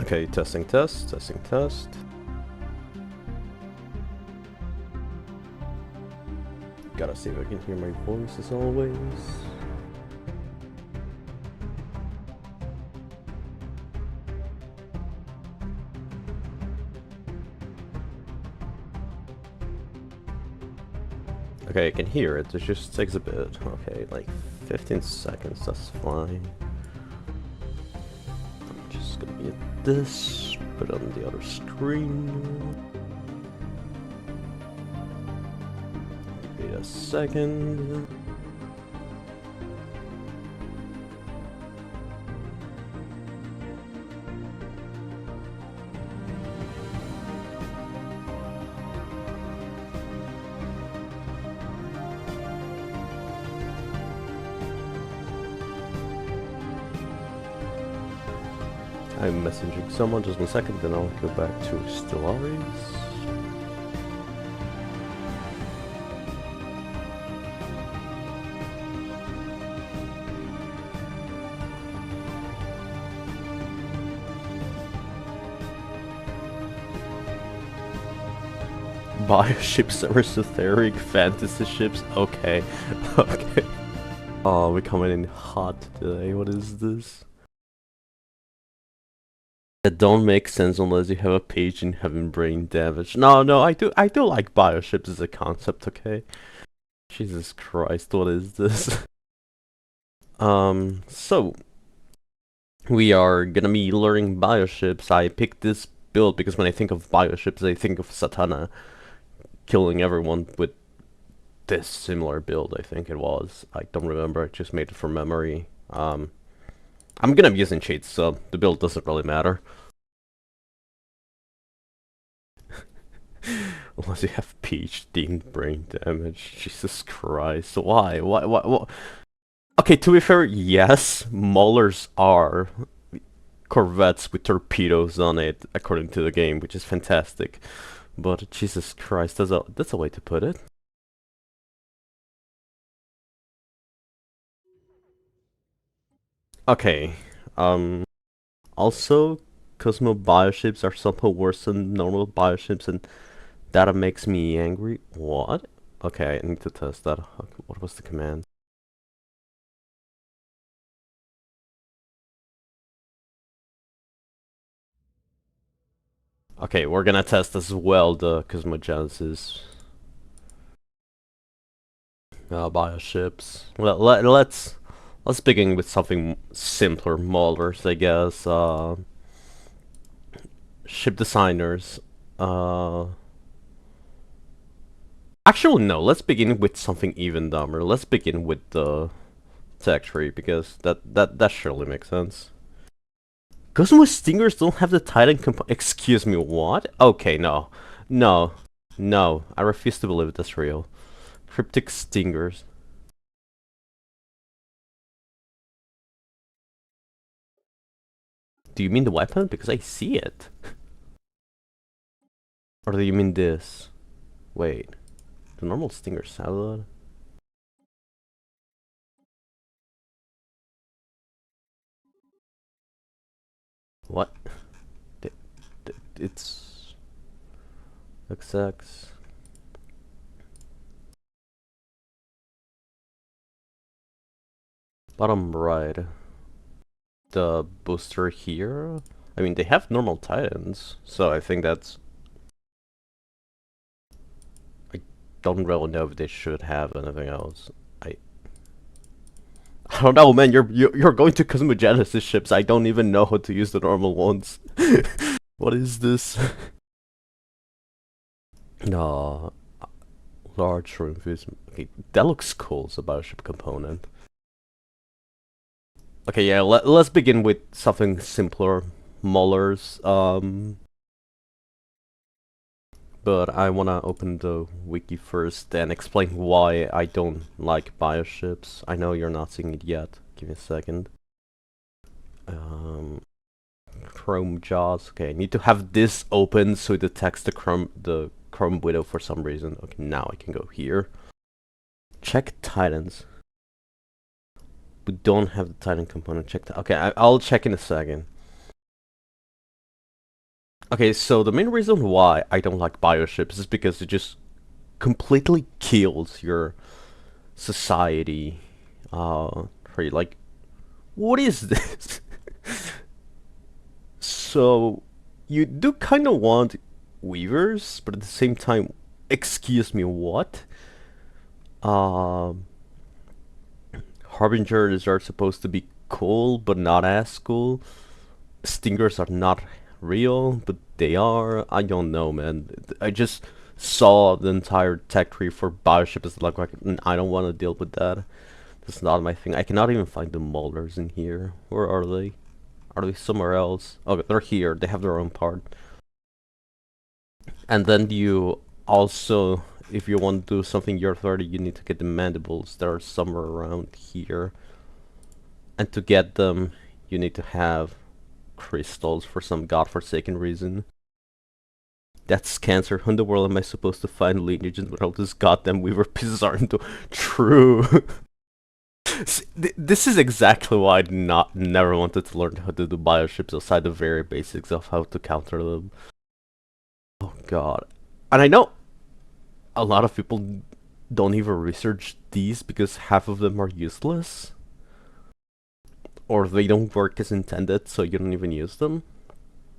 Okay, testing, testing, test. Gotta see if I can hear my voice as always. Okay, I can hear it, it just takes a bit. Okay, like 15 seconds, that's fine. I'm just gonna mute this, put it on the other screen. Wait a second. I'm messaging someone, just 1 second, then I'll go back to Stellaris. Bioships, esoteric fantasy ships, okay. Okay. Oh, we're coming in hot today, what is this? That don't make sense unless you have a page and having brain damage. No, I do like bioships as a concept, okay? Jesus Christ, what is this? So we are gonna be learning bioships. I picked this build because when I think of bioships, I think of Satana killing everyone with this similar build, I think it was. I don't remember, I just made it from memory. I'm gonna be using cheats, so the build doesn't really matter. Unless you have PhD brain damage. Jesus Christ. Why? What? Okay, to be fair, yes, Maulers are corvettes with torpedoes on it, according to the game, which is fantastic. But Jesus Christ, that's a way to put it. Okay, also, Cosmo bioships are somehow worse than normal bioships, and that makes me angry. What? Okay, I need to test that. What was the command? Okay, we're gonna test as well the Cosmogenesis bioships. Well, let's begin with something simpler, Maulers, I guess. Ship designers. Actually, no. Let's begin with something even dumber. Let's begin with the tech tree because that surely makes sense. Cosmo Stingers don't have the Titan comp. Excuse me, what? Okay, no. I refuse to believe that's real. Cryptic Stingers. Do you mean the weapon? Because I see it. Or do you mean this? Wait. The normal Stingers have that? What? It's... XX... Bottom right. The booster here? I mean, they have normal Titans, so I think that's... I don't really know if they should have anything else. I don't know, man. You're going to Cosmogenesis ships. I don't even know how to use the normal ones. What is this? No, large room views. Okay, that looks cool. It's a bioship component. Okay, yeah. Let's begin with something simpler. Maulers. But I wanna open the wiki first and explain why I don't like bioships. I know you're not seeing it yet. Give me a second. Chrome jaws. Okay, I need to have this open so it detects the Chrome Widow for some reason. Okay, now I can go here. Check Titans. We don't have the Titan component checked. Okay, I'll check in a second. Okay, so the main reason why I don't like bioships is because it just completely kills your society. Right, like, what is this? So, you do kind of want weavers, but at the same time, excuse me, what? Um, Harbingers are supposed to be cool, but not as cool. Stingers are not real, but they are. I don't know, man. I just saw the entire tech tree for Bioships as like I don't want to deal with that. That's not my thing. I cannot even find the molders in here. Where are they? Are they somewhere else? Okay, they're here. They have their own part. And then you also, if you want to do something year 30, you need to get the mandibles. They're somewhere around here. And to get them, you need to have crystals for some godforsaken reason. That's cancer. How in the world am I supposed to find lineages when all these goddamn weaver pieces aren't true? This is exactly why I never wanted to learn how to do bioships aside the very basics of how to counter them. Oh god. And I know a lot of people don't even research these because half of them are useless. Or they don't work as intended, so you don't even use them.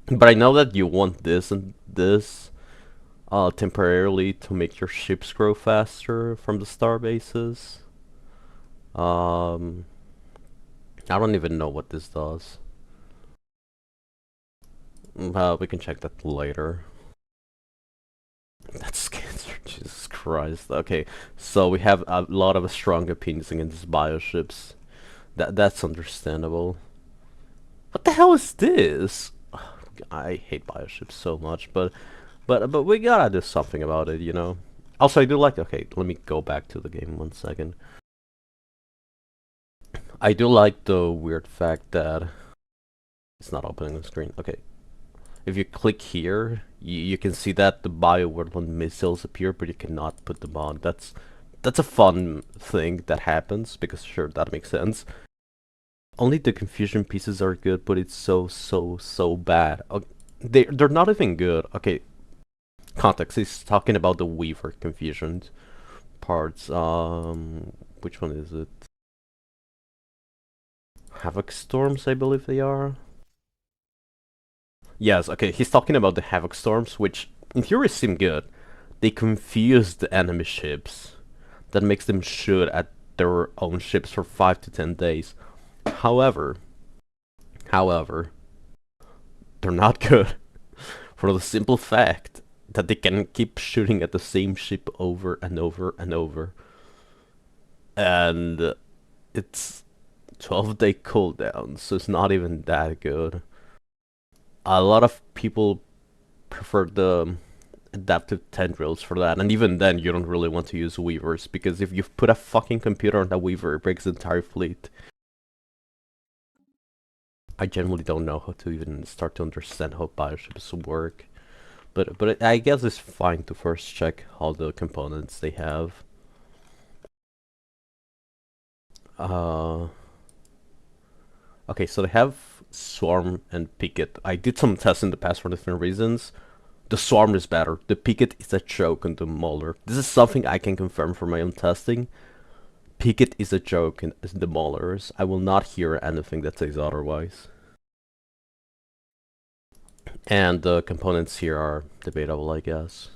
But I know that you want this and this temporarily to make your ships grow faster from the star bases. Um, I don't even know what this does. We can check that later. That's cancer, Jesus Christ. Okay, so we have a lot of strong opinions against bioships. That's understandable. What the hell is this? I hate bioships so much, but we gotta do something about it, you know. Also, I do like. Okay, let me go back to the game 1 second. I do like the weird fact that it's not opening the screen. Okay, if you click here, you can see that the Biowarland missiles appear, but you cannot put them on. That's a fun thing that happens because sure, that makes sense. Only the confusion pieces are good, but it's so bad. Okay, they're not even good. Okay, context. He's talking about the Weaver confusion parts. Which one is it? Havoc Storms, I believe they are. Yes, okay, he's talking about the Havoc Storms, which in theory seem good. They confuse the enemy ships. That makes them shoot at their own ships for 5 to 10 days. However, they're not good. For the simple fact that they can keep shooting at the same ship over and over and over. And it's 12-day cooldown, so it's not even that good. A lot of people prefer the adaptive tendrils for that, and even then you don't really want to use weavers, because if you put a fucking computer on that weaver, it breaks the entire fleet. I generally don't know how to even start to understand how bioships work, but I guess it's fine to first check all the components they have. Okay, so they have Swarm and Picket. I did some tests in the past for different reasons. The Swarm is better. The Picket is a joke on the Mauler. This is something I can confirm from my own testing. Picket is a joke in the Maulers. I will not hear anything that says otherwise. And the components here are debatable, I guess.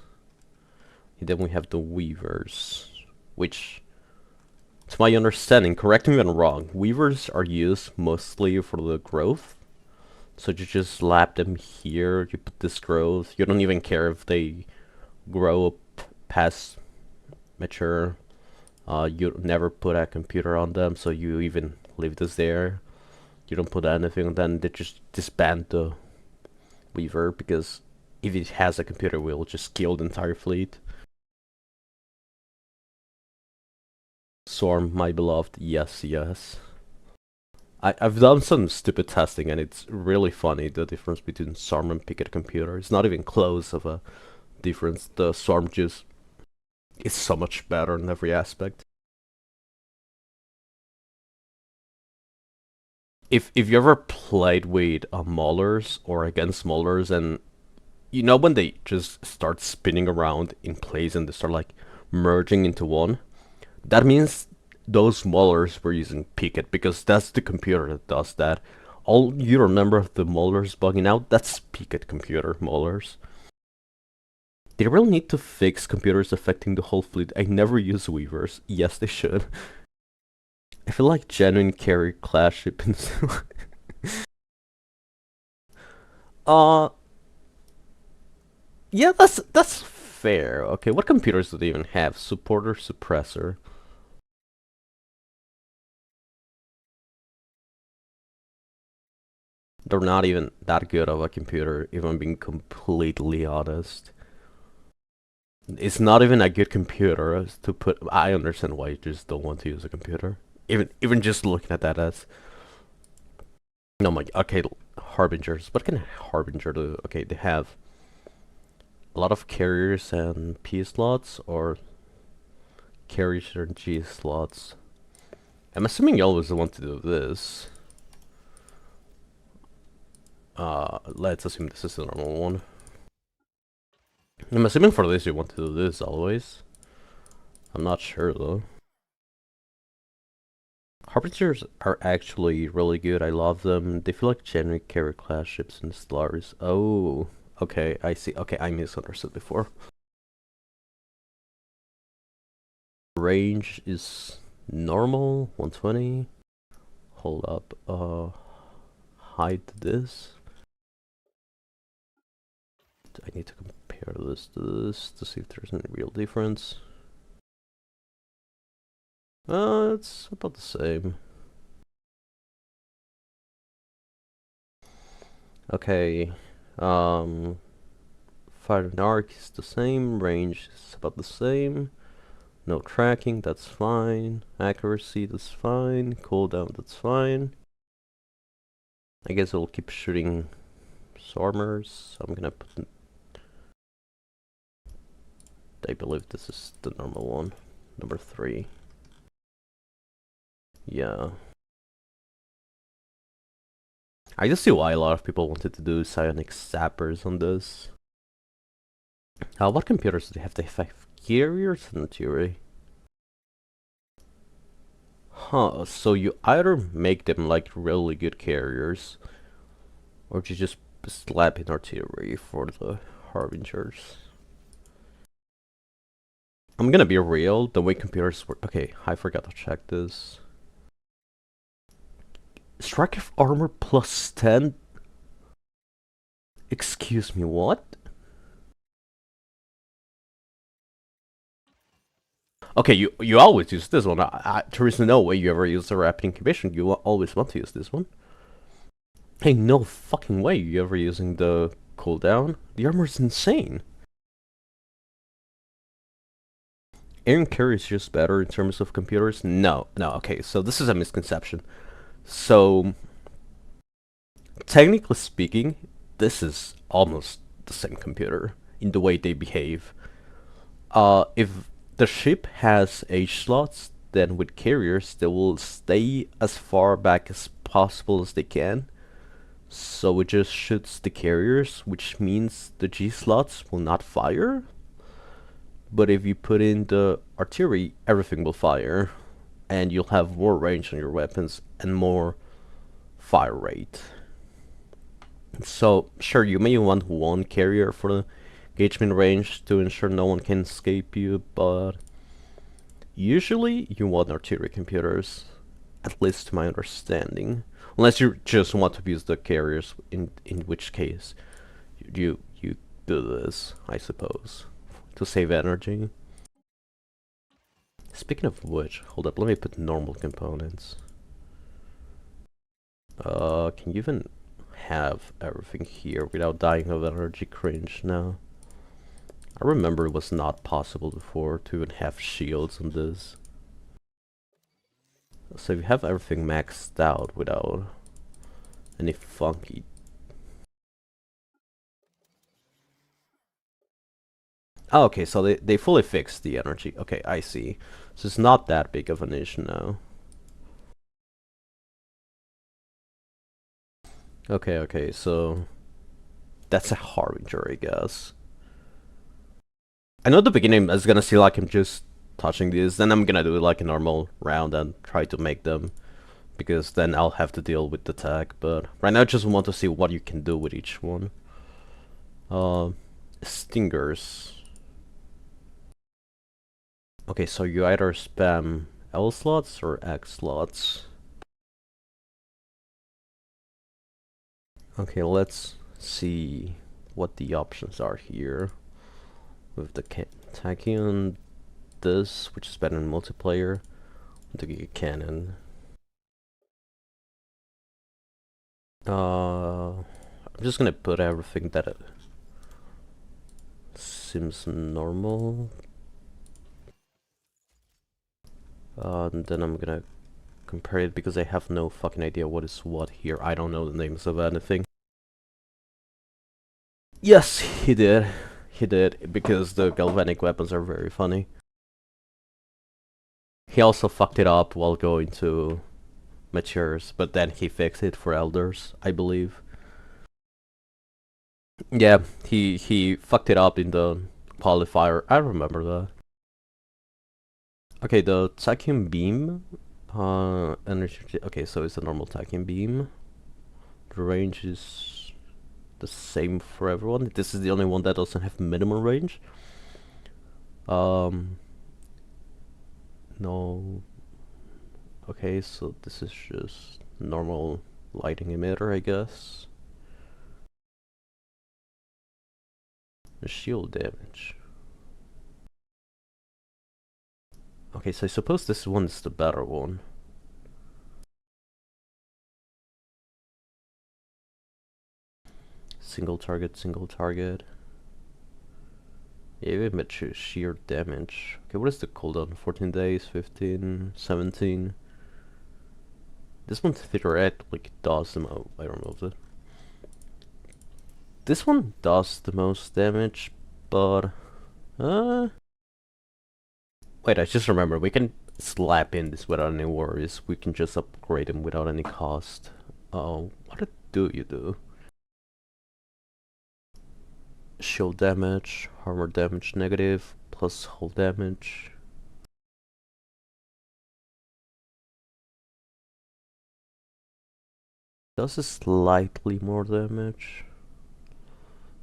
And then we have the Weavers, which, to my understanding, correct me if I'm wrong, Weavers are used mostly for the growth. So you just slap them here, you put this growth, you don't even care if they grow up past mature. You never put a computer on them, so you even leave this there. You don't put anything, and then they just disband the Weaver, because if it has a computer, we'll just kill the entire fleet. Swarm, my beloved, yes, yes. I've done some stupid testing, and it's really funny, the difference between Swarm and Picket computer. It's not even close of a difference. The Swarm just is so much better in every aspect. If you ever played with Maulers or against Maulers, and You know when they just start spinning around in place and they start like merging into one? That means those molars were using Picket because that's the computer that does that. All you remember of the molars bugging out, that's Picket computer molars. They really need to fix computers affecting the whole fleet. I never use Weavers. Yes, they should. I feel like genuine carrier class shipments. uh, yeah, that's fair. Okay, what computers do they even have? Supporter, suppressor. They're not even that good of a computer, if I'm being completely honest. It's not even a good computer to put. I understand why you just don't want to use a computer. Even just looking at that as. No, my okay, harbingers. What can harbinger do? Okay, they have a lot of carriers and P slots, or carriers and G slots. I'm assuming you always want to do this. Let's assume this is the normal one. I'm assuming for this you want to do this always. I'm not sure though. Harbingers are actually really good. I love them. They feel like generic carrier class ships in Stellaris. Oh, okay, I see. Okay, I misunderstood before. Range is normal, 120. Hold up. Hide this. I need to compare this to this to see if there's any real difference. It's about the same. Okay, fire and arc is the same, range is about the same. No tracking, that's fine. Accuracy, that's fine. Cooldown, that's fine. I guess I'll keep shooting Swarmers. I'm gonna put. I believe this is the normal one. Number 3. Yeah. I just see why a lot of people wanted to do psionic sappers on this. What computers do they have? They have carriers in theory. Huh, so you either make them like really good carriers, or you just slap in artillery for the harbingers. I'm gonna be real, the way computers work. Okay, I forgot to check this. Strike of armor plus 10? Excuse me, what? Okay, you always use this one. There is no way you ever use the rapid incubation. You always want to use this one. Hey, no fucking way you ever using the cooldown. The armor's insane. Aaron Carey is just better in terms of computers? No, okay, so this is a misconception. So, technically speaking, this is almost the same computer in the way they behave. If the ship has H slots, then with carriers, they will stay as far back as possible as they can. So it just shoots the carriers, which means the G slots will not fire. But if you put in the artillery, everything will fire. And you'll have more range on your weapons and more fire rate. So, sure, you may want one carrier for the engagement range to ensure no one can escape you, but usually you want artillery computers, at least to my understanding. Unless you just want to use the carriers, in which case you do this, I suppose, to save energy. Speaking of which, hold up, let me put normal components. Can you even have everything here without dying of energy cringe now? I remember it was not possible before to even have shields on this. So if you have everything maxed out without any funky... Oh, okay, so they fully fixed the energy. Okay, I see. So it's not that big of an issue now. Okay, so That's a harbinger, I guess. I know at the beginning is gonna see like I'm just touching these, then I'm gonna do like a normal round and try to make them, because then I'll have to deal with the tag. But right now I just want to see what you can do with each one. Uh, Stingers. Okay, so you either spam L slots or X slots. Okay, let's see what the options are here. With the tachyon, this, which is better in multiplayer, the Giga Cannon. I'm just gonna put everything that seems normal. And then I'm gonna compare it because I have no fucking idea what is what here. I don't know the names of anything. Yes, he did. He did, because the galvanic weapons are very funny. He also fucked it up while going to matures, but then he fixed it for elders, I believe. Yeah, he fucked it up in the qualifier. I remember that. Okay, the tachyon beam. Energy. Okay, so it's a normal tachyon beam. The range is the same for everyone. This is the only one that doesn't have minimum range. No. Okay, so this is just normal lighting emitter, I guess. The shield damage. Okay, so I suppose this one's the better one. Single target, single target. Yeah, we met sheer damage. Okay, what is the cooldown? 14 days, 15, 17. This one theoretically does the most. I removed it. This one does the most damage, but wait, I just remember we can slap in this without any worries. We can just upgrade him without any cost. Oh, what do you do? Shield damage, armor damage negative, plus hull damage. Does slightly more damage.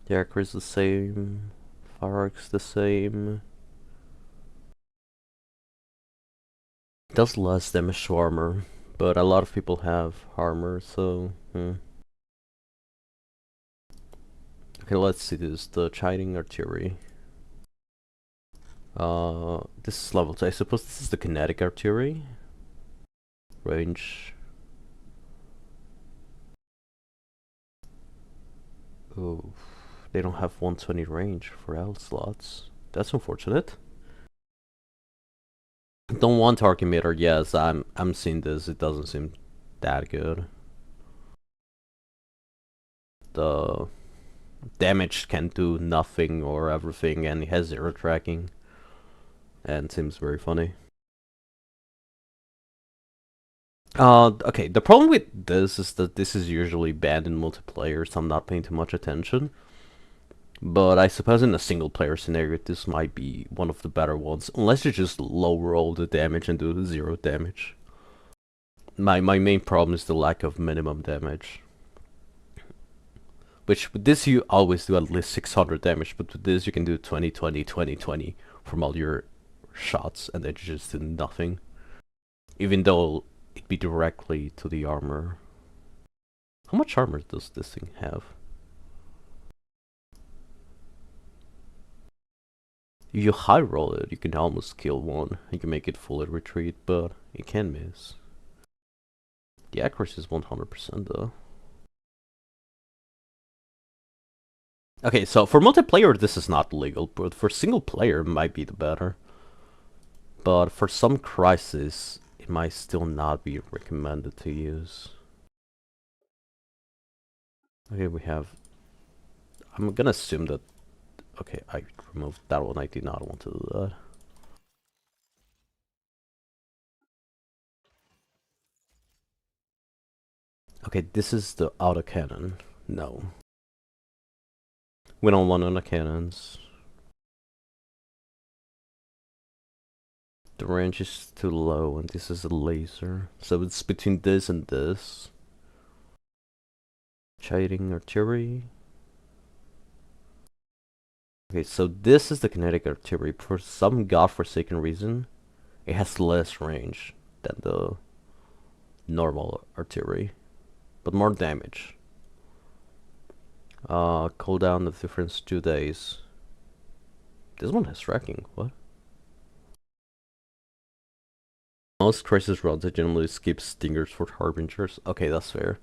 The Archer is the same. Fire Arc's the same. Does less damage to armor, but a lot of people have armor, so Okay, let's see this. The Chiding Artillery. This is level 2. I suppose this is the Kinetic Artillery. Range. Oh, they don't have 120 range for L slots. That's unfortunate. Don't want arc emitter. Yes, I'm seeing this. It doesn't seem that good. The damage can do nothing or everything, and it has zero tracking, and seems very funny. Okay, the problem with this is that this is usually banned in multiplayer, so I'm not paying too much attention. But I suppose in a single player scenario, this might be one of the better ones, unless you just low roll the damage and do zero damage. My main problem is the lack of minimum damage. Which with this you always do at least 600 damage, but with this you can do 20, 20, 20, 20 from all your shots, and then you just do nothing. Even though it'd be directly to the armor. How much armor does this thing have? If you high roll it, you can almost kill one. You can make it fully retreat, but it can miss. The accuracy is 100% though. Okay, so for multiplayer this is not legal, but for single player it might be the better. But for some crisis, it might still not be recommended to use. Okay, we have... I'm gonna assume that... Okay, I removed that one. I did not want to do that. Okay, this is the autocannon. No. We don't want on the cannons. The range is too low and this is a laser. So it's between this and this. Chiding artillery. Okay, so this is the kinetic artillery. For some godforsaken reason, it has less range than the normal artillery, but more damage. Cooldown of difference 2 days. This one has tracking, what? Most crisis rounds I generally skip stingers for harbingers. Okay, that's fair.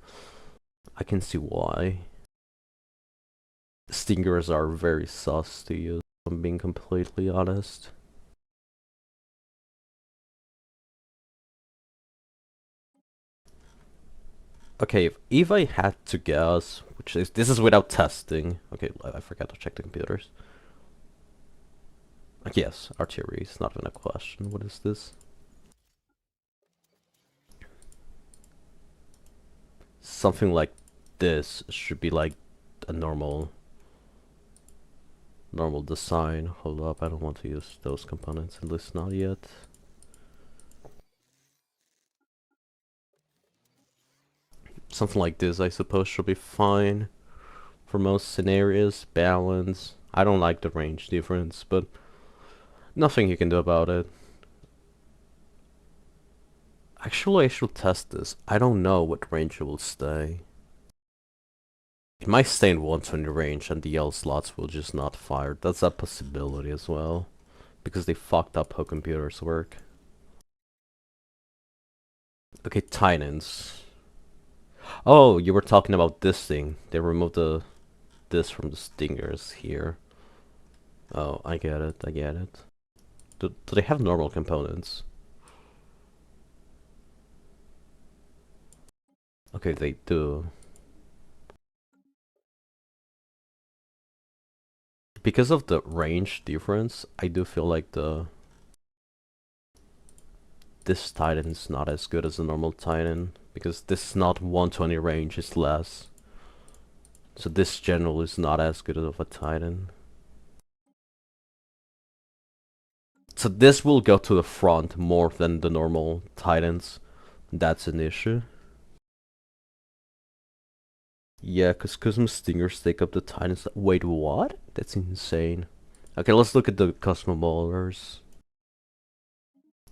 I can see why. Stingers are very sus to use, if I'm being completely honest. Okay, if I had to guess, which is this is without testing. Okay, I forgot to check the computers. Yes, artillery is not even a question. What is this? Something like this should be like a normal design. Hold up, I don't want to use those components, at least not yet. Something like this, I suppose, should be fine for most scenarios. Balance. I don't like the range difference, but nothing you can do about it. Actually, I should test this. I don't know what range it will stay. It might stay in 120 range and the L slots will just not fire. That's a possibility as well. Because they fucked up how computers work. Okay, Titans. Oh, you were talking about this thing. They removed this from the stingers here. Oh, I get it, I get it. Do they have normal components? Okay, they do. Because of the range difference, I do feel like this Titan is not as good as a normal Titan. Because this is not 120 range, it's less. So this general is not as good of a Titan. So this will go to the front more than the normal Titans. That's an issue. Yeah, because Cosmo Stingers take up the Titans. Wait, what? That's insane. Okay, let's look at the Cosmo Maulers.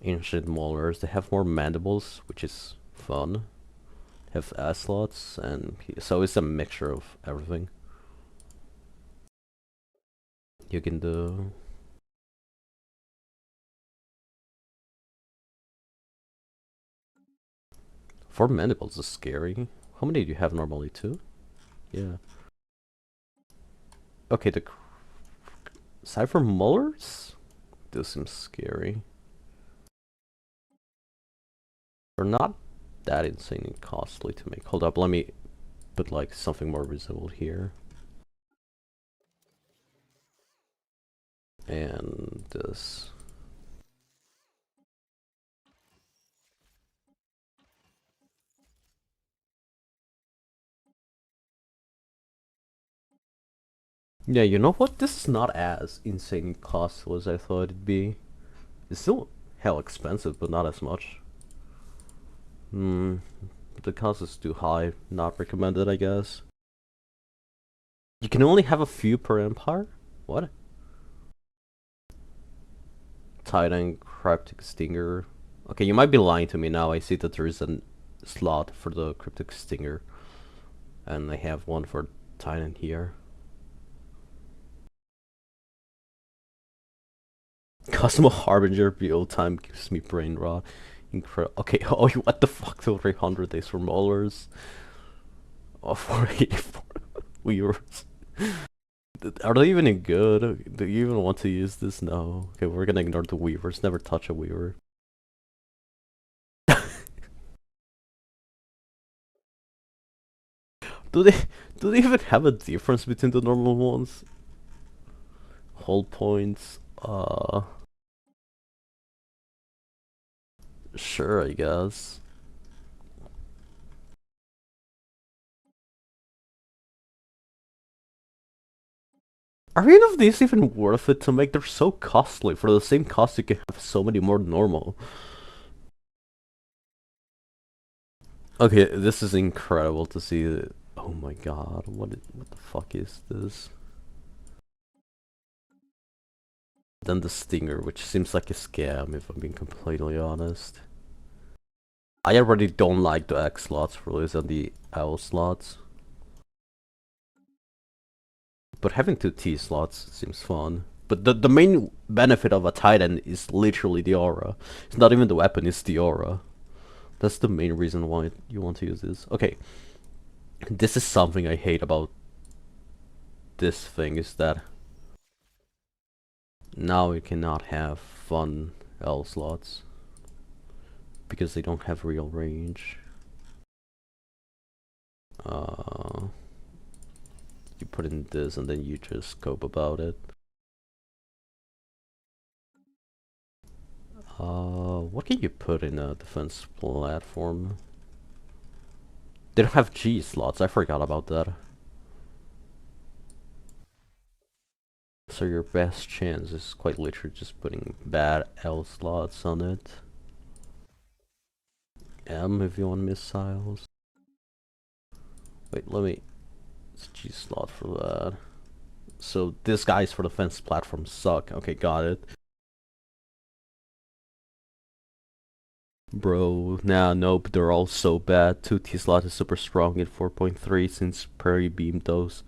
Ancient Maulers. They have more mandibles, which is fun. Have slots, and so it's a mixture of everything. You can do. Four mandibles is scary. How many do you have normally? Two? Yeah. Okay, the Cypher Molars? Those seem scary. They're not that insanely costly to make. Hold up, let me put like something more visible here. And this. Yeah, you know what? This is not as insanely costly as I thought it'd be. It's still hell expensive, but not as much. The cost is too high. Not recommended, I guess. You can only have a few per empire? What? Titan, Cryptic Stinger. Okay, you might be lying to me now. I see that there is a slot for the Cryptic Stinger. And I have one for Titan here. Cosmo Harbinger build time gives me brain rot. Incredible. Okay, oh, what the fuck? 300 days for Molars. Oh, 484 Weavers. Are they even any good? Do you even want to use this? No. Okay, we're gonna ignore the Weavers. Never touch a Weaver. do they do they even have a difference between the normal ones? Hold points. Sure, I guess. Are any of these even worth it to make? They're so costly. For the same cost, you can have so many more normal. Okay, this is incredible to see. Oh my god, what the fuck is this? Then the Stinger, which seems like a scam if I'm being completely honest. I already don't like the X slots released on the L slots. But having two T slots seems fun. But the main benefit of a Titan is literally the aura. It's not even the weapon, it's the aura. That's the main reason why you want to use this. Okay, this is something I hate about this thing, is that now you cannot have fun L slots because they don't have real range. You put in this and then you just scope about it. What can you put in a defense platform? They don't have G slots, I forgot about that. So your best chance is quite literally just putting bad L slots on it. M if you want missiles. Wait, let me... It's G slot for that. So this guy's for defense platforms suck. Okay, got it. Bro, nah, nope, they're all so bad. 2 T slot is super strong at 4.3 since Prairie Beam does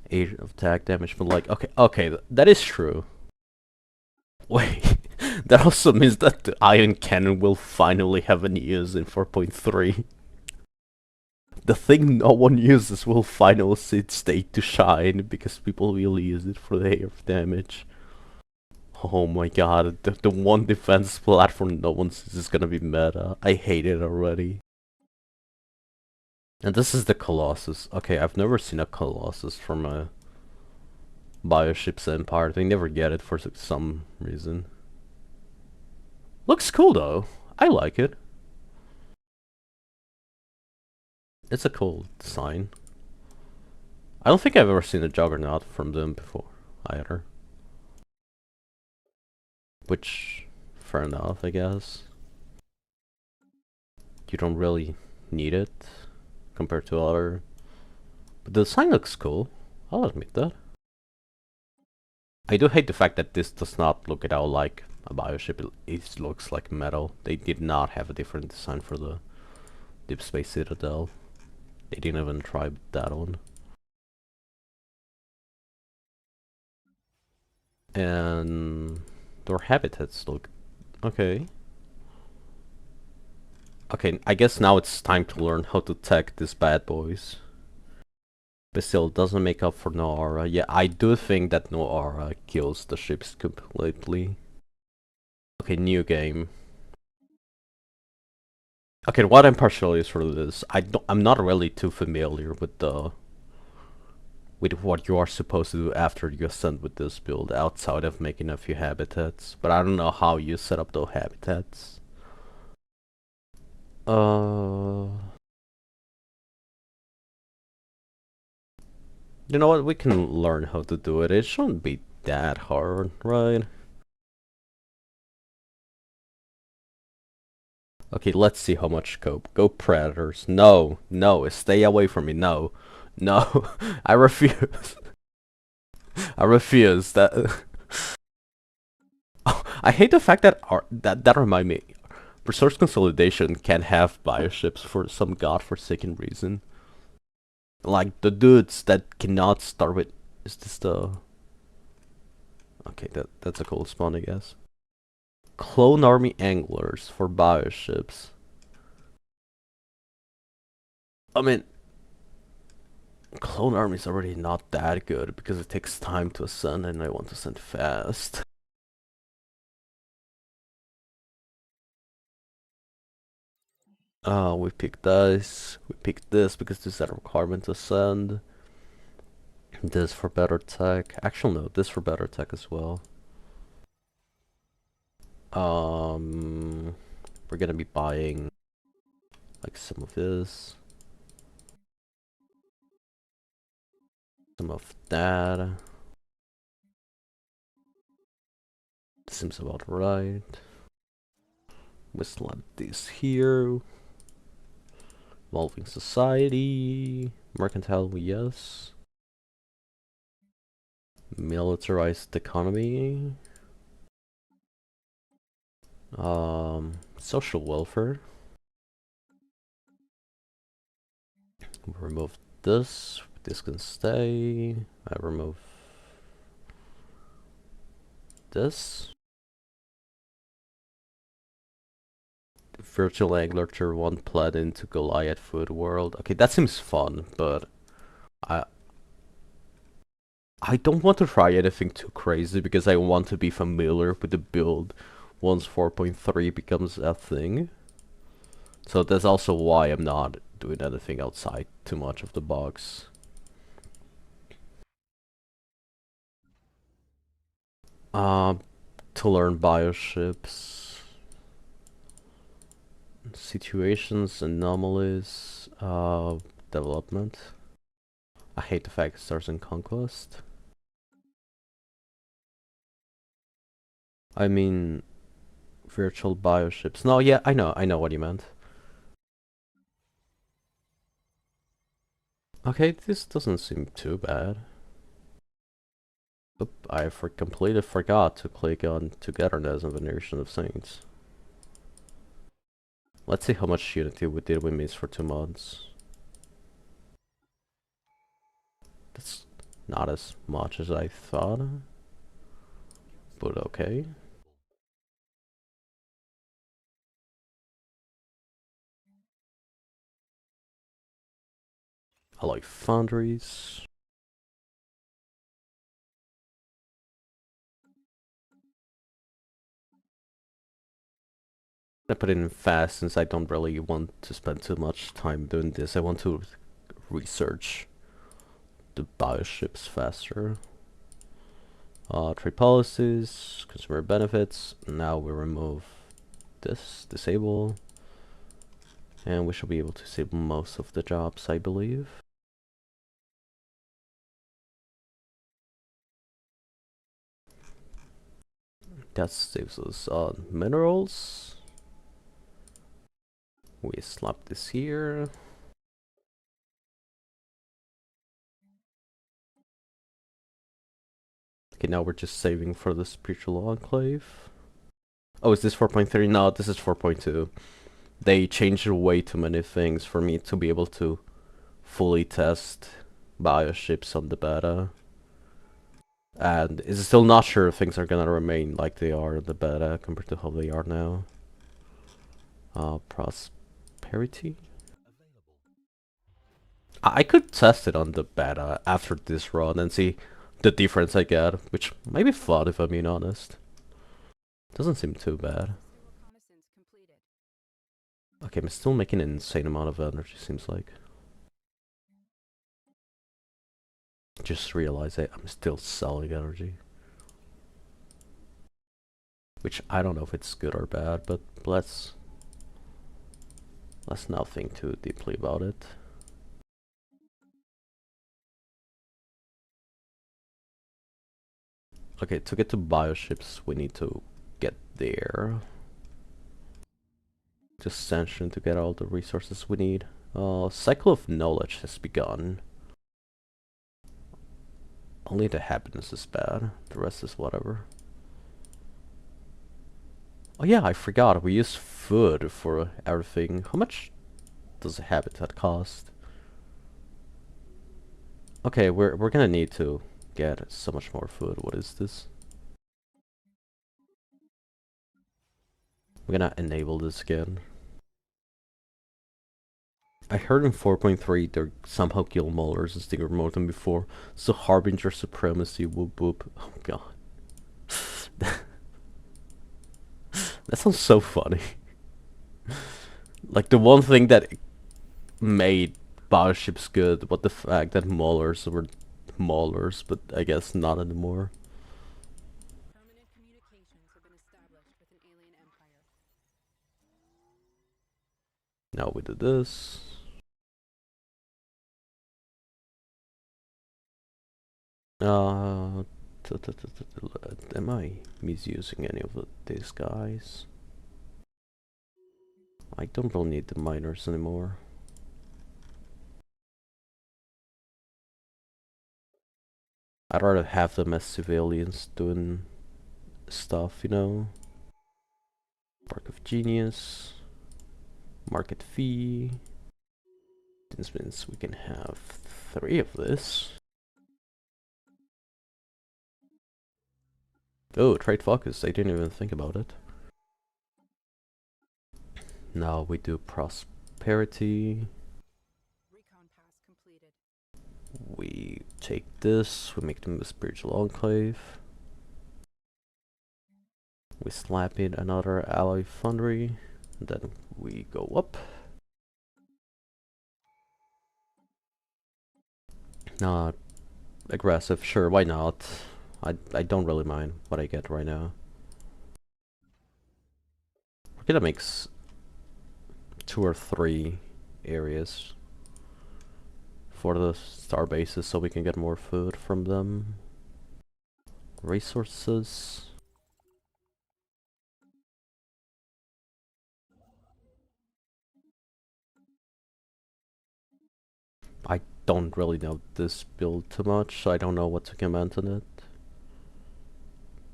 8 of attack damage, but like, okay, that is true. Wait, that also means that the Iron Cannon will finally have an use in 4.3. The thing no one uses will finally see its state to shine because people will use it for the hair damage. Oh my god, the one defense platform no one sees is gonna be meta. I hate it already. And this is the Colossus. Okay, I've never seen a Colossus from a bioships empire. They never get it for some reason. Looks cool though. I like it. It's a cool design. I don't think I've ever seen a Juggernaut from them before either. Which, fair enough, I guess. You don't really need it compared to other. But the design looks cool. I'll admit that. I do hate the fact that this does not look at all like a bioship. It looks like metal. They did not have a different design for the Deep Space Citadel. They didn't even try that one. And their habitats look okay. Okay, I guess now it's time to learn how to tech these bad boys. But still, doesn't make up for no aura. Yeah, I do think that no aura kills the ships completely. Okay, new game. Okay, what I'm partially is for this. I'm not really too familiar with what you are supposed to do after you ascend with this build, outside of making a few habitats. But I don't know how you set up those habitats. You know what? We can learn how to do it. It shouldn't be that hard, right? Okay, let's see how much scope. Go Predators. No, no, stay away from me. No, no, I refuse. I refuse. That. Oh, I hate the fact that that remind me. Resource consolidation can have bioships for some godforsaken reason. Like the dudes that cannot start with. Is this the? Okay, that's a cool spawn, I guess. Clone army anglers for bioships. I mean, clone army is already not that good because it takes time to ascend and I want to ascend fast. We picked this. We picked this because this had a requirement to ascend. This for better tech. Actually, no, this for better tech as well. We're gonna be buying like some of this, some of that. seems about right. We slap this here. Evolving society. Mercantile, yes. Militarized economy. Social welfare. Remove this. This can stay. I remove this. Virtual angler tier 1 plat into Goliath food world. Okay, that seems fun, but I I don't want to try anything too crazy because I want to be familiar with the build once 4.3 becomes a thing. So that's also why I'm not doing anything outside too much of the box. To learn bioships, situations, anomalies, development. I hate the fact it starts in conquest. I mean, virtual bioships. No, yeah, I know what you meant. Okay, this doesn't seem too bad. Oop, I completely forgot to click on Togetherness and Veneration of Saints. Let's see how much unity we did we miss for 2 months. That's not as much as I thought, but okay. I like foundries. I put it in fast since I don't really want to spend too much time doing this. I want to research the bioships faster. Trade policies, consumer benefits. Now we remove this, disable. And we should be able to save most of the jobs, I believe. That saves us on minerals. We slap this here. Okay, now we're just saving for the spiritual enclave. Oh, is this 4.3? No, this is 4.2. They changed way too many things for me to be able to fully test bioships on the beta. And it's still not sure if things are gonna remain like they are in the beta compared to how they are now. Prosperity? I could test it on the beta after this run and see the difference I get, which might be fun if I'm being honest. Doesn't seem too bad. Okay, I'm still making an insane amount of energy, seems like. Just realize I'm still selling energy. Which I don't know if it's good or bad, but let's not think too deeply about it. Okay, to get to bioships, we need to get there. Just sanction to get all the resources we need. Cycle of knowledge has begun. Only the happiness is bad. The rest is whatever. Oh yeah, I forgot. We use food for everything. How much does a habitat cost? Okay, we're gonna need to get so much more food. What is this? We're gonna enable this again. I heard in 4.3 they somehow kill molars and stinger more than before. So Harbinger supremacy, whoop whoop. Oh god. That sounds so funny. Like the one thing that made bioships good, but the fact that maulers were maulers, but I guess not anymore. Permanent communications have been established with an alien empire. Now we do this. Am I misusing any of these guys? I don't really need the miners anymore. I'd rather have them as civilians doing stuff, you know? Spark of Genius. Market fee. This means we can have 3 of this. Oh, trade focus. I didn't even think about it. Now we do prosperity. Recon pass completed. We take this. We make them a spiritual enclave. We slap in another alloy foundry. And then we go up. Not aggressive. Sure, why not? I don't really mind what I get right now. We're gonna make 2 or 3 areas for the star bases so we can get more food from them. Resources. I don't really know this build too much, so I don't know what to comment on it.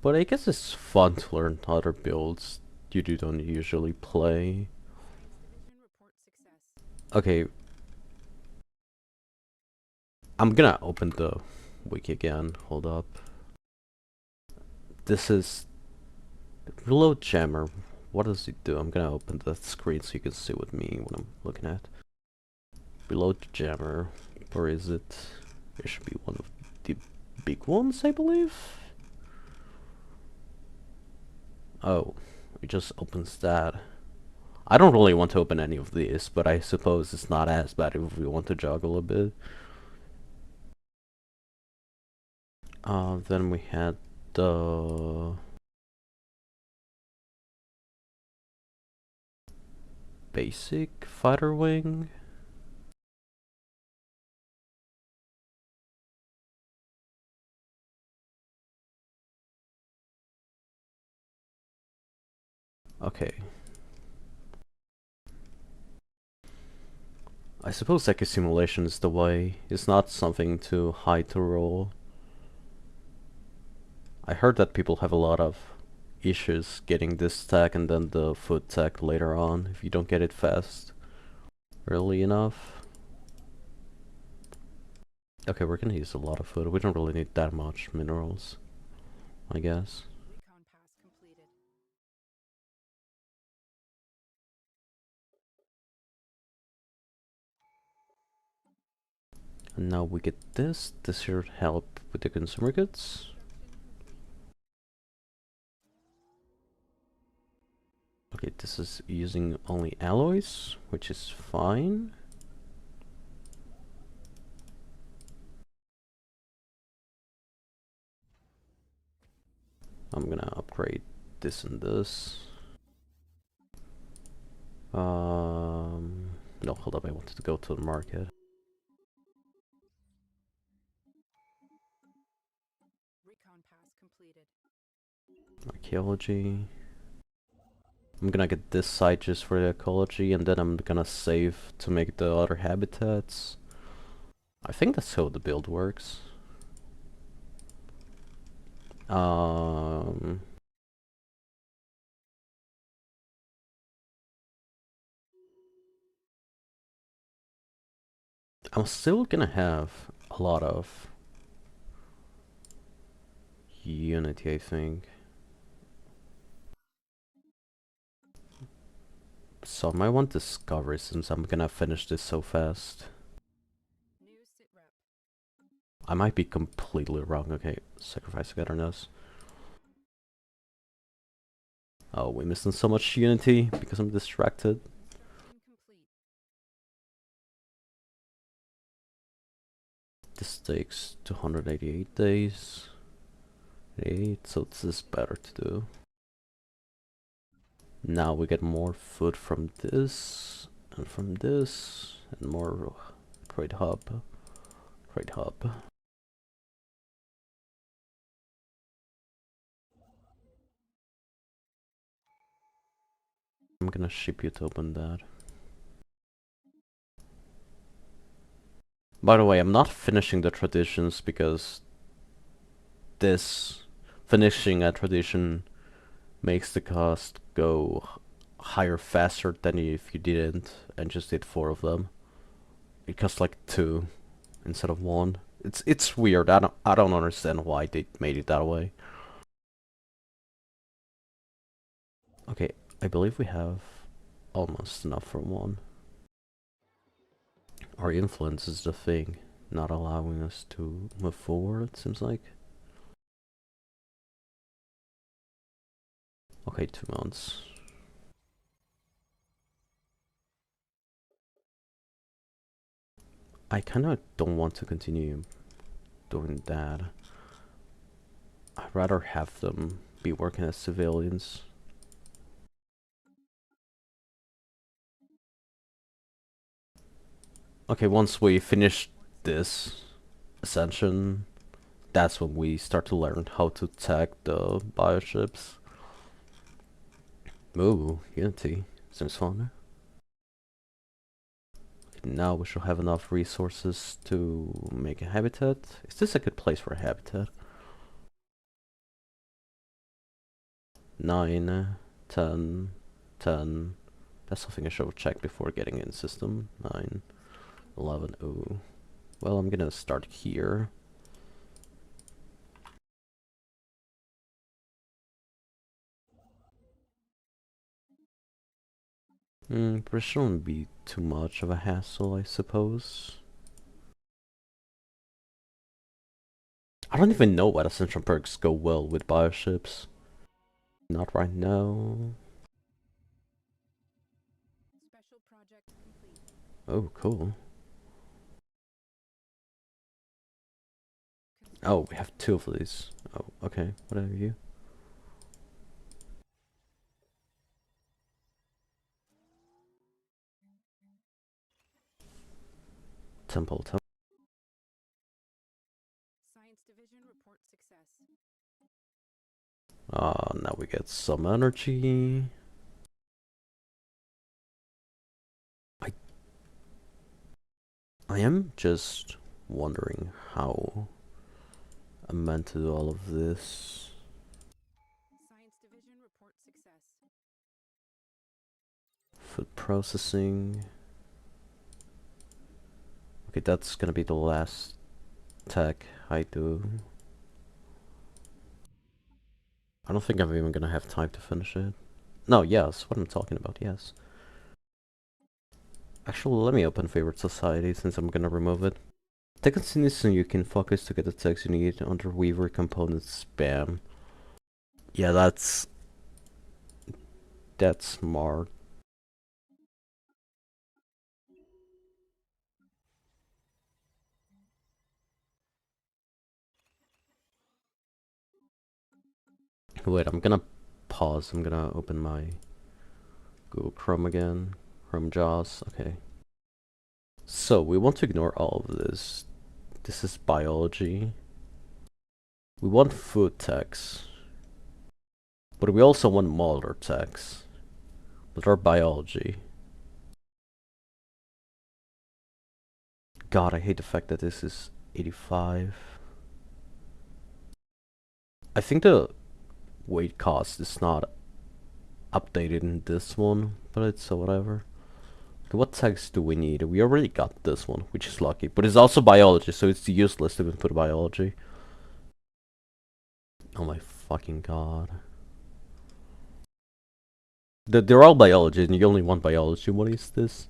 But I guess it's fun to learn other builds you don't usually play. Expedition report success. Okay. I'm gonna open the wiki again. Hold up. This is Reload Jammer. What does it do? I'm gonna open the screen so you can see with me what I'm looking at. Reload Jammer. Where is it? It should be one of the big ones, I believe. Oh, it just opens that. I don't really want to open any of these, but I suppose it's not as bad if we want to juggle a bit. Then we had the basic fighter wing. Okay. I suppose Echo Simulation is the way. It's not something too high to roll. I heard that people have a lot of issues getting this tech and then the food tech later on if you don't get it fast early enough. Okay, we're gonna use a lot of food. We don't really need that much minerals, I guess. Recon pass completed. And now we get this. This should help with the consumer goods. Okay, this is using only alloys, which is fine. I'm gonna upgrade this and this. No, hold up, I wanted to go to the market. Recon pass completed. Archaeology. I'm gonna get this site just for the ecology, and then I'm gonna save to make the other habitats. I think that's how the build works. I'm still gonna have a lot of unity, I think. So I might want discovery since I'm gonna finish this so fast. New sit rep. I might be completely wrong. Okay, sacrifice togetherness. Oh, we're missing so much unity because I'm distracted. Construction complete. This takes 288 days. 8, so this is better to do. Now we get more food from this, and from this, and more trade hub. Trade hub. I'm gonna ship you to open that. By the way, I'm not finishing the traditions because this finishing a tradition makes the cost go higher faster than if you didn't and just did 4 of them. It costs like 2 instead of 1. It's weird. I don't understand why they made it that way. Okay, I believe we have almost enough for 1. Our influence is the thing, not allowing us to move forward, it seems like. Okay, 2 months. I kinda don't want to continue doing that. I'd rather have them be working as civilians. Okay, once we finish this ascension, that's when we start to learn how to tag the bioships. Ooh, Unity. Seems fun. Now we should have enough resources to make a habitat. Is this a good place for a habitat? 9, 10, 10. That's something I should check before getting in system. 9, 11. Ooh. Well, I'm gonna start here. But it shouldn't be too much of a hassle, I suppose. I don't even know what ascension perks go well with bioships. Not right now. Special project complete. Oh, cool. Oh, we have 2 of these. Oh, okay. Whatever you. Temple. Science division report success. Now we get some energy. I am just wondering how I'm meant to do all of this. Science division report success. Food processing. Okay, that's gonna be the last tech I do. I don't think I'm even gonna have time to finish it. No, yes, what I'm talking about, yes. Actually, let me open favorite society since I'm gonna remove it. Tech continues so you can focus to get the text you need under Weaver component spam. Yeah, that's smart. Wait, I'm gonna pause. I'm gonna open my Google Chrome again. Chrome JAWS. Okay. So we want to ignore all of this. This is biology. We want food techs. But we also want molar techs. But our biology. God, I hate the fact that this is 85. I think the weight cost is not updated in this one, but it's whatever. Okay, what text do we need? We already got this one, which is lucky. But it's also biology, so it's useless to even put biology. Oh my fucking god. They're all biology, and you only want biology. What is this?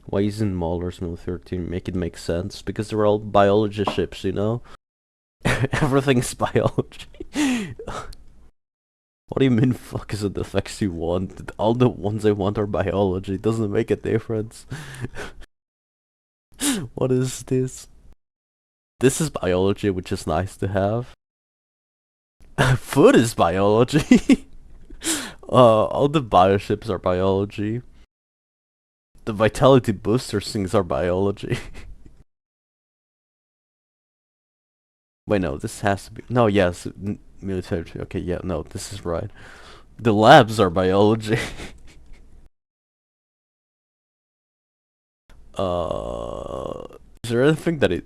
Why isn't Mahler's military team make it make sense? Because they're all biology ships, you know? Everything's biology. What do you mean fuck is it the effects you want? All the ones I want are biology. It doesn't make a difference. What is this? This is biology, which is nice to have. Food is biology. All the bioships are biology. The vitality booster things are biology. Wait, no, this has to be. No, yes, military. Okay, yeah, no, this is right. The labs are biology. Is there anything that we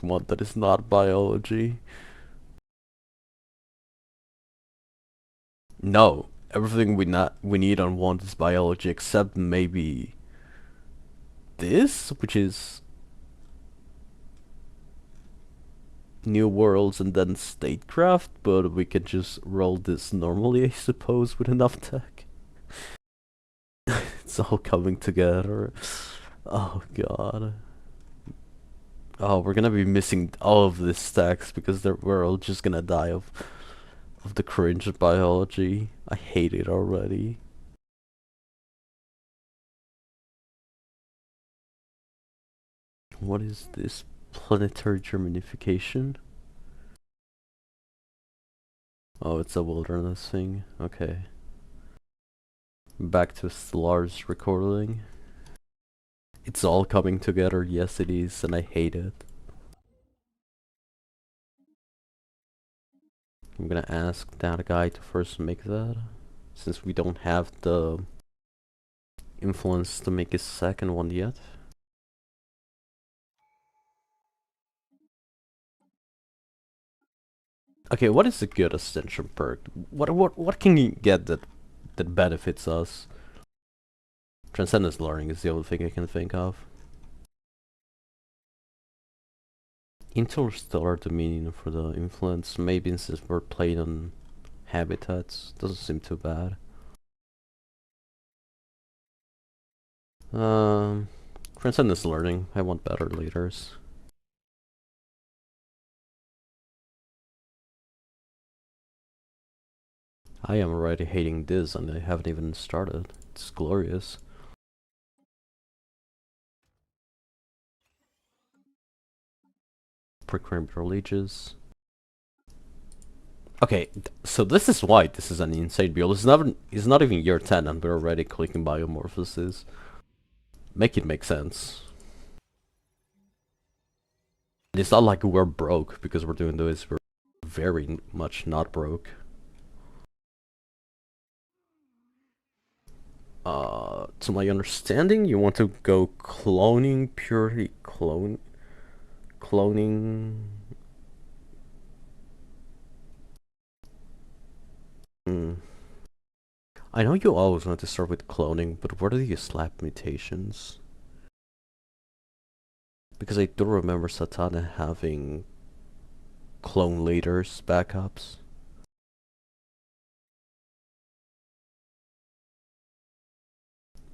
want that is not biology? No, everything we need and want is biology, except maybe this, which is new worlds and then statecraft. But we can just roll this normally, I suppose, with enough tech. It's all coming together. Oh god. Oh, we're gonna be missing all of this stacks because we're all just gonna die of the cringe of biology. I hate it already. What is this? Planetary germanification? Oh, it's a wilderness thing. Okay. Back to Stellaris recording. It's all coming together. Yes, it is, and I hate it. I'm gonna ask that guy to first make that, since we don't have the influence to make a second one yet. Okay, what is a good ascension perk? What can you get that benefits us? Transcendence learning is the only thing I can think of. Interstellar dominion for the influence, maybe since we're playing on habitats, doesn't seem too bad. Transcendence learning, I want better leaders. I am already hating this and I haven't even started. It's glorious. Precrambular leeches. Okay, so this is why this is an insane build. It's not even year 10 and we're already clicking biomorphosis. Make it make sense. It's not like we're broke because we're doing this. We're very much not broke. To my understanding, you want to go cloning, purely cloning. Hmm. I know you always want to start with cloning, but where do you slap mutations? Because I do remember Satana having clone leaders backups.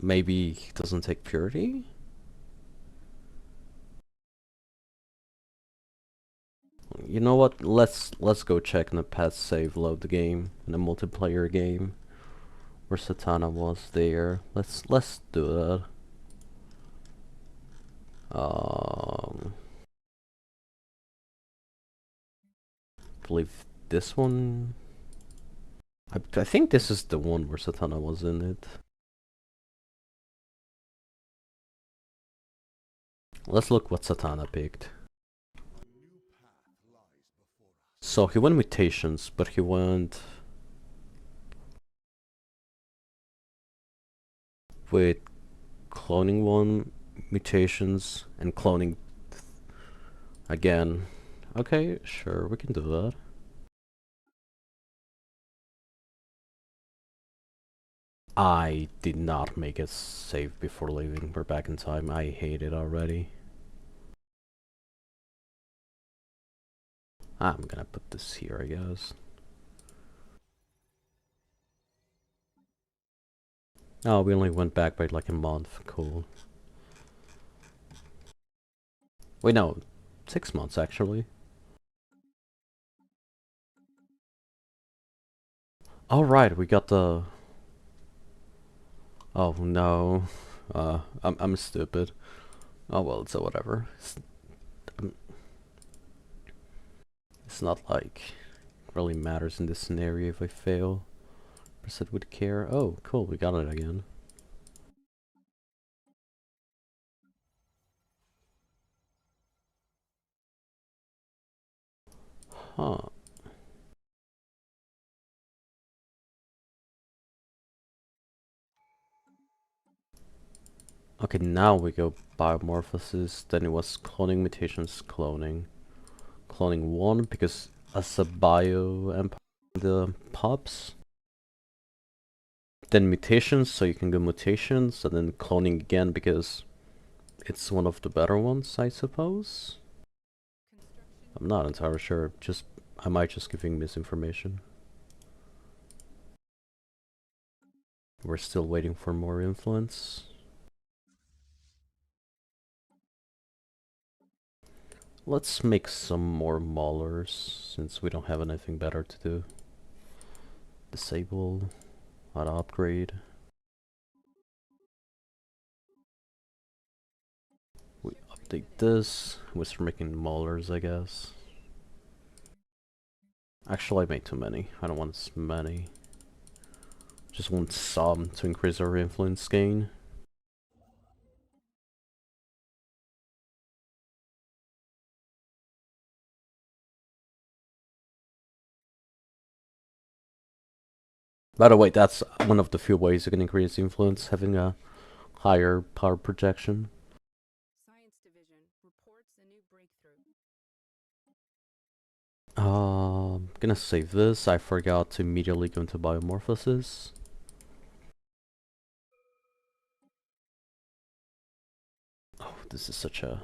Maybe he doesn't take purity? You know what? Let's go check in the past save load the game in a multiplayer game where Satana was there. Let's do that. Believe this one. I think this is the one where Satana was in it. Let's look what Satana picked. So he went mutations, but he went with cloning 1, mutations, and cloning again. Okay, sure, we can do that. I did not make a save before leaving. We're back in time. I hate it already. I'm gonna put this here, I guess. Oh, we only went back by like a month. Cool. Wait, no. 6 months, actually. Alright, we got the... Oh, no. I'm stupid. Oh, well, it's a whatever. It's not like... it really matters in this scenario if I fail. Proceed with care. Oh, cool, we got it again. Huh. Okay, now we go biomorphosis, then it was cloning, mutations, cloning. Cloning 1 because as a bio empire the pops. Then mutations, so you can go mutations, and then cloning again because it's one of the better ones, I suppose. I'm not entirely sure, I might just giving misinformation. We're still waiting for more influence. Let's make some more maulers, since we don't have anything better to do. Disable, auto upgrade. We update this, we start making maulers, I guess. Actually, I made too many. I don't want as many. Just want some to increase our influence gain. By the way, that's one of the few ways you can increase influence, having a higher power projection. Science Division reports a new breakthrough. I'm gonna save this. I forgot to immediately go into biomorphosis. Oh, this is such a...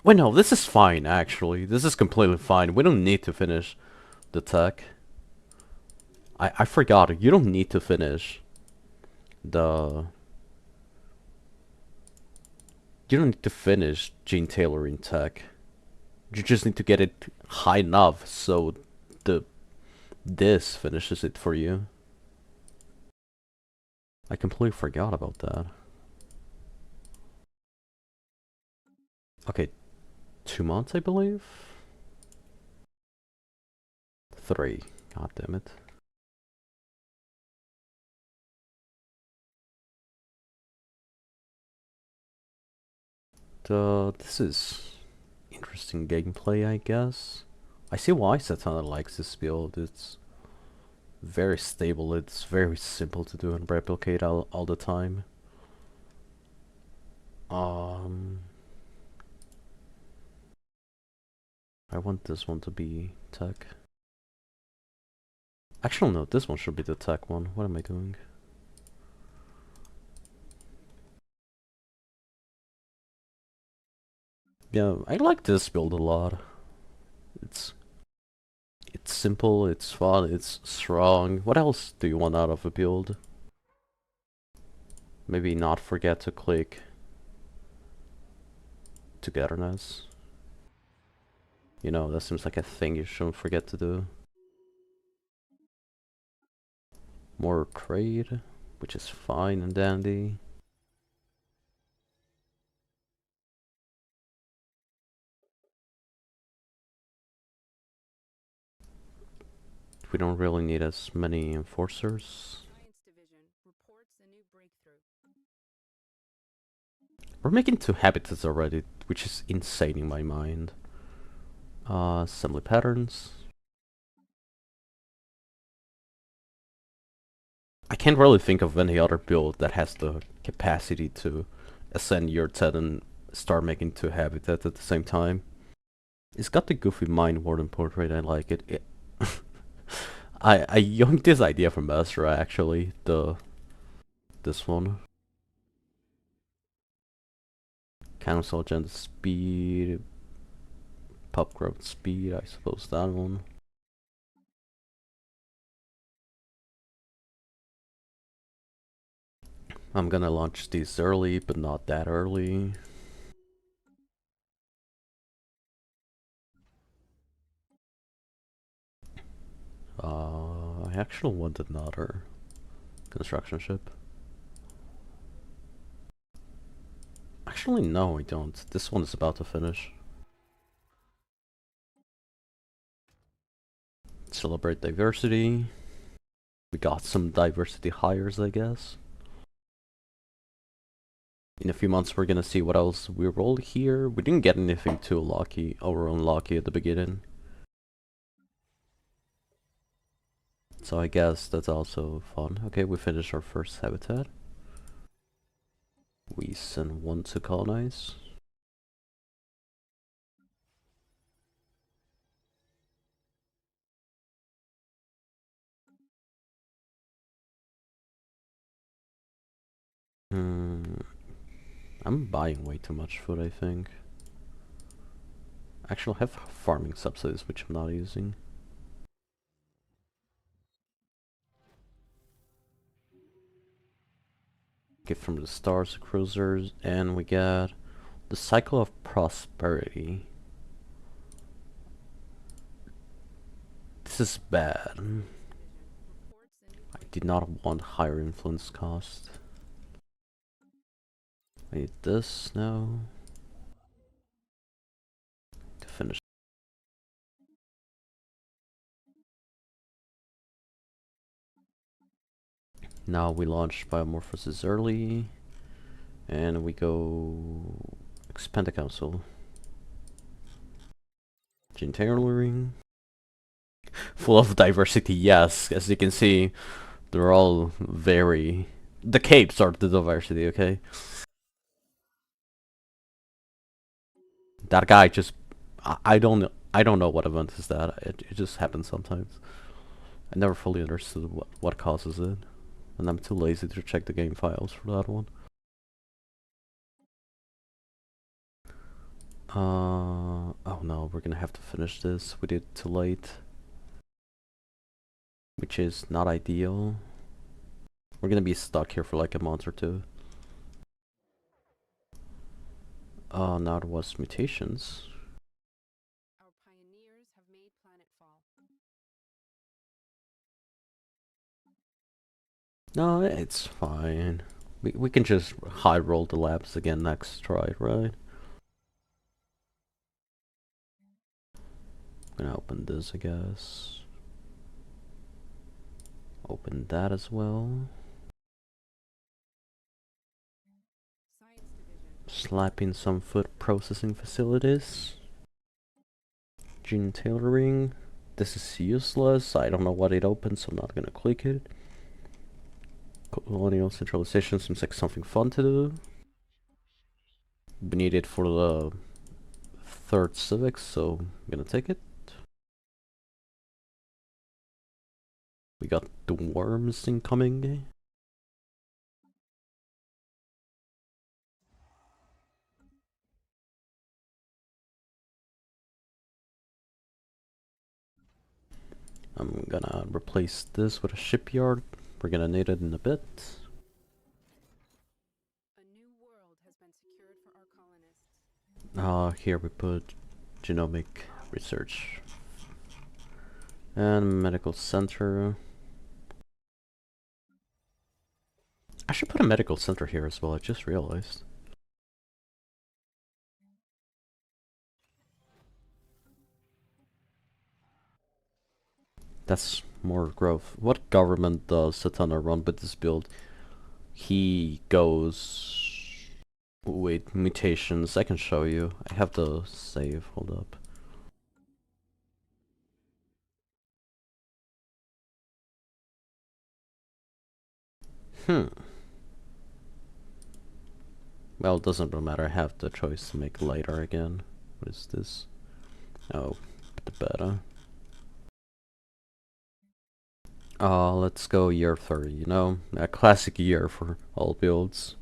Wait, no, this is fine, actually. This is completely fine. We don't need to finish the tech. I forgot, you don't need to finish the... You don't need to finish gene tailoring tech. You just need to get it high enough so this finishes it for you. I completely forgot about that. Okay, 2 months, I believe? 3. God damn it. This is interesting gameplay, I guess. I see why Satana likes this build. It's very stable, it's very simple to do and replicate all the time. I want this one to be tech. Actually, no, this one should be the tech one. What am I doing? Yeah, I like this build a lot. It's simple, it's fun, it's strong. What else do you want out of a build? Maybe not forget to click togetherness. You know, that seems like a thing you shouldn't forget to do. More trade, which is fine and dandy. We don't really need as many enforcers. Science Division reports a new breakthrough. We're making 2 habitats already, which is insane in my mind. Assembly patterns. I can't really think of any other build that has the capacity to ascend your TED and start making 2 habitats at the same time. It's got the goofy mind warden portrait, I like it. I yoinked this idea from Astra actually, this one. Council agenda speed, pop growth speed, I suppose that one. I'm gonna launch these early, but not that early. I actually want another construction ship. Actually, no, I don't. This one is about to finish. Celebrate diversity. We got some diversity hires, I guess. In a few months, we're gonna see what else we rolled here. We didn't get anything too lucky or unlucky at the beginning. So I guess that's also fun. Okay, we finished our first habitat. We send one to colonize. I'm buying way too much food, I think. Actually, I have farming subsidies, which I'm not using. Gift from the stars, cruisers, and we get the cycle of prosperity. This is bad. I did not want higher influence cost. I need this now to finish. Now we launch biomorphosis early, and we go expand the council. Gene tailoring. Full of diversity, yes. As you can see, they're all very... The capes are the diversity, okay? That guy just... I don't know what event is that. It just happens sometimes. I never fully understood what causes it. And I'm too lazy to check the game files for that one. Oh no, we're gonna have to finish this. We did it too late. Which is not ideal. We're gonna be stuck here for like a month or two. Now it was mutations. Our pioneers have made planetfall. No, it's fine. We can just high roll the labs again next try, right? I'm gonna open this, I guess. Open that as well. Science division. Slap in some food processing facilities. Gene tailoring. This is useless. I don't know what it opens, so I'm not gonna click it. Colonial centralization seems like something fun to do. We need it for the third civics, so I'm gonna take it. We got the worms incoming. I'm gonna replace this with a shipyard. We're gonna need it in a bit. A new world has been secured for our colonists. Here we put genomic research and medical center. I should put a medical center here as well, I just realized. That's more growth. What government does Satana run with this build? He goes... Wait, mutations, I can show you. I have the save, hold up. Well, it doesn't really matter, I have the choice to make lighter again. What is this? Oh, the beta. Let's go year 30, you know? A classic year for all builds.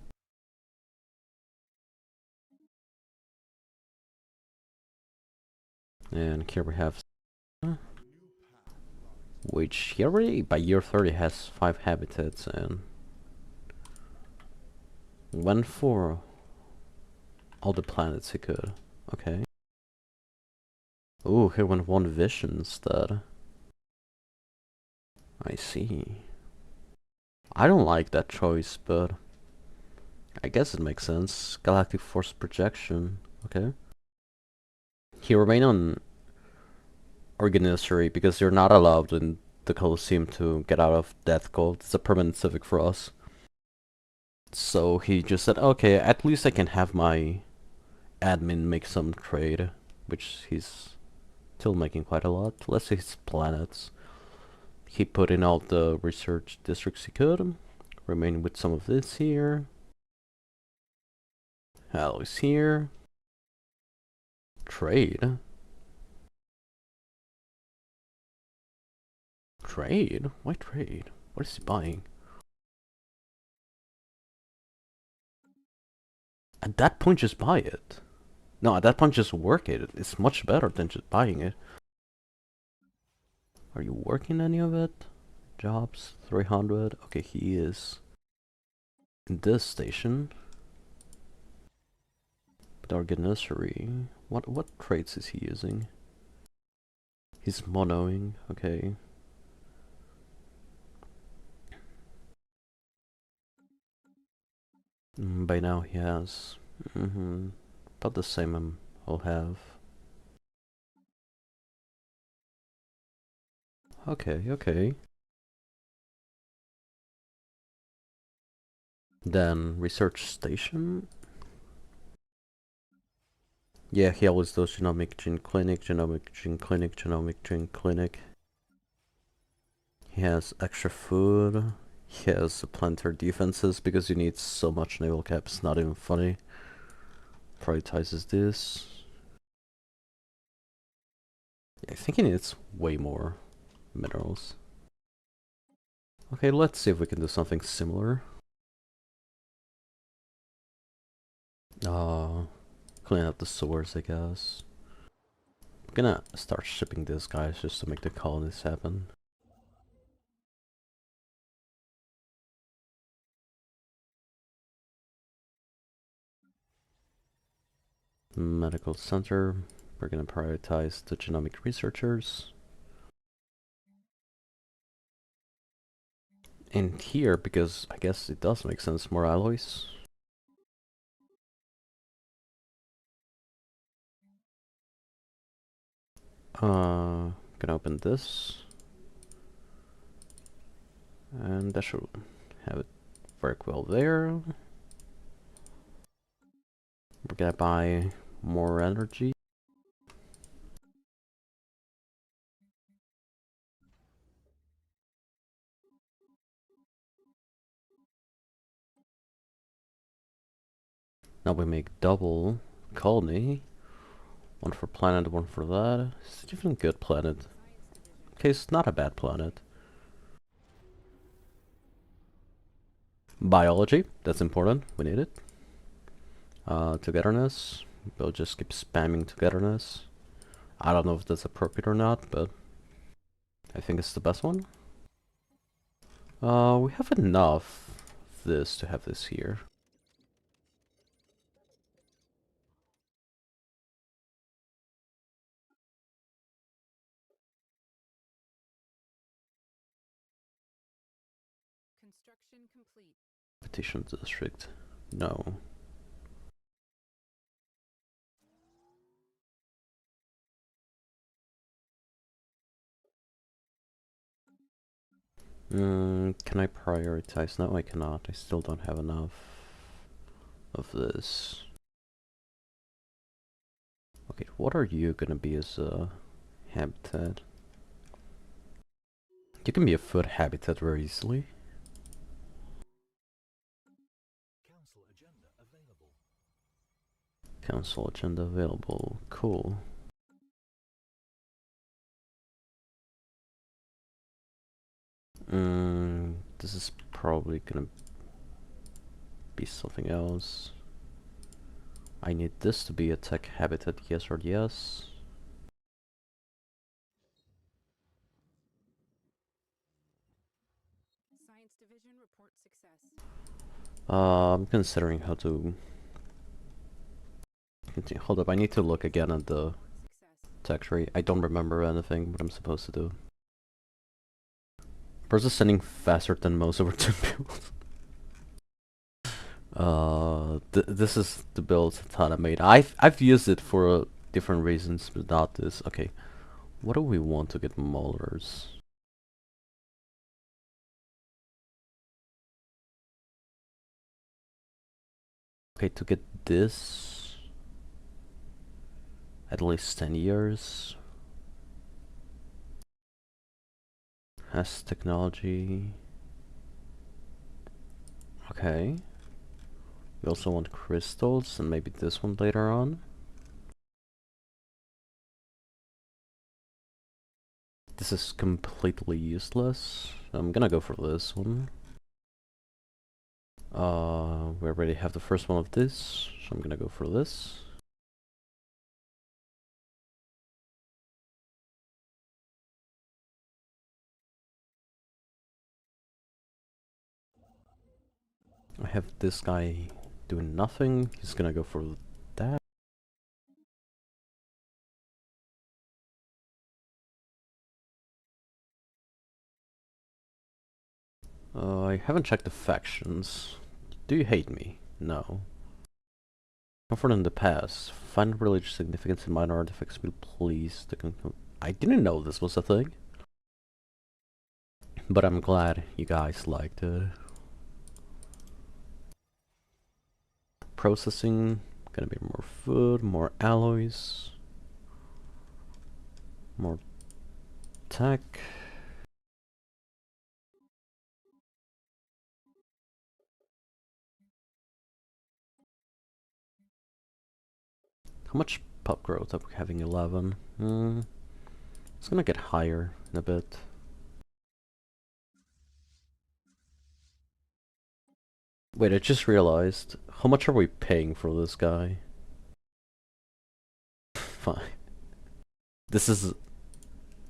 And here we have... Which he already, by year 30, has 5 habitats and... went for all the planets he could. Okay. Ooh, he went 1 vision instead. I see. I don't like that choice, but... I guess it makes sense. Galactic Force Projection. Okay. He remained on Organizatory because you're not allowed in the Colosseum to get out of Death Cult. It's a permanent civic for us. So he just said, okay, at least I can have my admin make some trade, which he's still making quite a lot. Let's say his planets. He put in all the research districts he could. Remain with some of this here. Alloys here. Trade. Trade? Why trade? What is he buying? At that point, just buy it. No, at that point, just work it. It's much better than just buying it. Are you working any of it? Jobs, 300. Okay, he is in this station. Target nursery. What traits is he using? He's monoing. Okay. By now he has about the same I'll have. Okay, okay. Then research station. Yeah, he always does genomic gene clinic, genomic gene clinic, genomic gene clinic. He has extra food. He has planetary defenses because you need so much naval cap, it's not even funny. Prioritizes this. Yeah, I think he needs way more minerals. Okay, let's see if we can do something similar. Clean up the sewers, I guess. I'm gonna start shipping these guys just to make the colonies happen. Medical center. We're gonna prioritize the genomic researchers. And here, because I guess it does make sense, more alloys. Gonna open this. And that should have it work well there. We're gonna buy more energy. Now we make double colony. One for planet, one for that. It's even a good planet. Okay, it's not a bad planet. Biology, that's important. We need it. Togetherness. We'll just keep spamming togetherness. I don't know if that's appropriate or not, but I think it's the best one. We have enough of this to have this here. Construction complete. Petition district. No. Can I prioritize? No, I cannot. I still don't have enough of this. Okay, what are you gonna be as a habitat? You can be a food habitat very easily. Council agenda available. Cool. This is probably gonna be something else. I need this to be a tech habitat, yes or yes. Science division report success. I'm considering how to continue. Hold up, I need to look again at the tech tree. I don't remember anything what I'm supposed to do. Versus sending faster than most of our two builds. This is the build Tana made. I've used it for different reasons, but not this. Okay, what do we want to get molars? Okay, to get this at least 10 years. Has technology. Okay. We also want crystals and maybe this one later on. This is completely useless. I'm gonna go for this one. We already have the first one of this, so I'm gonna go for this. I have this guy doing nothing. He's gonna go for that. I haven't checked the factions. Do you hate me? No. Comfort in the past. Find religious significance in minor artifacts. Will please. I didn't know this was a thing. But I'm glad you guys liked it. Processing. Gonna be more food, more alloys. More tech. How much pop growth are we having? 11. It's gonna get higher in a bit. Wait, I just realized. How much are we paying for this guy? Fine. This is...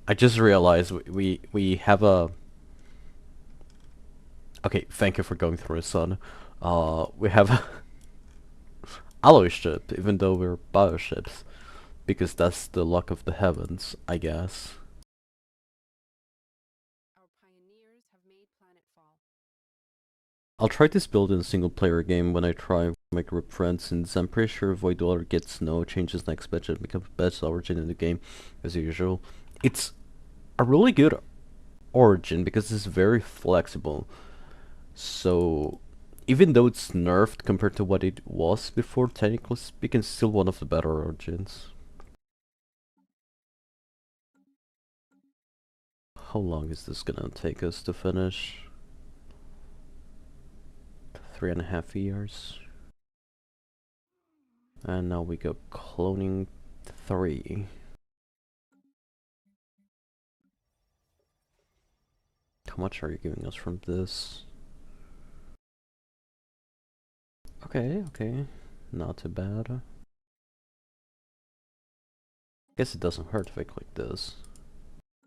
I just realized we have a... Okay, thank you for going through it, son. We have a alloy ship, even though we're bioships. Because that's the luck of the heavens, I guess. Our pioneers have made planetfall. I'll try this build in a single player game when I try my group friends, since I'm pretty sure Void Dweller gets no changes next patch and becomes best origin in the game as usual. It's a really good origin because it's very flexible. So even though it's nerfed compared to what it was before, technically speaking, it's still one of the better origins. How long is this gonna take us to finish? 3.5 years. And now we go cloning 3. How much are you giving us from this? Okay, okay. Not too bad. Guess it doesn't hurt if I click this.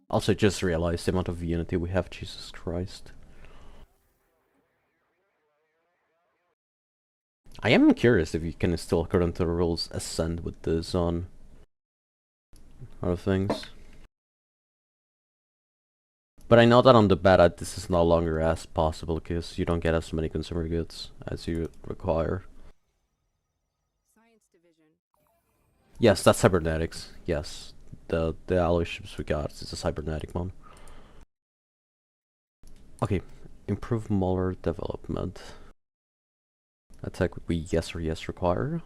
Also, just realized the amount of unity we have, Jesus Christ. I am curious if you can still, according to the rules, ascend with this on other things. But I know that on the beta this is no longer as possible because you don't get as many consumer goods as you require. Science division. Yes, that's cybernetics. Yes. The alloy ships we got is a cybernetic one. Okay. Improve molar development. Attack would be yes or yes required.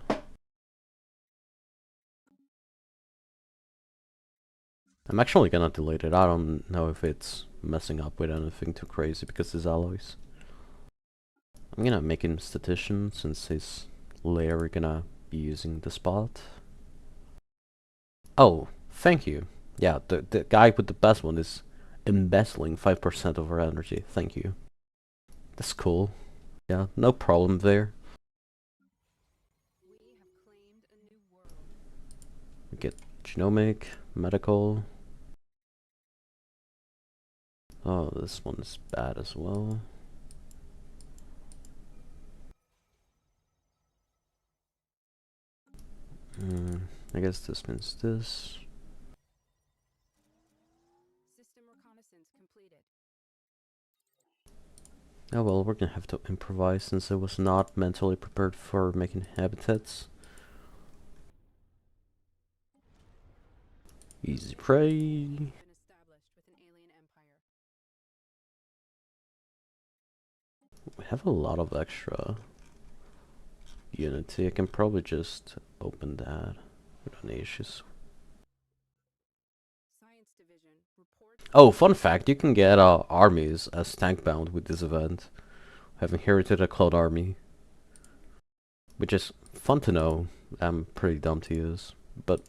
I'm actually gonna delete it. I don't know if it's messing up with anything too crazy because it's alloys. I'm gonna make him statistician since he's later gonna be using the spot. Oh, thank you. Yeah, the guy with the best one is embezzling 5% of our energy. Thank you. That's cool. Yeah, no problem there. We have claimed a new world. We get genomic, medical. Oh, this one is bad as well. I guess this means this. System reconnaissance completed. Oh well, we're gonna have to improvise since I was not mentally prepared for making habitats. Easy prey. Been established with an alien empire. We have a lot of extra Unity. I can probably just open that without any issues. Science Division reports. Oh, fun fact, you can get armies as tank bound with this event. I've inherited a cloud army, which is fun to know. I'm pretty dumb to use, but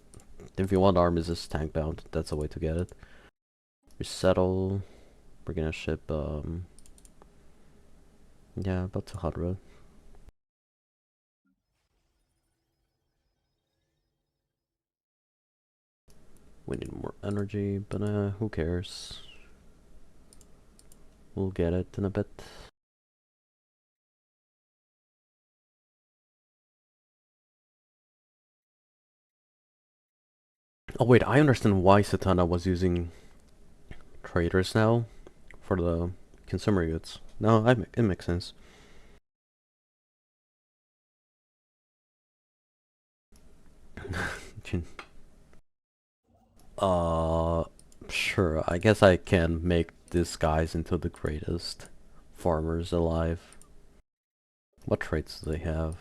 if you want armies as tank bound, that's a way to get it. Resettle. We're gonna ship yeah, about 200. We need more energy, but who cares? We'll get it in a bit. Oh wait, I understand why Satana was using traders now for the consumer goods. No, it makes sense. uh, sure. I guess I can make these guys into the greatest farmers alive. What traits do they have?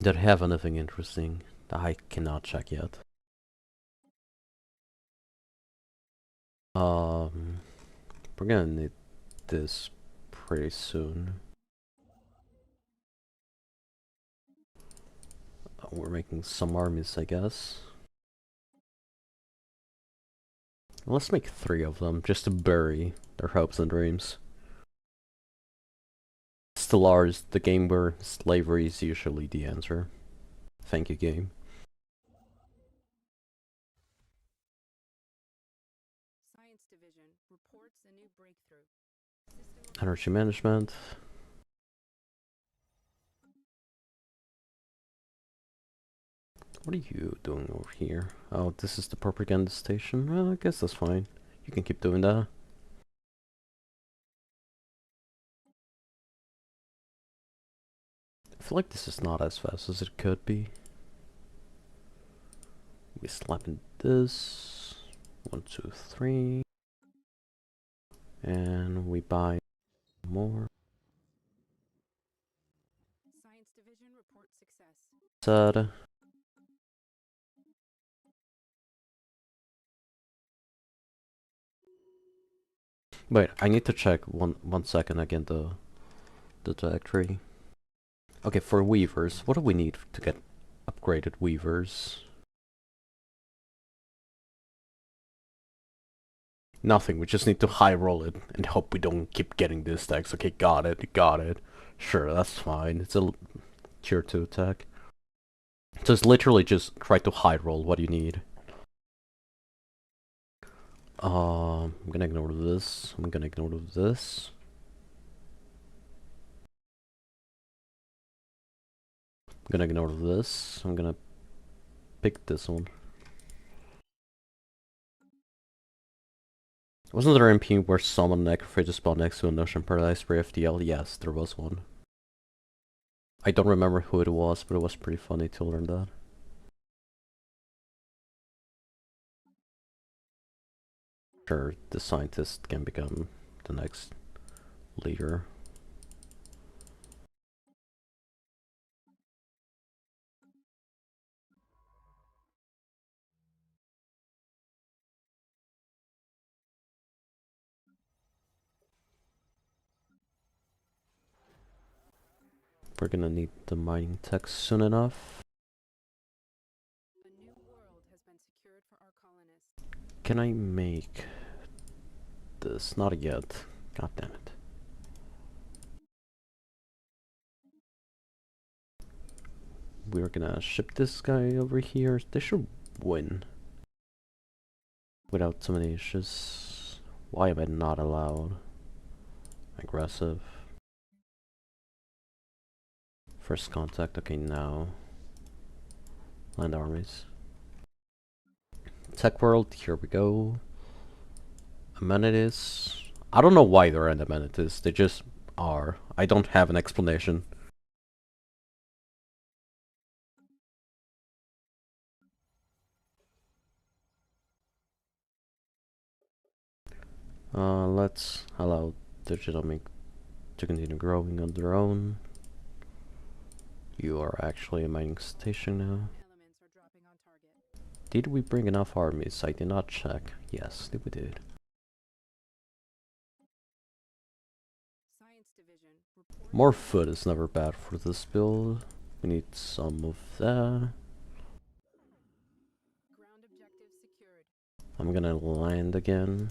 Do they have anything interesting? I cannot check yet. We're gonna need this pretty soon. We're making some armies, I guess. Let's make 3 of them, just to bury their hopes and dreams. Stellaris, the game where slavery is usually the answer. Thank you, game. Science Division reports a new breakthrough. Energy management. What are you doing over here? Oh, this is the propaganda station. Well, I guess that's fine. You can keep doing that. I feel like this is not as fast as it could be. We slap in this. 1, 2, 3. And we buy more. Science Division reports success. Said. Wait, I need to check one second again the directory. Okay, for weavers, what do we need to get upgraded weavers? Nothing, we just need to high roll it and hope we don't keep getting these stacks. Okay, got it. Sure, that's fine. It's a tier 2 attack. So it's literally just try to high roll what you need. I'm gonna ignore this. I'm gonna ignore this. I'm gonna ignore this. I'm gonna pick this one. Wasn't there an MP where someone necrophages spawned next to an ocean paradise for FTL? Yes, there was one. I don't remember who it was, but it was pretty funny to learn that. Sure, the scientist can become the next leader. We're gonna need the mining tech soon enough. A new world has been secured for our colonists. Can I make this? Not yet. God damn it. We're gonna ship this guy over here. They should win. Without too many issues. Why am I not allowed? Aggressive. First contact, okay, now. Land armies. Tech world, here we go. Amenities. I don't know why they're in amenities, they just are. I don't have an explanation. Let's allow the genomic to continue growing on their own. You are actually a mining station now. Elements are dropping on target. Did we bring enough armies? I did not check. Yes, we did. Science division report. More food is never bad for this build. We need some of that. Ground objective secured. I'm gonna land again.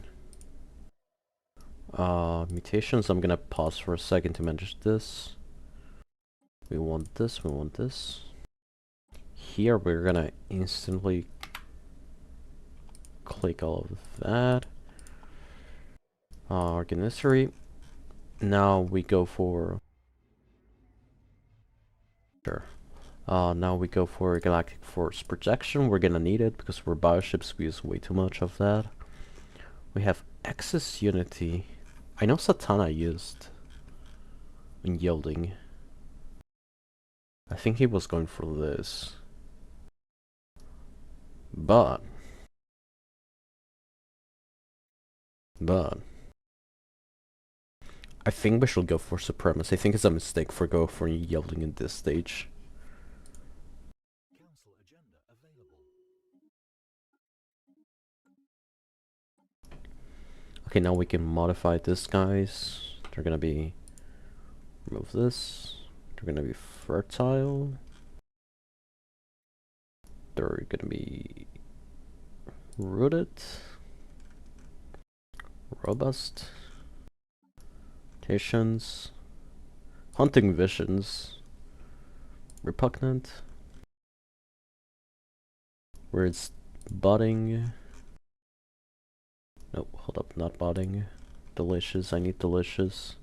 Mutations, I'm gonna pause for a second to manage this. We want this, we want this. Here we're gonna instantly click all of that. Organisary. Now we go for... Sure. Now we go for Galactic Force Projection. We're gonna need it because we're bioships, we use way too much of that. We have Excess Unity. I know Satana used in Yielding. I think he was going for this. But I think we should go for Supremacy. I think it's a mistake for go for Yielding in this stage. Council agenda available. Okay, now we can modify this, guys. They're gonna be... Remove this. They're gonna be fertile. They're gonna be... Rooted. Robust. Mutations. Hunting visions. Repugnant. Where it's budding. Nope, hold up, not budding. Delicious, I need delicious.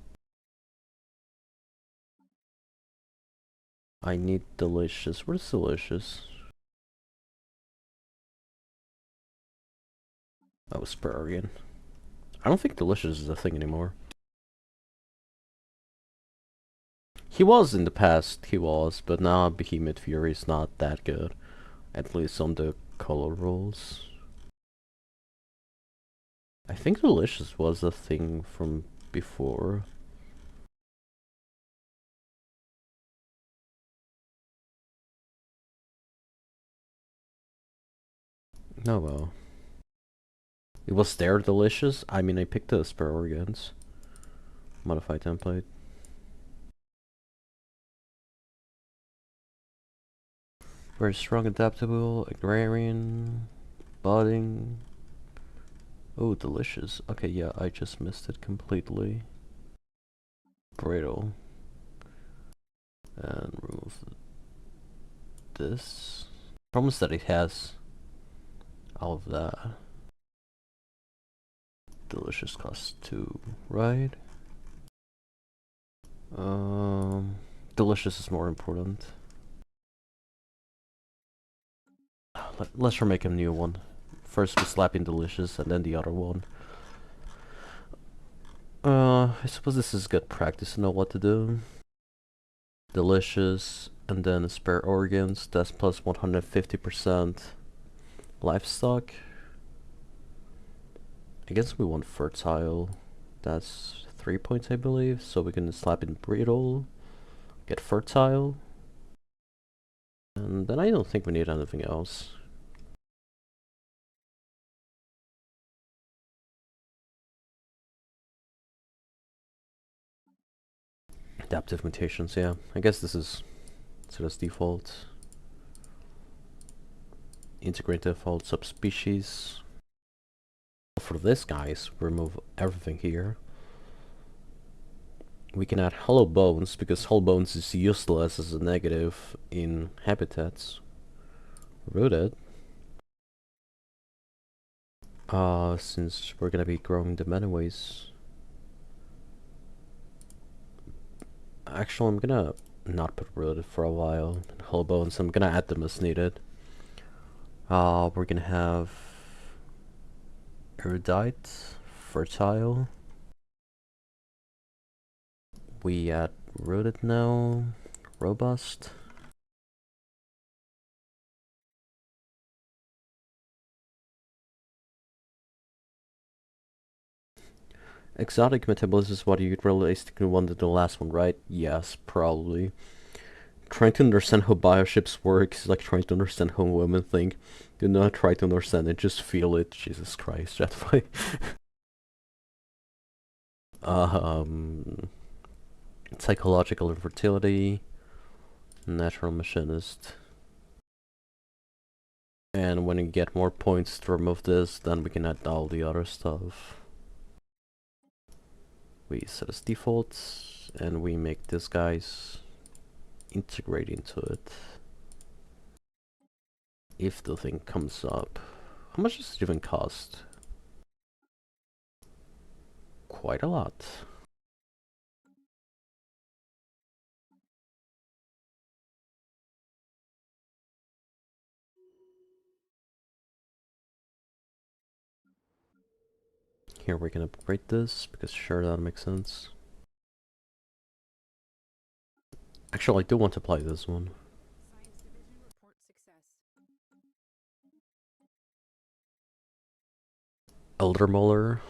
I need delicious. Where's delicious? Oh, Spurrian. I don't think delicious is a thing anymore. He was in the past, he was, but now Behemoth Fury is not that good. At least on the color rules. I think delicious was a thing from before. No, well. It was there delicious? I mean, I picked the spare organs. Modify template. Very strong, adaptable, agrarian, budding. Oh, delicious. Okay, yeah, I just missed it completely. Brittle. And remove this. Problem is that it has all of that. Delicious cost 2, right? Delicious is more important. Let's remake a new one. First we slap in delicious and then the other one. I suppose this is good practice to know what to do. Delicious and then spare organs, that's plus 150% livestock. I guess we want fertile. That's 3 points, I believe. So we can slap in brittle, get fertile, and then I don't think we need anything else. Adaptive mutations, yeah. I guess this is Pseudo's default. Integrate default subspecies. For this, guys, remove everything here. We can add hollow bones because hollow bones is useless as a negative in habitats. Rooted. Since we're gonna be growing them anyways. Actually, I'm gonna not put rooted for a while. Hollow bones, I'm gonna add them as needed. We're gonna have erudite, fertile. We add rooted now, robust. Exotic metabolism is what you realistically wanted the last one, right? Yes, probably. Trying to understand how bioships work is like trying to understand how women think. Do not try to understand it, just feel it. Jesus Christ, Jetfly. um, Psychological infertility, natural machinist. And when you get more points to remove this, then we can add all the other stuff. We set as defaults, and we make this guys integrate into it. If the thing comes up. How much does it even cost? Quite a lot. Here we can upgrade this, because sure, that makes sense. Actually, I do want to play this one. Science Division reports success. Elder Molar.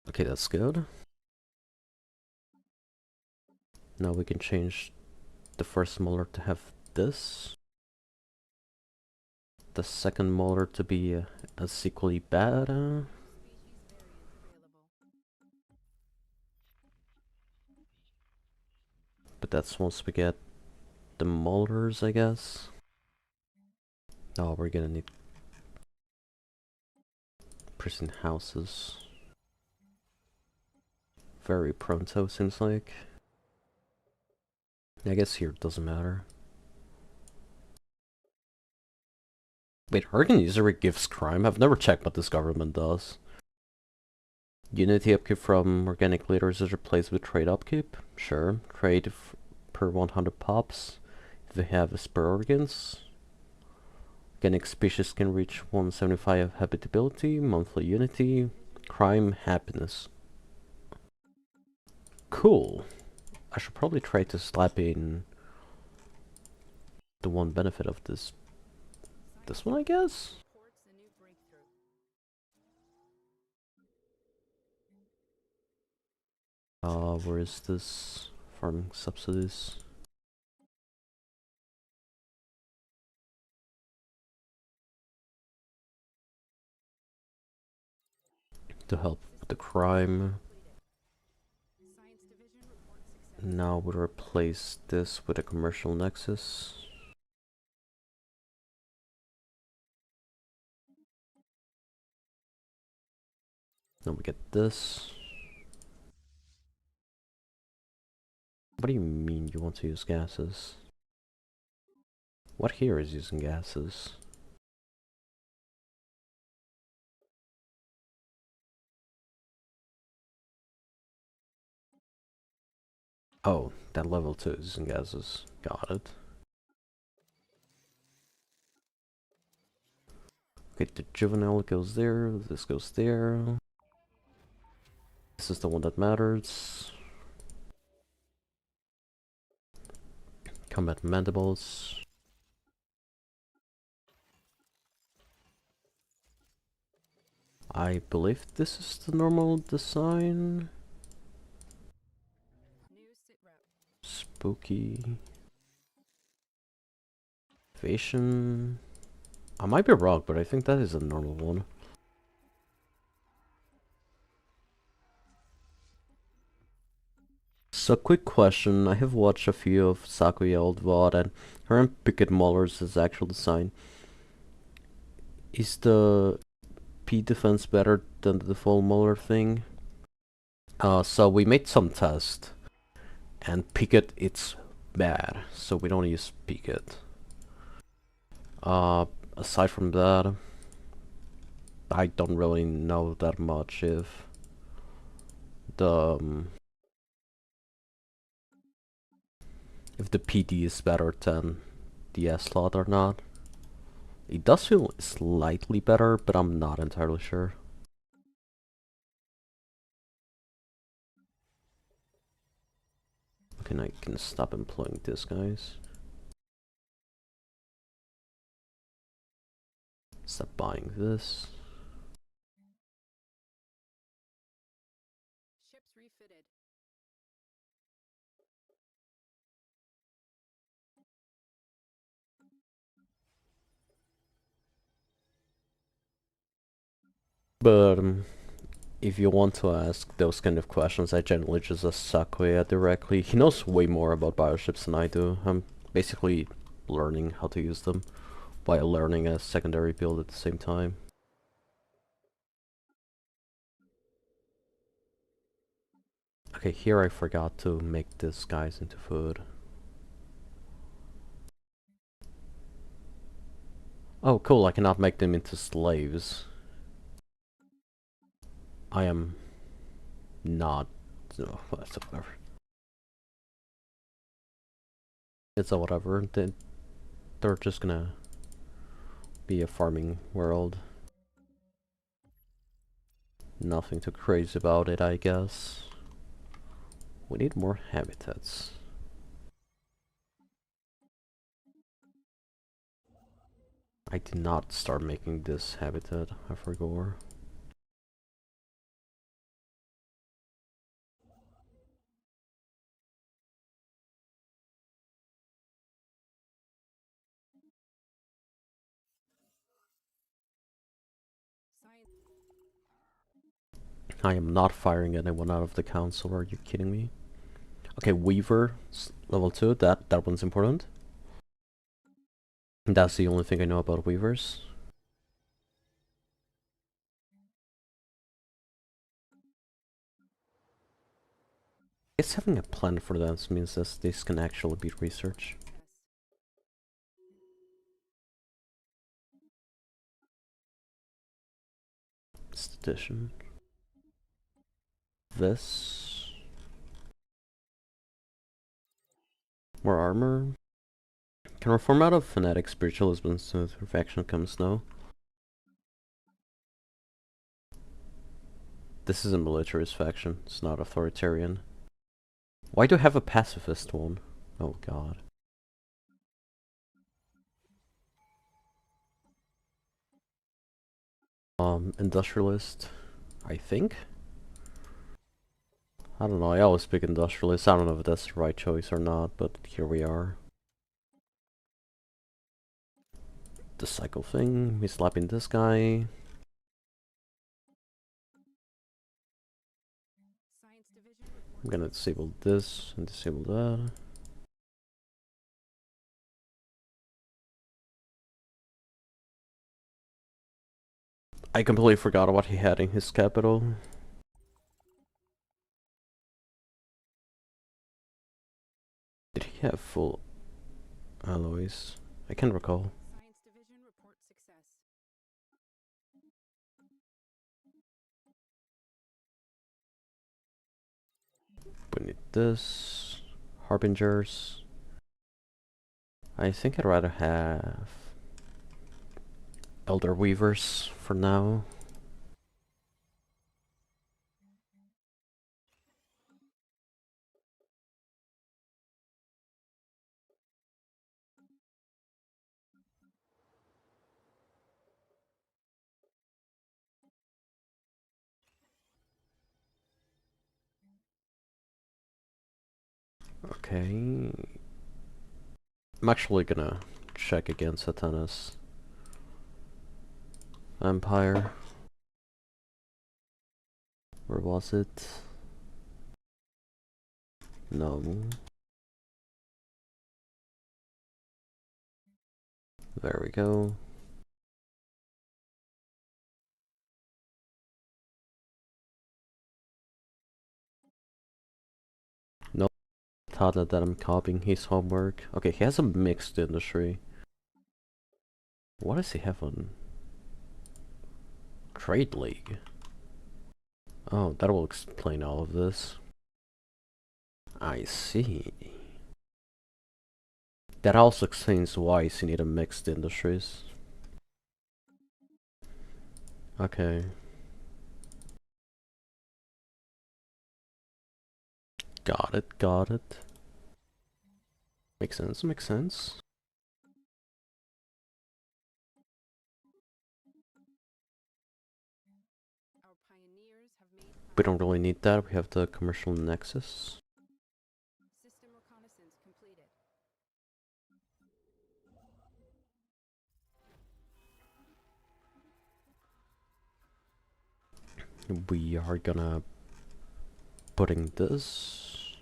Okay, that's good. Now we can change the first molar to have this. The second molar to be as equally bad. Species variant available. But that's once we get the molars, I guess. Oh, we're gonna need prison houses. Very pronto, seems like. I guess here it doesn't matter. Wait, Hurricane Usury gives crime? I've never checked what this government does. Unity upkeep from organic leaders is replaced with trade upkeep? Sure. Trade per 100 pops. If they have spur organs. Organic species can reach 175 habitability, monthly unity, crime, happiness. Cool. I should probably try to slap in the one benefit of this one, I guess? Reports a new breakthrough. Where is this? Farming subsidies. To help with the crime. Science Division reports success. Now we'll replace this with a commercial nexus. Then we get this. What do you mean you want to use gases? What here is using gases? Oh, that level 2 is using gases. Got it. Okay, the juvenile goes there, this goes there. This is the one that matters. Combat mandibles. I believe this is the normal design. New sit rep. Spooky. Evasion. I might be wrong, but I think that is a normal one. So, quick question. I have watched a few of Sakuya Old VOD, and her and Picket Moller's actual design. Is the P defense better than the default Moller thing? So we made some test, and Picket, it's bad, so we don't use Picket. Aside from that, I don't really know that much if the PD is better than the S slot or not. It does feel slightly better, but I'm not entirely sure. Okay, I can stop employing this, guys. Stop buying this. Ships refitted. But if you want to ask those kind of questions, I generally just ask Sakuya directly. He knows way more about bioships than I do. I'm basically learning how to use them while learning a secondary build at the same time. Okay, here I forgot to make these guys into food. Oh, cool, I cannot make them into slaves. I am not... No, that's whatever. It's a whatever. They're just gonna be a farming world. Nothing too crazy about it, I guess. We need more habitats. I did not start making this habitat, I forgot. Science. I am not firing anyone out of the council, are you kidding me? Okay, Weaver, level 2, that one's important. That's the only thing I know about Weavers. I guess having a plan for them means that this can actually be research. Statistician. This. More armor. Can reform out of fanatic spiritualism when smooth perfection comes now? This is a militarist faction, it's not authoritarian. Why do I have a pacifist one? Oh god. Industrialist, I think? I don't know, I always pick industrialist. I don't know if that's the right choice or not, but here we are. The cycle thing, we slapping this guy. I'm gonna disable this and disable that. I completely forgot what he had in his capital. Did he have full alloys? I can't recall. Science division report success. We need this. Harbingers. I think I'd rather have Elder Weavers for now. Okay. I'm actually gonna check against Satanas Empire. Where was it? No. There we go. No, thought that I'm copying his homework. Okay, he has a mixed industry. What does he have on Trade League? Oh, that will explain all of this. I see. That also explains why you need a mixed industries. Okay. Got it, got it. Makes sense, makes sense. Our pioneers have made We don't really need that, we have the commercial nexus. system reconnaissance completed. We are gonna putting this.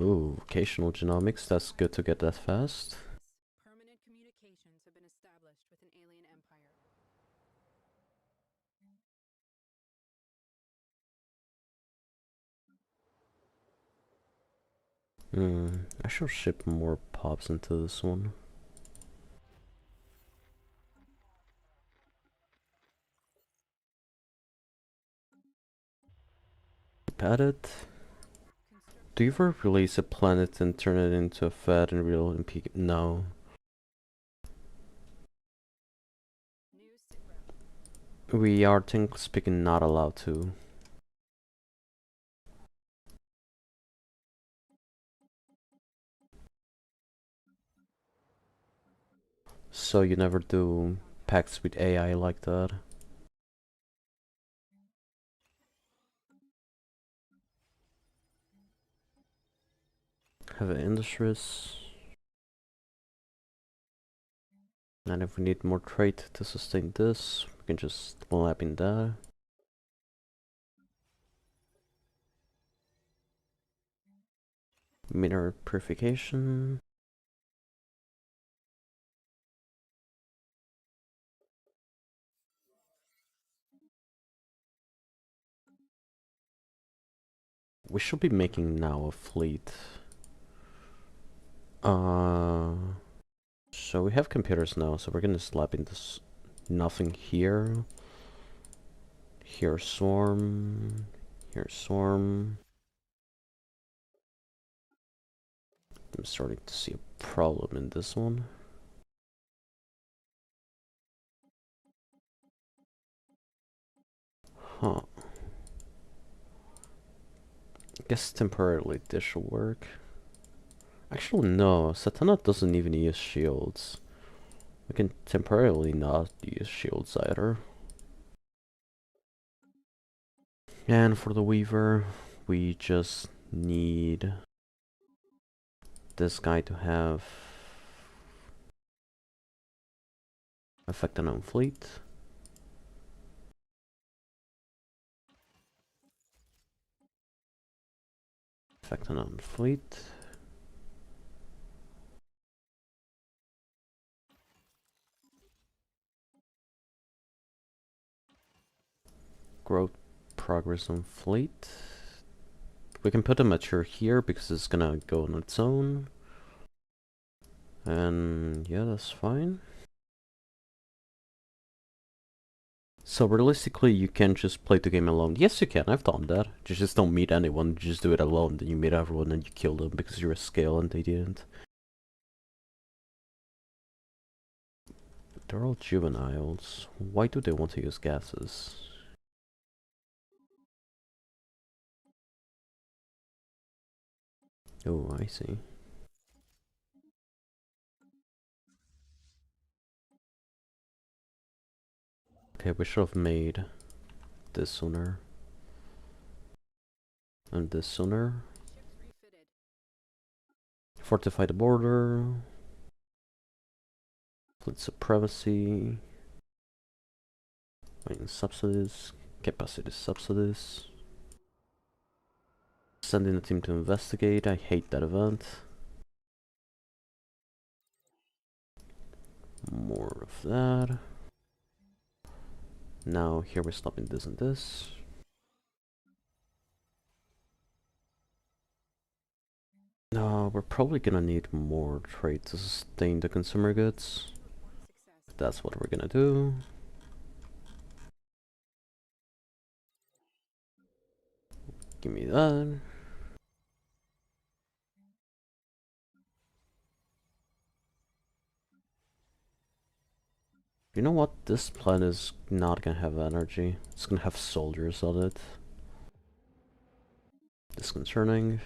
Ooh, vocational genomics. That's good to get that fast. Permanent communications have been established with an alien empire. I should ship more pops into this one. At it. Do you ever release a planet and turn it into a fat and real MP? No. We are, technically speaking, not allowed to. So you never do pacts with AI like that? Have industries. And if we need more trade to sustain this, we can just lap in that. Mineral purification. We should be making now a fleet. So we have computers now, so we're gonna slap in this nothing here. Here swarm. Here swarm. I'm starting to see a problem in this one. Huh. I guess temporarily this should work. Actually, no. Satana doesn't even use shields. We can temporarily not use shields either. And for the Weaver, we just need this guy to have effect on fleet. Effect on fleet. Growth progress on fleet. We can put a mature here because it's gonna go on its own. And yeah, that's fine. So realistically, you can just play the game alone. Yes, you can. I've done that. You just don't meet anyone. You just do it alone. Then you meet everyone and you kill them because you're a scale and they didn't. They're all juveniles. Why do they want to use gases? Oh, I see. Okay, we should have made this sooner. And this sooner. Fortify the border. Fleet supremacy. Subsidies. Capacity subsidies. Sending a team to investigate. I hate that event. More of that. Now here we're stopping this and this. No, we're probably gonna need more trade to sustain the consumer goods. That's what we're gonna do. Give me that. You know what? This planet is not gonna have energy. It's gonna have soldiers on it. Disconcerting.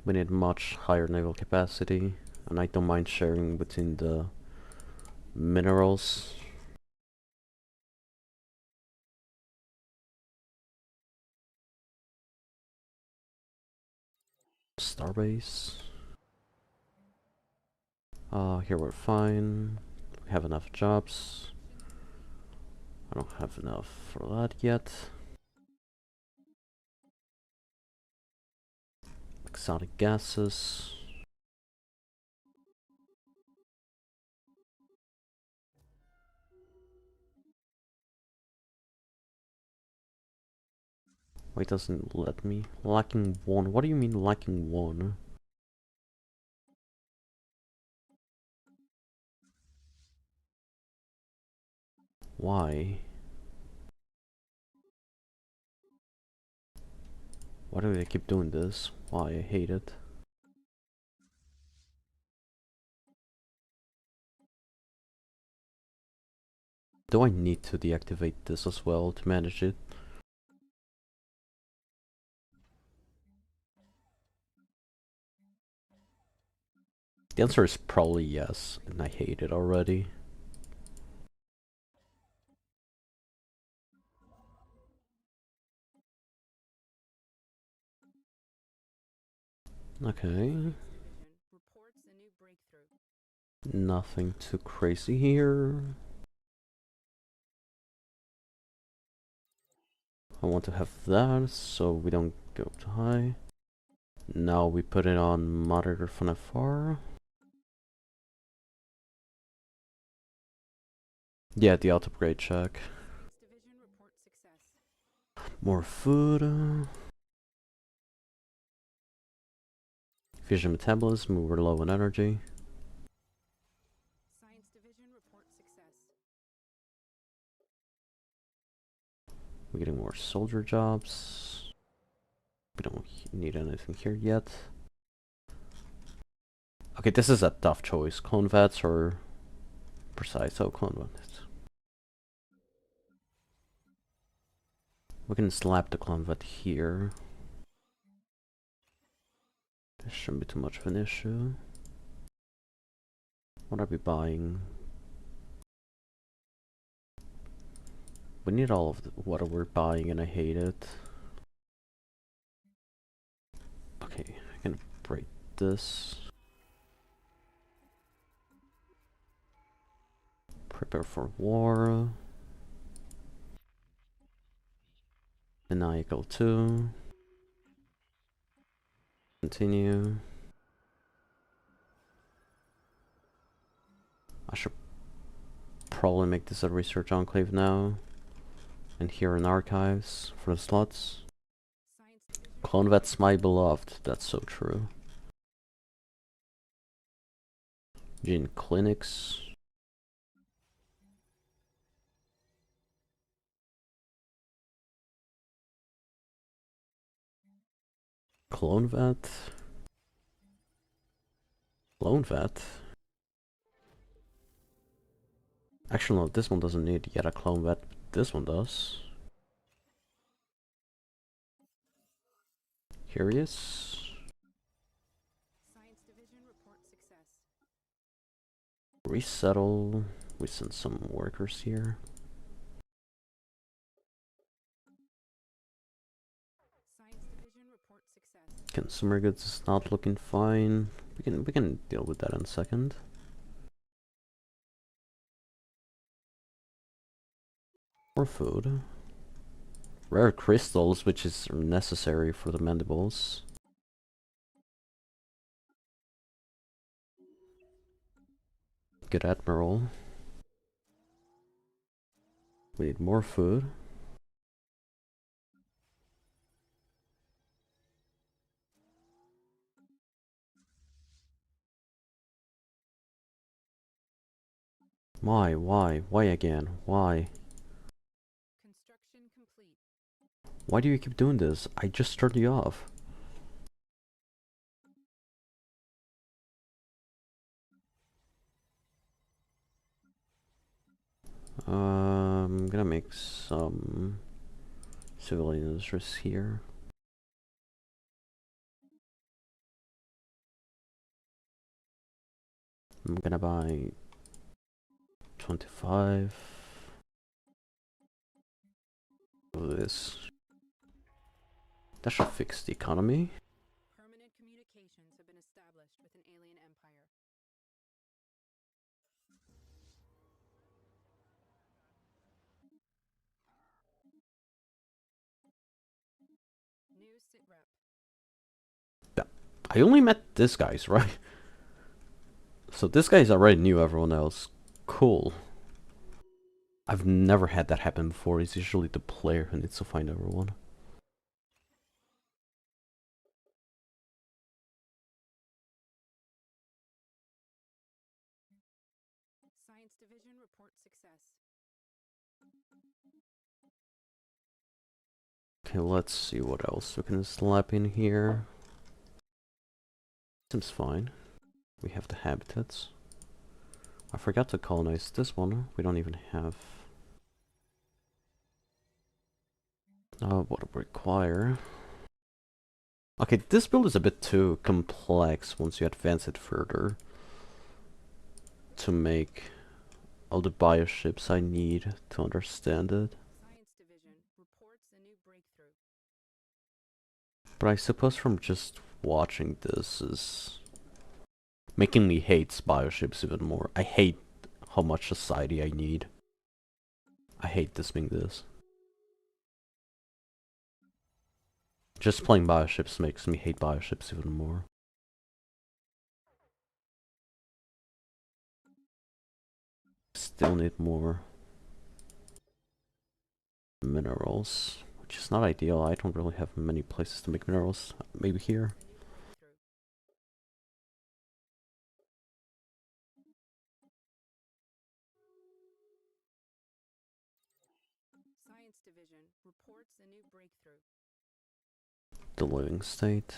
We need much higher naval capacity, and I don't mind sharing between the minerals. Starbase. Here we're fine. We have enough jobs. I don't have enough for that yet. Exotic gases. Why it doesn't let me? Lacking one. What do you mean lacking one? Why? Why do they keep doing this? Why? I hate it. Do I need to deactivate this as well to manage it? The answer is probably yes, and I hate it already. Okay. Reports a new breakthrough. Nothing too crazy here. I want to have that so we don't go too high. Now we put it on monitor from afar. Yeah, the auto upgrade check. Division report success. More food. Fusion metabolism, we're low on energy. Science division report success. We're getting more soldier jobs. We don't need anything here yet. Okay, this is a tough choice. Clone vets or precise? Oh, clone vets. We can slap the clone vet here. This shouldn't be too much of an issue. What are we buying? We need all of what we're buying and I hate it. Okay, I can break this. Prepare for war. Maniacal 2. Continue. I should probably make this a research enclave now. And here in archives for the slots. Clone Vet's my beloved. That's so true. Gene clinics. Clone Vet. Clone Vet. Actually, no, this one doesn't need yet a clone vet. This one does. Curious. Science division report success. Resettle. We sent some workers here. Science division report success. Consumer goods is not looking fine. We can deal with that in a second. More food. Rare crystals, which is necessary for the mandibles. Good admiral. We need more food. Why again? Why? Construction complete. Why do you keep doing this? I just turned you off. I'm gonna make some civilian interests here. I'm gonna buy 25 of this. That should fix the economy. Permanent communications have been established with an alien empire. New sit rep. I only met this guys, right? So this guy's already knew everyone else. Cool. I've never had that happen before. It's usually the player who needs to find everyone. Science division report success. Okay, let's see what else we can slap in here. Seems fine. We have the habitats. I forgot to colonize this one. We don't even have... what would require... Okay, this build is a bit too complex once you advance it further to make all the bioships I need to understand it. Science division reports a new breakthrough. But I suppose from just watching this is making me hate bioships even more. I hate how much society I need. I hate this being this. Just playing bioships makes me hate bioships even more. Still need more minerals, which is not ideal. I don't really have many places to make minerals. Maybe here. A new breakthrough. Science division reports a new breakthrough. The living state.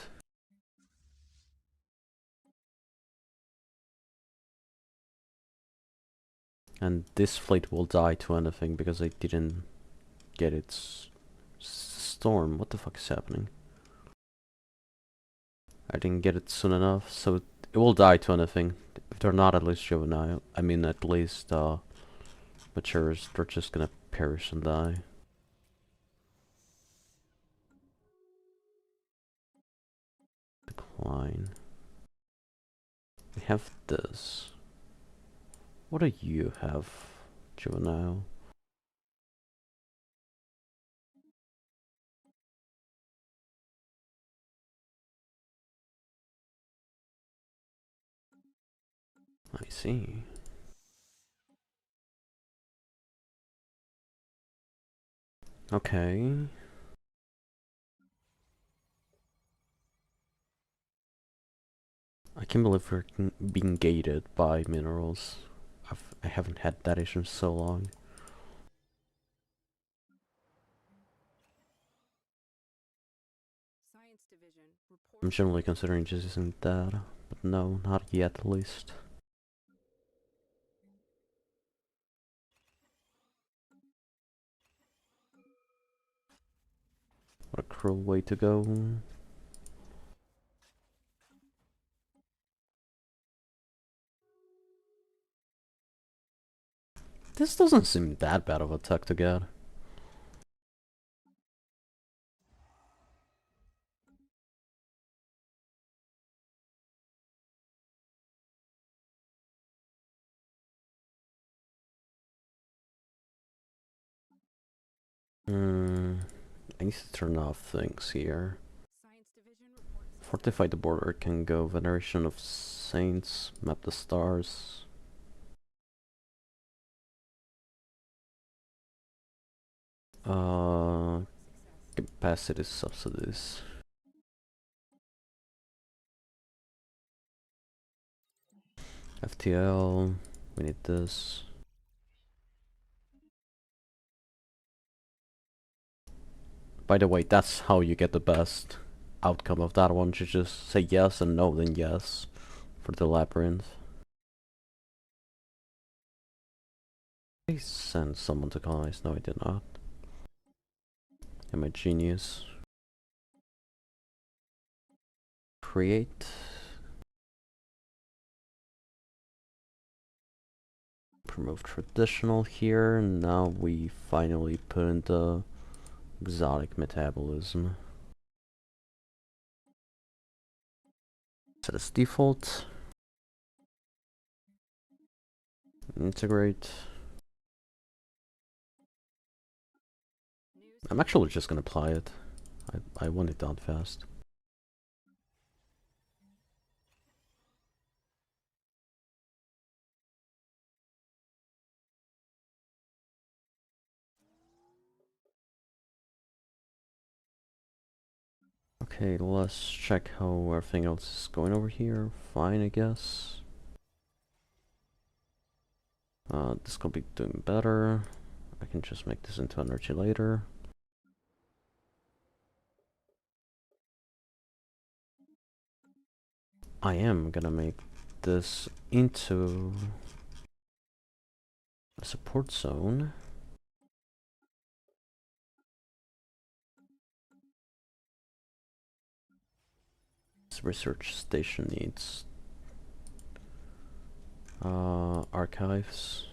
And this fleet will die to anything because I didn't get its storm. What the fuck is happening? I didn't get it soon enough, so it will die to anything. If they're not at least juvenile, I mean at least matures, they're just gonna perish and die. Decline. We have this. What do you have, juvenile? I see. Okay. I can't believe we're being gated by minerals. I haven't had that issue in so long. Science division reports. I'm generally considering just using that, but no, not yet at least. What a cruel way to go. This doesn't seem that bad of a tech to get. I need to turn off things here. Science division reports. Fortify the border can go. Veneration of saints. Map the stars. Capacity subsidies. FTL. We need this. By the way, that's how you get the best outcome of that one. You just say yes and no, then yes for the labyrinth. I sent someone to colonize. No, I did not. Am I genius? Create. Promote traditional here. Now we finally put in the exotic metabolism. Set as default. Integrate. I'm actually just gonna apply it. I want it done fast. Okay, let's check how everything else is going over here. Fine, I guess. This could be doing better. I can just make this into energy later. I am gonna make this into a support zone. This research station needs archives.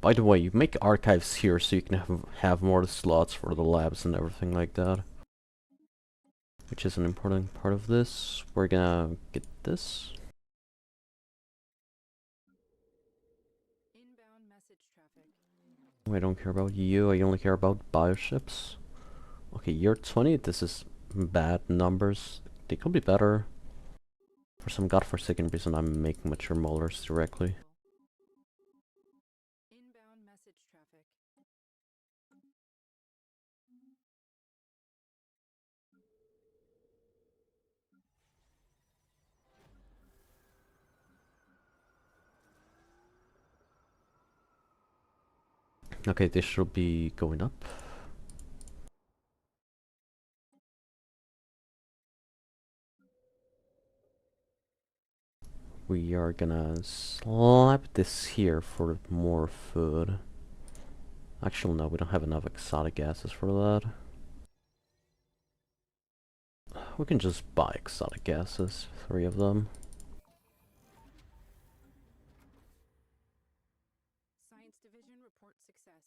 By the way, you make archives here so you can have more slots for the labs and everything like that. Which is an important part of this. We're gonna get this. Inbound message traffic. I don't care about you, I only care about bioships. Okay, year 20, this is bad numbers. They could be better. For some godforsaken reason, I'm making mature molars directly. Inbound message traffic. Okay, this should be going up. We are gonna slap this here for more food. Actually, no, we don't have enough exotic gases for that. We can just buy exotic gases, 3 of them. Science division report success.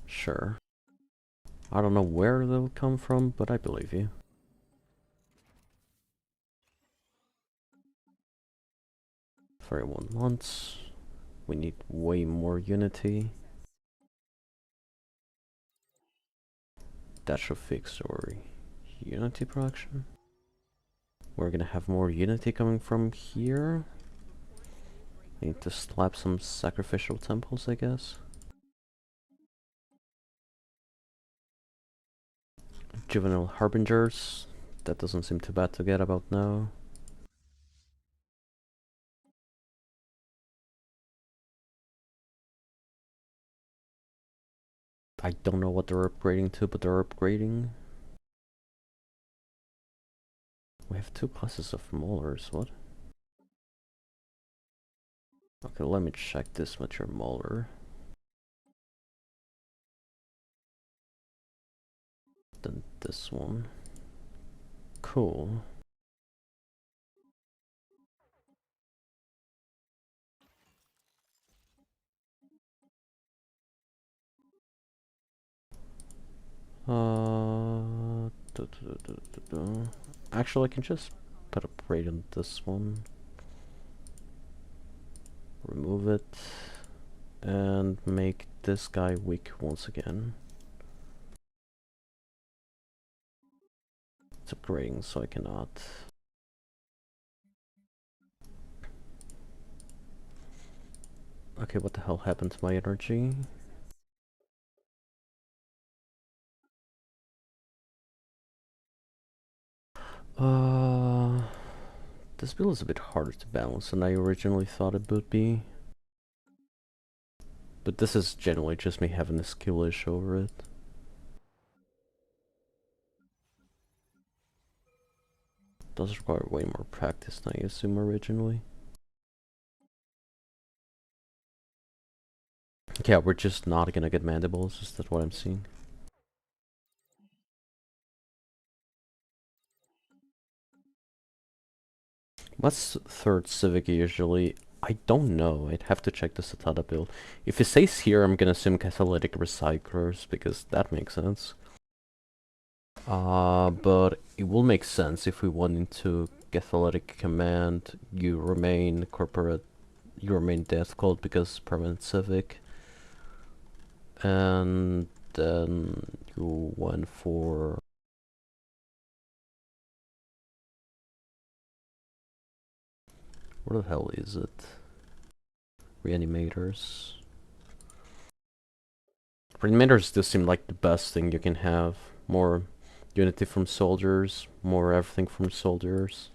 Sure. I don't know where they'll come from, but I believe you. 31 months. We need way more unity. That should fix our unity production. We're gonna have more unity coming from here. I need to slap some sacrificial temples, I guess. Juvenile harbingers. That doesn't seem too bad to get about now. I don't know what they're upgrading to, but they're upgrading. We have 2 classes of molars, what? Okay, let me check this mature molar. Then this one. Cool. Actually, I can just put a braid on this one. Remove it. And make this guy weak once again. It's upgrading, so I cannot. Okay, what the hell happened to my energy? This build is a bit harder to balance than I originally thought it would be. But this is generally just me having a skill issue over it. Does require way more practice than I assume originally. Yeah, we're just not gonna get mandibles, is that what I'm seeing? What's 3rd civic usually? I don't know, I'd have to check the Satada build. If it says here, I'm gonna assume catalytic recyclers, because that makes sense. But it will make sense if we went into catalytic command, you remain corporate your main death cult because permanent civic, and then you went for what the hell is it? Reanimators. Reanimators do seem like the best thing you can have. More unity from soldiers, more everything from soldiers.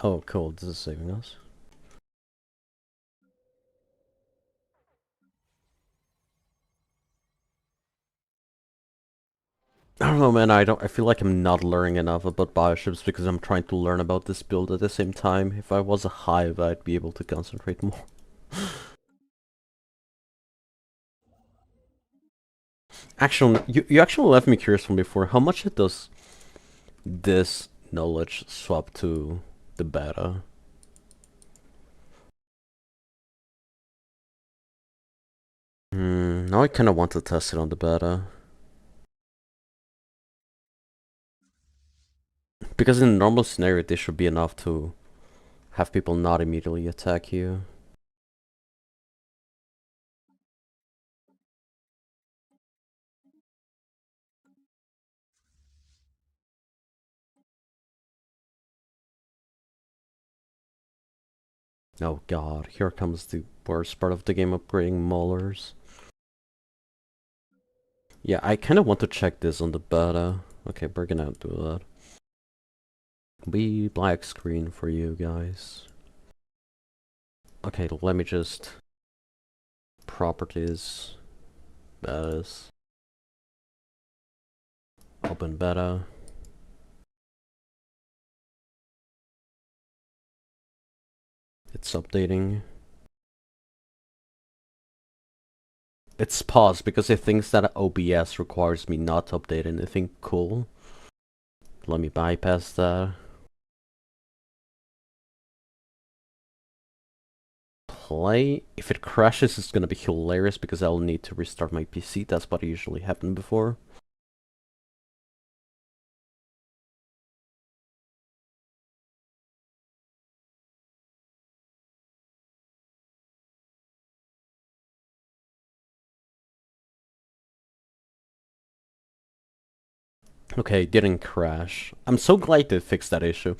Oh, cool. This is saving us. I don't know, man. I feel like I'm not learning enough about bioships because I'm trying to learn about this build at the same time. If I was a hive, I'd be able to concentrate more. Actually, you actually left me curious from before. How much does this knowledge swap to the beta? Now I kind of want to test it on the beta. Because in a normal scenario, this should be enough to have people not immediately attack you. Oh god, here comes the worst part of the game, upgrading maulers. Yeah, I kind of want to check this on the beta. Okay, we're gonna do that. We black screen for you guys. Okay, let me just... Properties. Betas. Open beta. It's updating. It's paused because it thinks that OBS requires me not to update anything cool. Let me bypass that. Play. If it crashes, it's gonna be hilarious because I'll need to restart my PC. That's what usually happened before. Okay, didn't crash. I'm so glad they fixed that issue.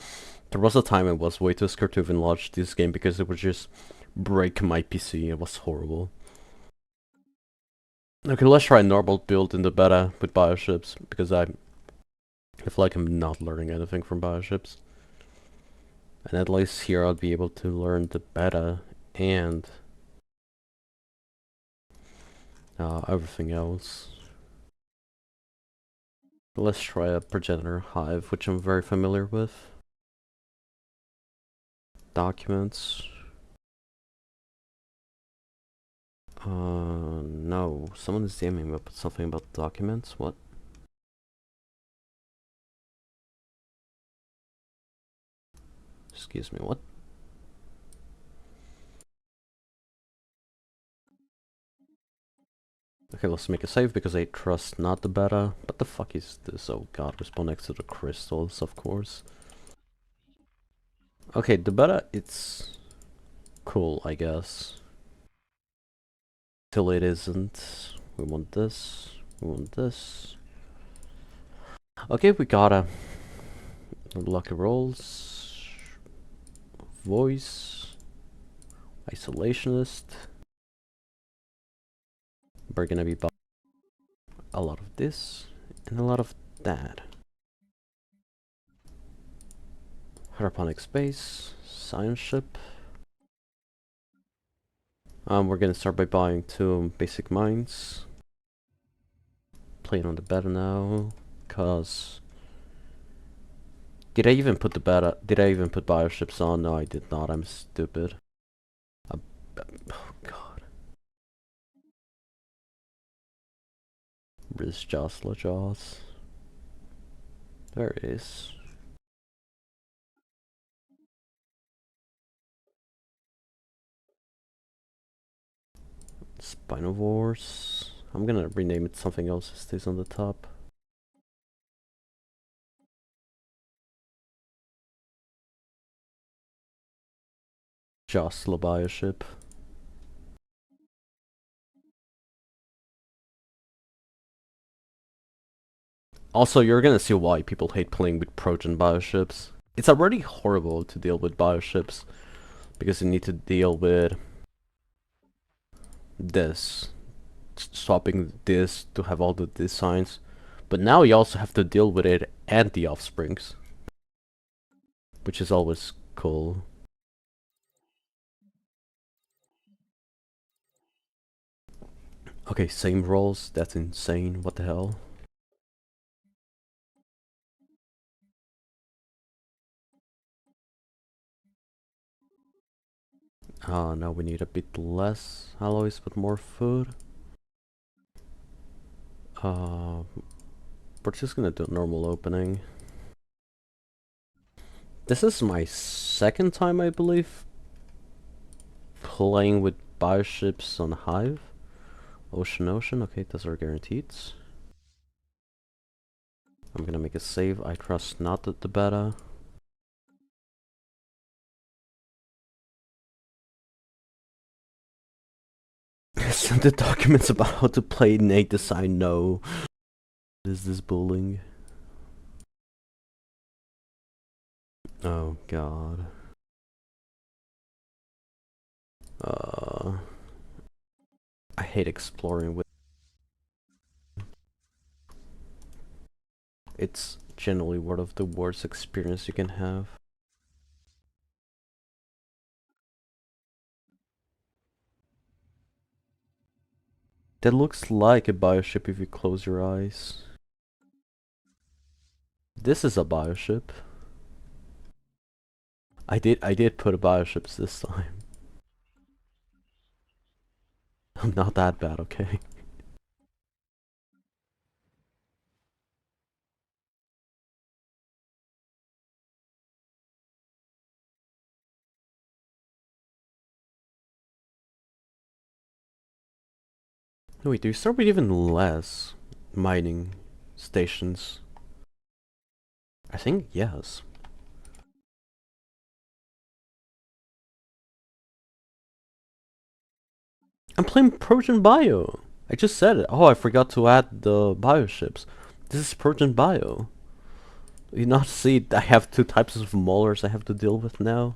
There was a time I was way too scared to even launch this game because it would just break my PC. It was horrible. Okay, let's try a normal build in the beta with bioships because I feel like I'm not learning anything from bioships. And at least here I'll be able to learn the beta and everything else. Let's try a progenitor hive, which I'm very familiar with. Documents. No. Someone is DMing me about something about documents. What? Excuse me, what? Okay, let's make a save because I trust not the beta. What the fuck is this? Oh god, respawn next to the crystals, of course. Okay, the beta, it's cool, I guess. Till it isn't. We want this. We want this. Okay, we gotta lucky rolls. Voice. Isolationist. We're gonna be buying a lot of this and a lot of that. Hydroponic space. Science ship. We're gonna start by buying 2 basic mines. Playing on the beta now, cause did I even put the beta? Did I even put bioships on? No, I did not. I'm stupid. Oh god. Where's Jostler Jaws? There it is. Spinovores. I'm gonna rename it something else. It stays on the top. Just the bioship. Also, you're gonna see why people hate playing with Proton bioships. It's already horrible to deal with bioships because you need to deal with this, swapping this to have all the designs, but now you also have to deal with it and the offsprings, which is always cool. Okay, same rolls, that's insane, what the hell. Now we need a bit less alloys but more food. We're just gonna do normal opening. This is my second time, I believe, playing with bioships on Hive. Ocean, okay, those are guaranteed. I'm gonna make a save, I trust not the beta. Send the documents about how to play Nate design, no. What is this bullying? Oh god. I hate exploring with. It's generally one of the worst experience you can have. That looks like a bioship if you close your eyes. This is a bioship. I did put a bioships this time. I'm not that bad, okay? No, wait, do you start with even less mining stations? I think yes. I'm playing Proton Bio. I just said it. Oh, I forgot to add the bioships. This is Proton Bio. You not see I have two types of maulers I have to deal with now?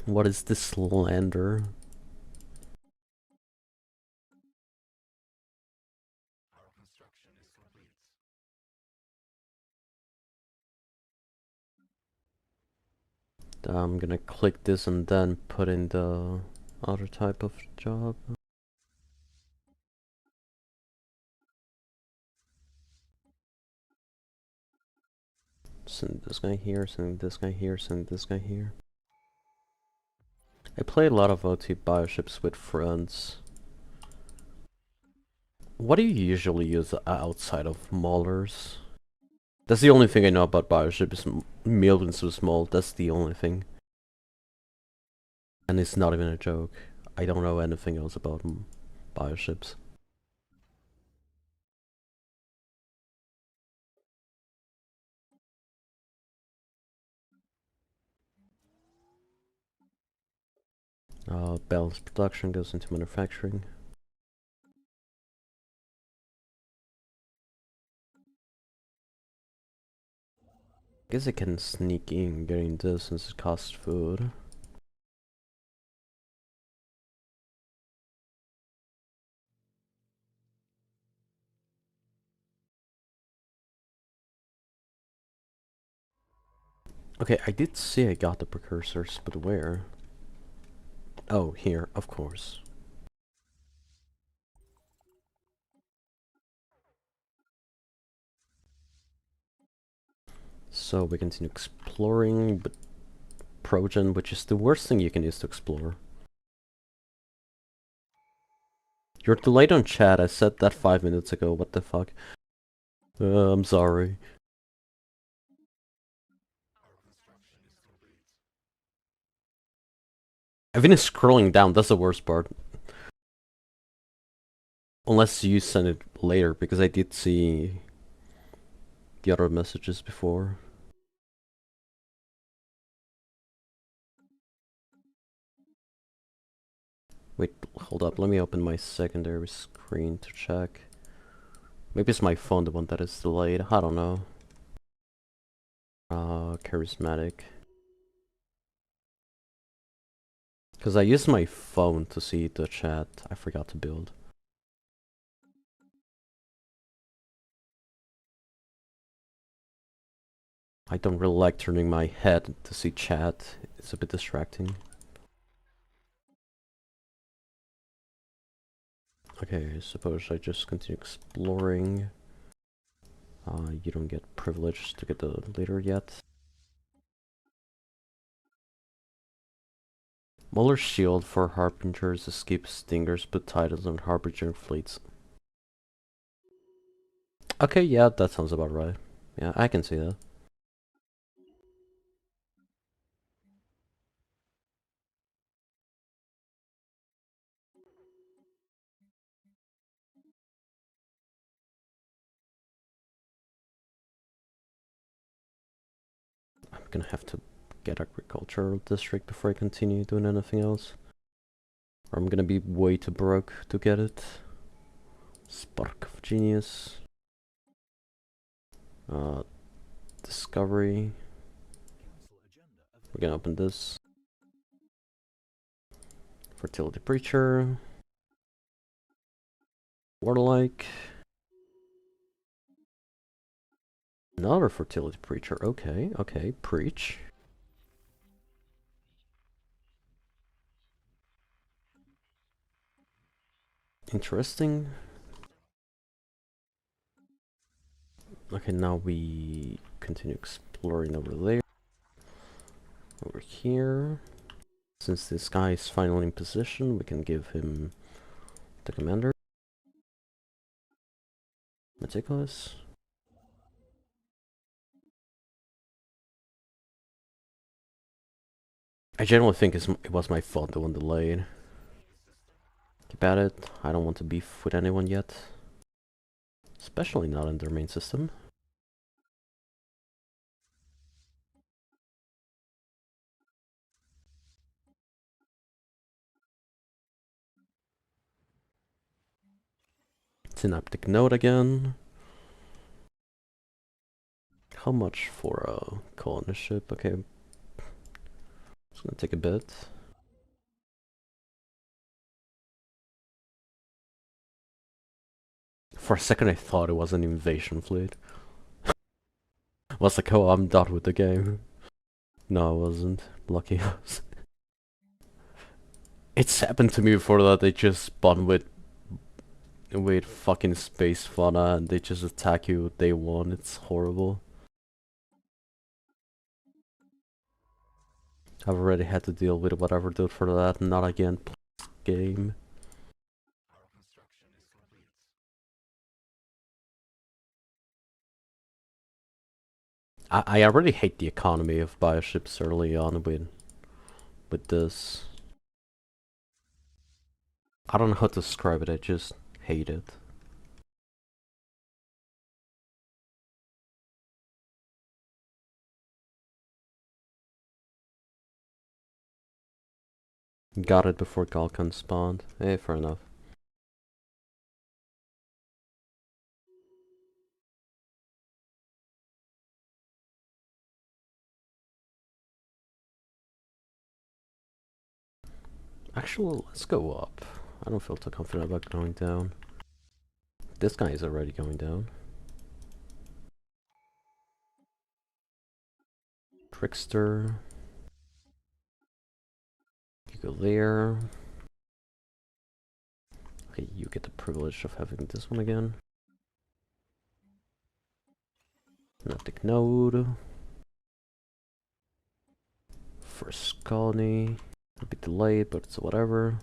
What is this slander? I'm gonna click this and then put in the other type of job. Send this guy here, send this guy here, send this guy here. I play a lot of OT bioships with friends. What do you usually use outside of maulers? That's the only thing I know about bioships. Millions so small, that's the only thing. And it's not even a joke. I don't know anything else about bioships. Balanced production goes into manufacturing. I guess I can sneak in getting this since it costs food. Okay, I did say I got the precursors, but where? Oh, here, of course. So we continue exploring, but Progen, which is the worst thing you can use to explore. You're delayed on chat, I said that 5 minutes ago, what the fuck? I'm sorry. I've been scrolling down, that's the worst part. Unless you send it later, because I did see the other messages before. Wait, hold up, let me open my secondary screen to check. Maybe it's my phone, the one that is delayed, I don't know. Charismatic. Because I used my phone to see the chat, I forgot to build. I don't really like turning my head to see chat, it's a bit distracting. Okay, I suppose I just continue exploring. You don't get privileged to get the leader yet. Muller's shield for Harbingers escapes Stingers but titles on Harbinger fleets. Okay, yeah, that sounds about right. Yeah, I can see that. I'm gonna have to get agricultural district before I continue doing anything else. Or I'm gonna be way too broke to get it. Spark of Genius. Discovery. We're gonna open this. Fertility Preacher. Warlike. Another Fertility Preacher. Okay, okay, preach. Interesting. Okay, now we continue exploring over there. Over here. Since this guy is finally in position, we can give him the commander. Meticulous. I generally think it was my fault the one delayed. Keep at it. I don't want to beef with anyone yet. Especially not in their main system. Synaptic node again. How much for a colony ship? Okay. It's gonna take a bit. For a second I thought it was an invasion fleet. I was like, oh, I'm done with the game. No, I wasn't. Lucky us. It's happened to me before that they just spawn with fucking space fauna and they just attack you day one. It's horrible. I've already had to deal with whatever did for that. Not again. Game. I already hate the economy of bioships early on with this. I don't know how to describe it, I just hate it. Got it before Galkan spawned. Eh, fair enough. Actually, let's go up. I don't feel too confident about going down. This guy is already going down. Trickster. You go there. Okay, you get the privilege of having this one again. Synaptic node. First colony. A bit delayed, but it's whatever.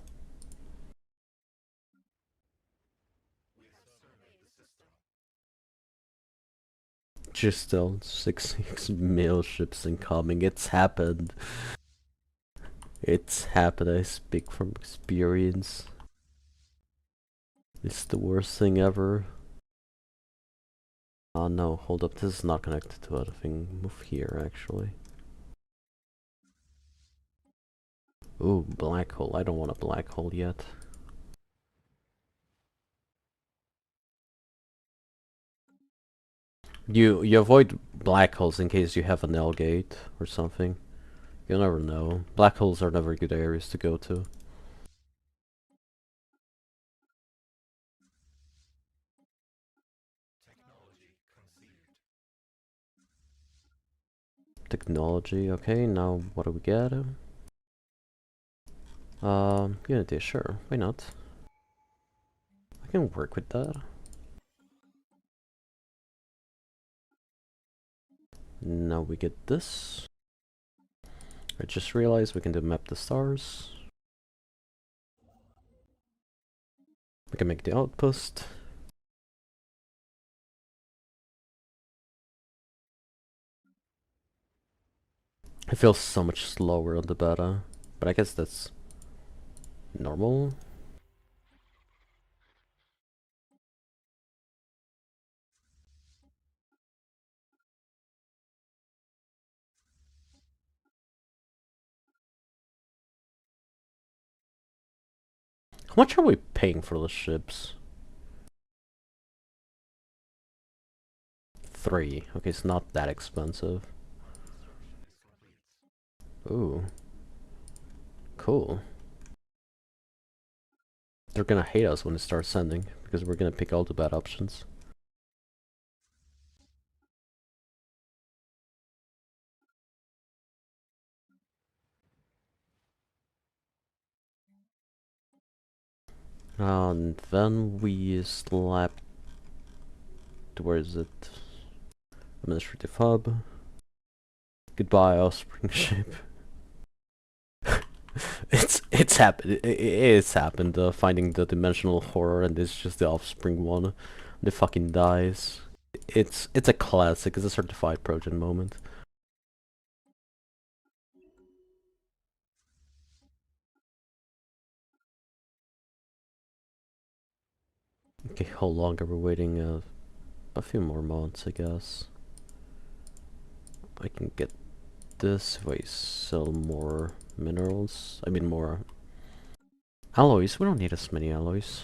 Just still 6 mail ships incoming. It's happened. It's happened, I speak from experience. It's the worst thing ever. Oh no, hold up, this is not connected to anything. Move here, actually. Ooh, black hole. I don't want a black hole yet. You avoid black holes in case you have an L gate or something. You never know. Black holes are never good areas to go to. Technology, okay, now what do we get? Unity, sure, why not? I can work with that. Now we get this. I just realized we can do map the stars. We can make the outpost. It feels so much slower on the beta, but I guess that's normal. How much are we paying for the ships? 3. Okay, it's not that expensive. Ooh. Cool. They're gonna hate us when it starts sending, because we're gonna pick all the bad options. And then we slap... Where is it? Administrative hub. Goodbye, offspring ship. it's happened. It's happened. Finding the dimensional horror, and this is just the offspring one. They fucking dies. It's a classic. It's a certified Trojan moment. Okay, how long are we waiting? A few more months, I guess. I can get this if I sell more minerals. I mean more alloys. We don't need as many alloys.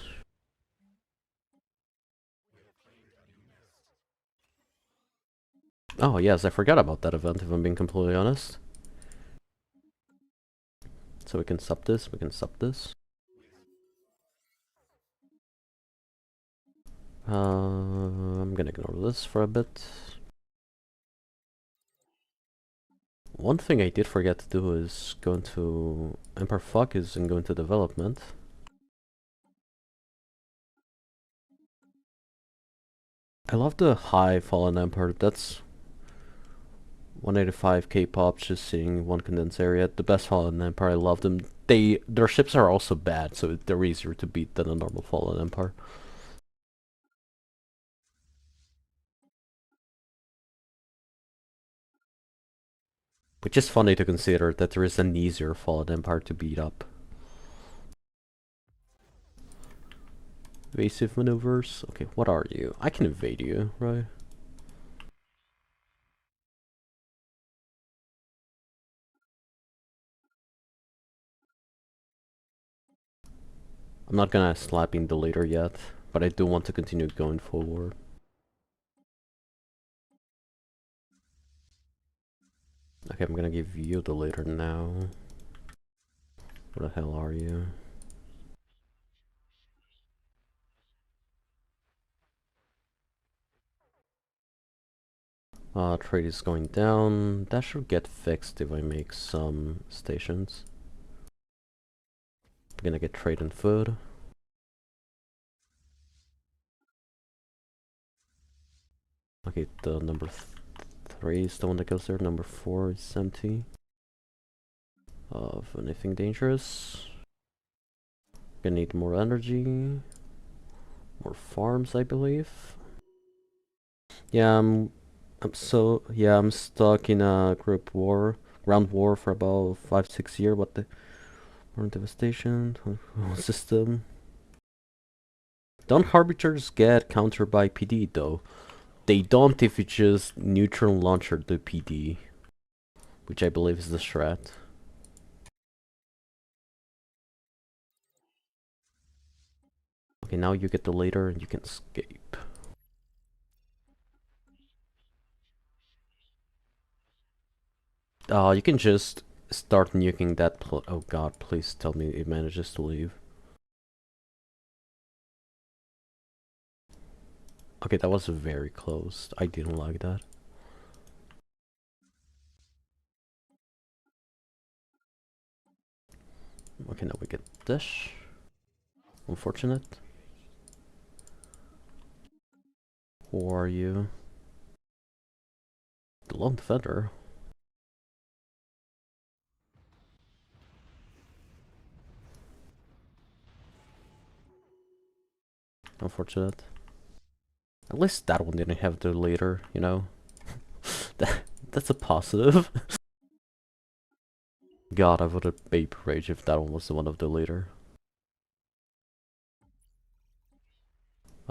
Oh yes, I forgot about that event if I'm being completely honest. So we can sub this, we can sub this. I'm gonna ignore this for a bit. One thing I did forget to do is go into Emperor Focus and go into development. I love the high Fallen Emperor. That's 185 K-pop, just seeing one condensed area. The best Fallen Empire, I love them. Their ships are also bad, so they're easier to beat than a normal Fallen Empire. Which is funny to consider that there is an easier Fallen Empire to beat up. Evasive maneuvers. Okay, what are you? I can evade you, right? I'm not gonna slap in the leader yet, but I do want to continue going forward. Okay, I'm gonna give you the leader now. Where the hell are you? Trade is going down. That should get fixed if I make some stations. I'm gonna get trade and food. Okay, the number 3 is the one that goes there. Number 4 is empty. Of anything dangerous. Gonna need more energy. More farms, I believe. Yeah, I'm stuck in a ground war for about 5-6 years. More devastation. System. Don't Harbingers get countered by PD though? They don't if you just neutral launcher the PD, which I believe is the strat. Okay, now you get the later and you can escape. You can just start nuking that oh god, please tell me it manages to leave. Okay, that was very close. I didn't like that. Okay, now we get this. Unfortunate. Who are you? The lone defender. Unfortunate. At least that one didn't have the later, you know? That's a positive. God, I would have Babe Rage if that one was the one of the later.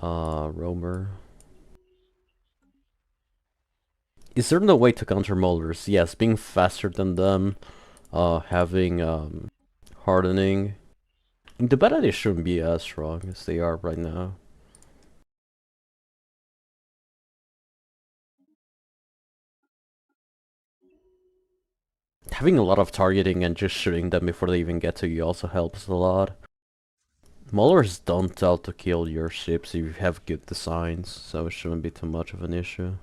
Roamer. Is there no way to counter Molders? Yes, being faster than them, having, hardening. In the beta they shouldn't be as strong as they are right now. Having a lot of targeting and just shooting them before they even get to you also helps a lot. Maulers don't tell to kill your ships if you have good designs, so it shouldn't be too much of an issue.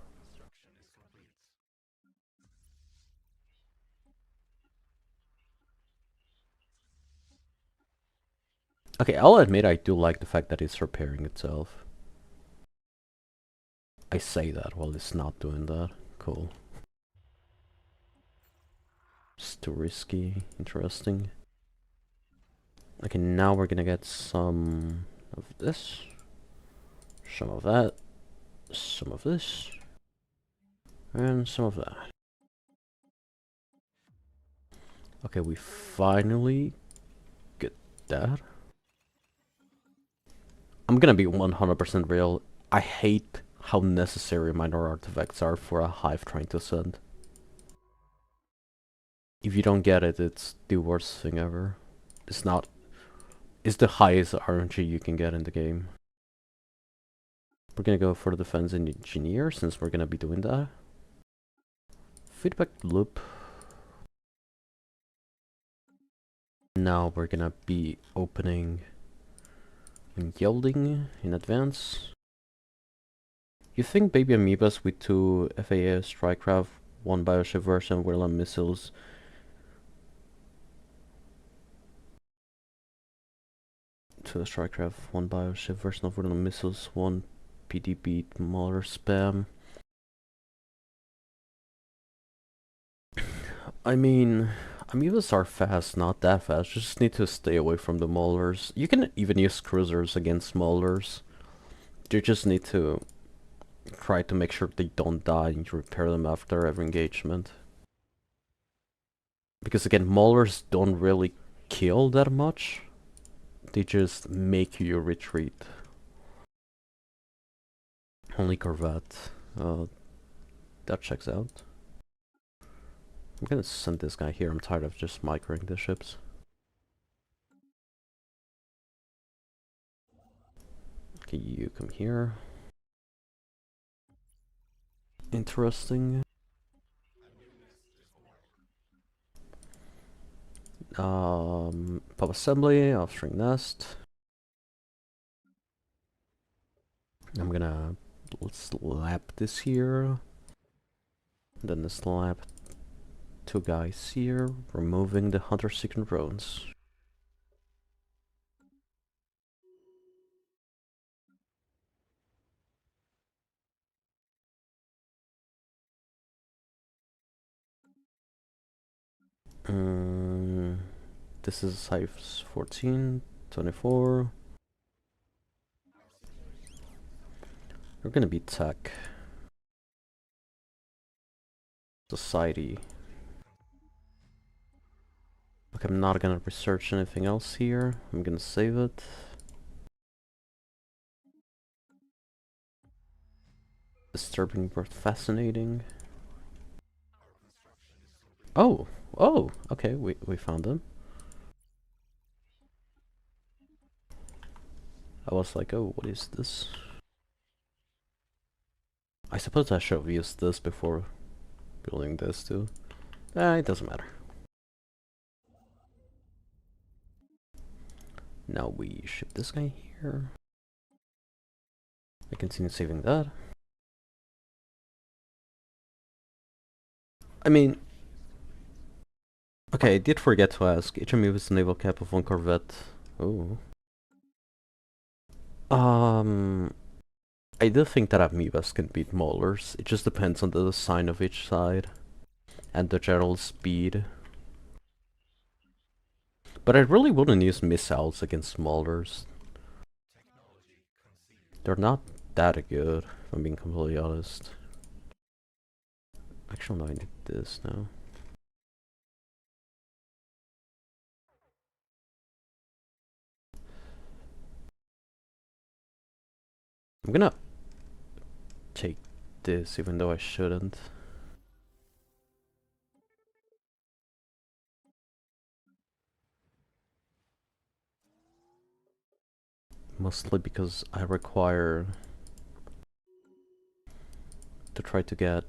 Okay, I'll admit I do like the fact that it's repairing itself. I say that while it's not doing that. Cool. It's too risky. Interesting. Okay, now we're gonna get some of this. Some of that. Some of this. And some of that. Okay, we finally get that. I'm gonna be 100% real. I hate how necessary minor artifacts are for a hive trying to send. If you don't get it, it's the worst thing ever. It's not... It's the highest RNG you can get in the game. We're gonna go for the defense engineer since we're gonna be doing that. Feedback loop. Now we're gonna be opening and yielding in advance. You think baby amoebas with 2 FAA Strikecraft, 1 bioship version, Whirlwind missiles. To the Strikecraft, 1 bioship version of Whirlwind missiles, 1 PDB Mauler spam. I mean, amoebas are fast, not that fast. You just need to stay away from the maulers. You can even use cruisers against maulers. You just need to try to make sure they don't die and you repair them after every engagement. Because again, maulers don't really kill that much. They just make you retreat. Only Corvette. That checks out. I'm gonna send this guy here. I'm tired of just microing the ships. Okay, you come here. Interesting. Pub assembly, offspring nest. I'm gonna slap this here. Then slap 2 guys here, removing the hunter seeking drones. This is size 14, 24. We're gonna be tech. Society. Okay, I'm not gonna research anything else here. I'm gonna save it. Disturbing but fascinating. Oh! Oh! Okay, we found them. I was like, oh, what is this? I suppose I should have used this before building this too. It doesn't matter. Now we ship this guy here. I continue saving that. I mean... Okay, I did forget to ask. HMU is the naval cap of one corvette. Oh. I do think that amoebas can beat maulers. It just depends on the design of each side and the general speed. But I really wouldn't use missiles against maulers. They're not that good, if I'm being completely honest. Actually, no, I need this now. I'm gonna take this, even though I shouldn't. Mostly because I require to try to get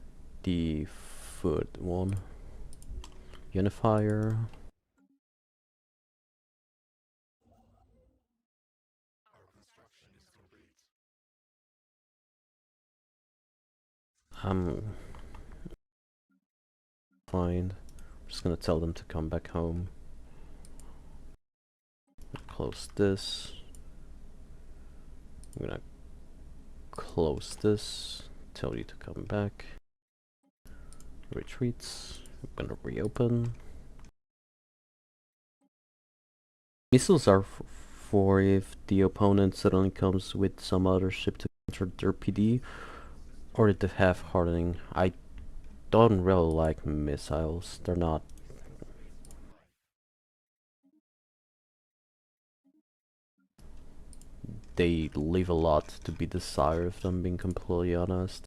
the food one. Unifier. I'm fine. I'm just gonna tell them to come back home. Close this. I'm gonna close this. Tell you to come back. Retreats. I'm gonna reopen. Missiles are for if the opponent suddenly comes with some other ship to counter their PD, or if they have hardening. I don't really like missiles. They're not. They leave a lot to be desired, if I'm being completely honest.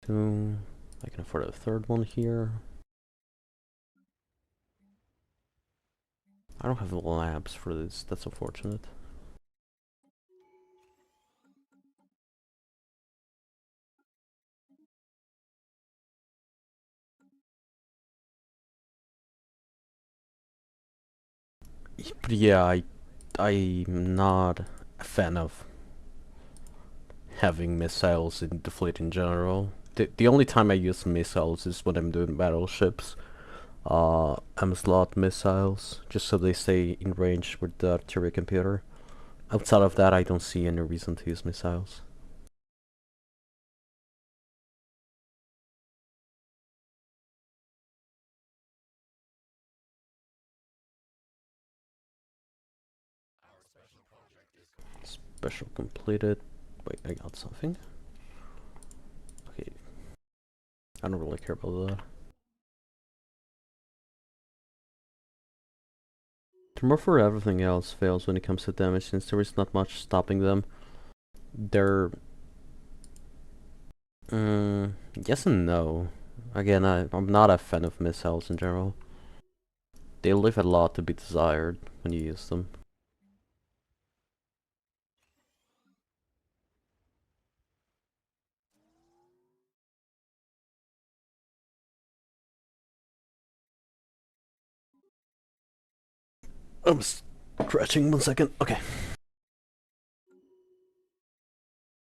Two. I can afford a third one here. I don't have labs for this. That's unfortunate. But yeah, I'm not a fan of having missiles in the fleet in general. The only time I use missiles is when I'm doing battleships. M-slot missiles, just so they stay in range with the artillery computer. Outside of that, I don't see any reason to use missiles. Special completed. Wait, I got something. Okay. I don't really care about that. Tomorrow for everything else fails when it comes to damage, since there is not much stopping them. They're... yes and no. Again, I'm not a fan of missiles in general. They leave a lot to be desired when you use them. I'm scratching 1 second. Okay.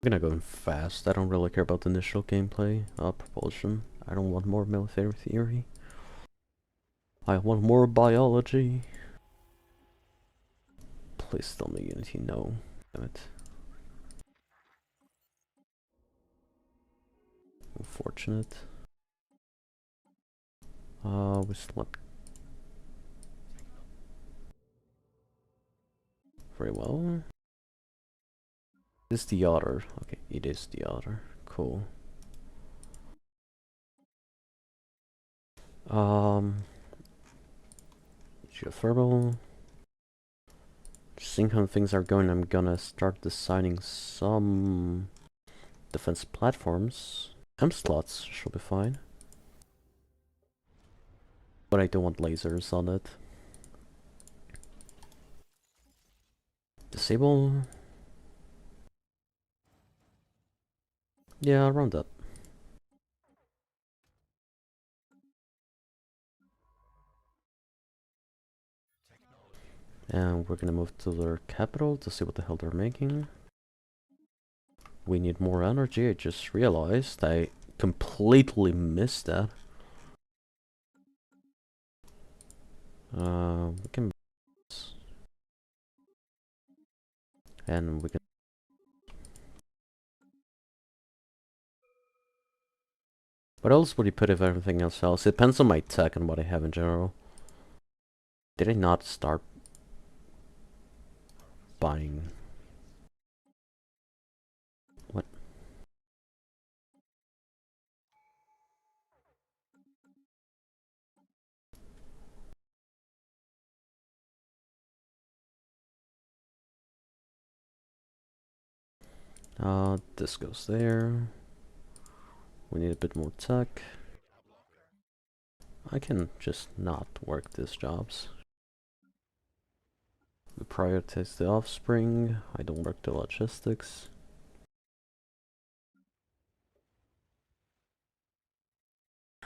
I'm gonna go in fast. I don't really care about the initial gameplay. Propulsion. I don't want more military theory. I want more biology. Please tell me Unity no. Damn it. Unfortunate. We slept very well. Is the otter? Okay, it is the otter. Cool. Um, geothermal. Seeing how things are going, I'm gonna start designing some defense platforms. M slots should be fine. But I don't want lasers on it. Disable. Yeah, around that. And we're gonna move to their capital to see what the hell they're making. We need more energy. I just realized I completely missed that. We can... And we can... What else would you put if everything else else? It depends on my tech and what I have in general. Did I not start buying? What? This goes there. We need a bit more tech. I can just not work these jobs. We prioritize the offspring. I don't work the logistics.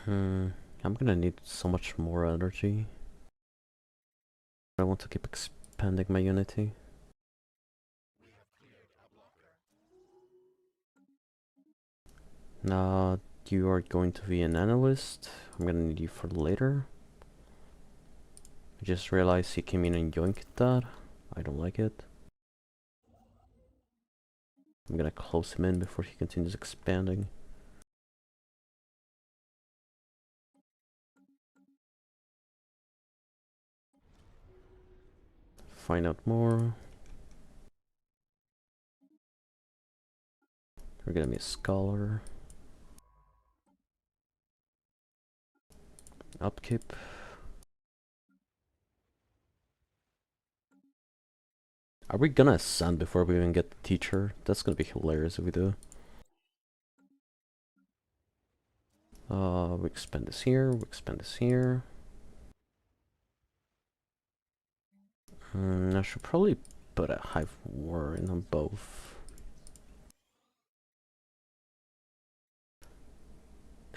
I'm gonna need so much more energy. I want to keep expanding my unity. You are going to be an analyst. I'm gonna need you for later. I just realized he came in and yoinked that. I don't like it. I'm gonna close him in before he continues expanding. Find out more. We're gonna be a scholar. Upkeep. Are we gonna ascend before we even get the teacher? That's gonna be hilarious if we do. We expand this here, we expand this here. I should probably put a hive war in on both.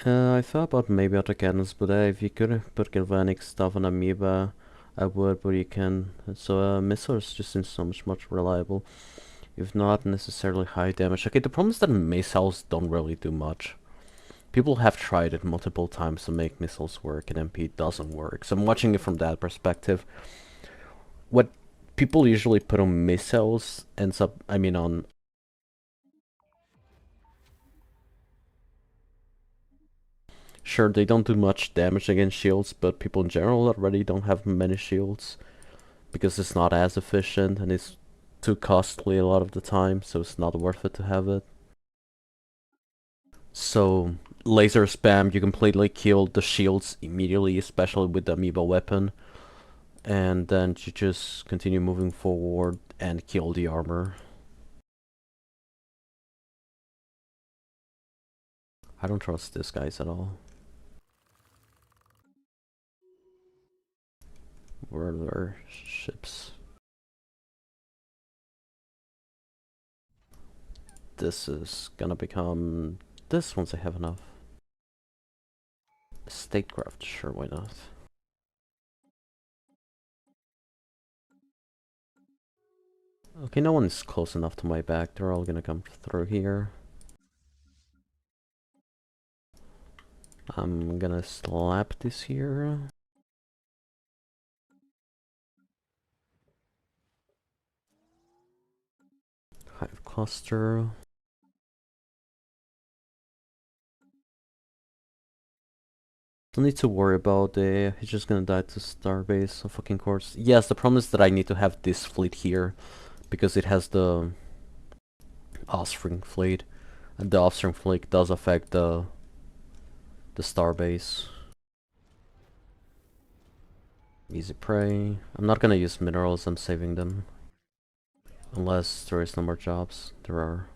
I thought about maybe auto cannons, but if you could put galvanic stuff on amoeba, I would, but you can. So missiles just seems so much more reliable, if not necessarily high damage. Okay, the problem is that missiles don't really do much. People have tried it multiple times to make missiles work, and MP doesn't work. So I'm watching it from that perspective. What people usually put on missiles ends up, I mean, on... Sure, they don't do much damage against shields, but people in general already don't have many shields. Because it's not as efficient, and it's too costly a lot of the time, so it's not worth it to have it. So, laser spam, you completely kill the shields immediately, especially with the amoeba weapon. And then you just continue moving forward and kill the armor. I don't trust these guys at all. Where are their ships? This is gonna become this once I have enough. Statecraft, sure, why not? Okay, no one's close enough to my back. They're all gonna come through here. I'm gonna slap this here. Hive cluster. Don't need to worry about it. He's just gonna die to Starbase, of fucking course. Yes, the problem is that I need to have this fleet here because it has the offspring fleet. And the offstream fleet does affect the starbase. Easy prey. I'm not gonna use minerals, I'm saving them. Unless there is no more jobs. There are.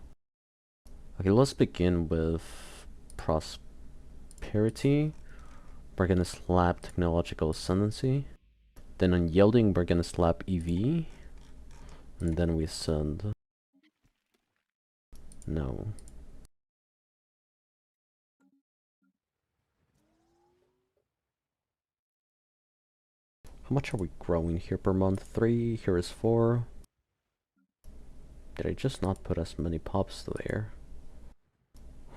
Okay, let's begin with prosperity. We're gonna slap technological ascendancy. Then on yielding, we're gonna slap EV. And then we send. No. How much are we growing here per month? 3, here is 4. Did I just not put as many pops there?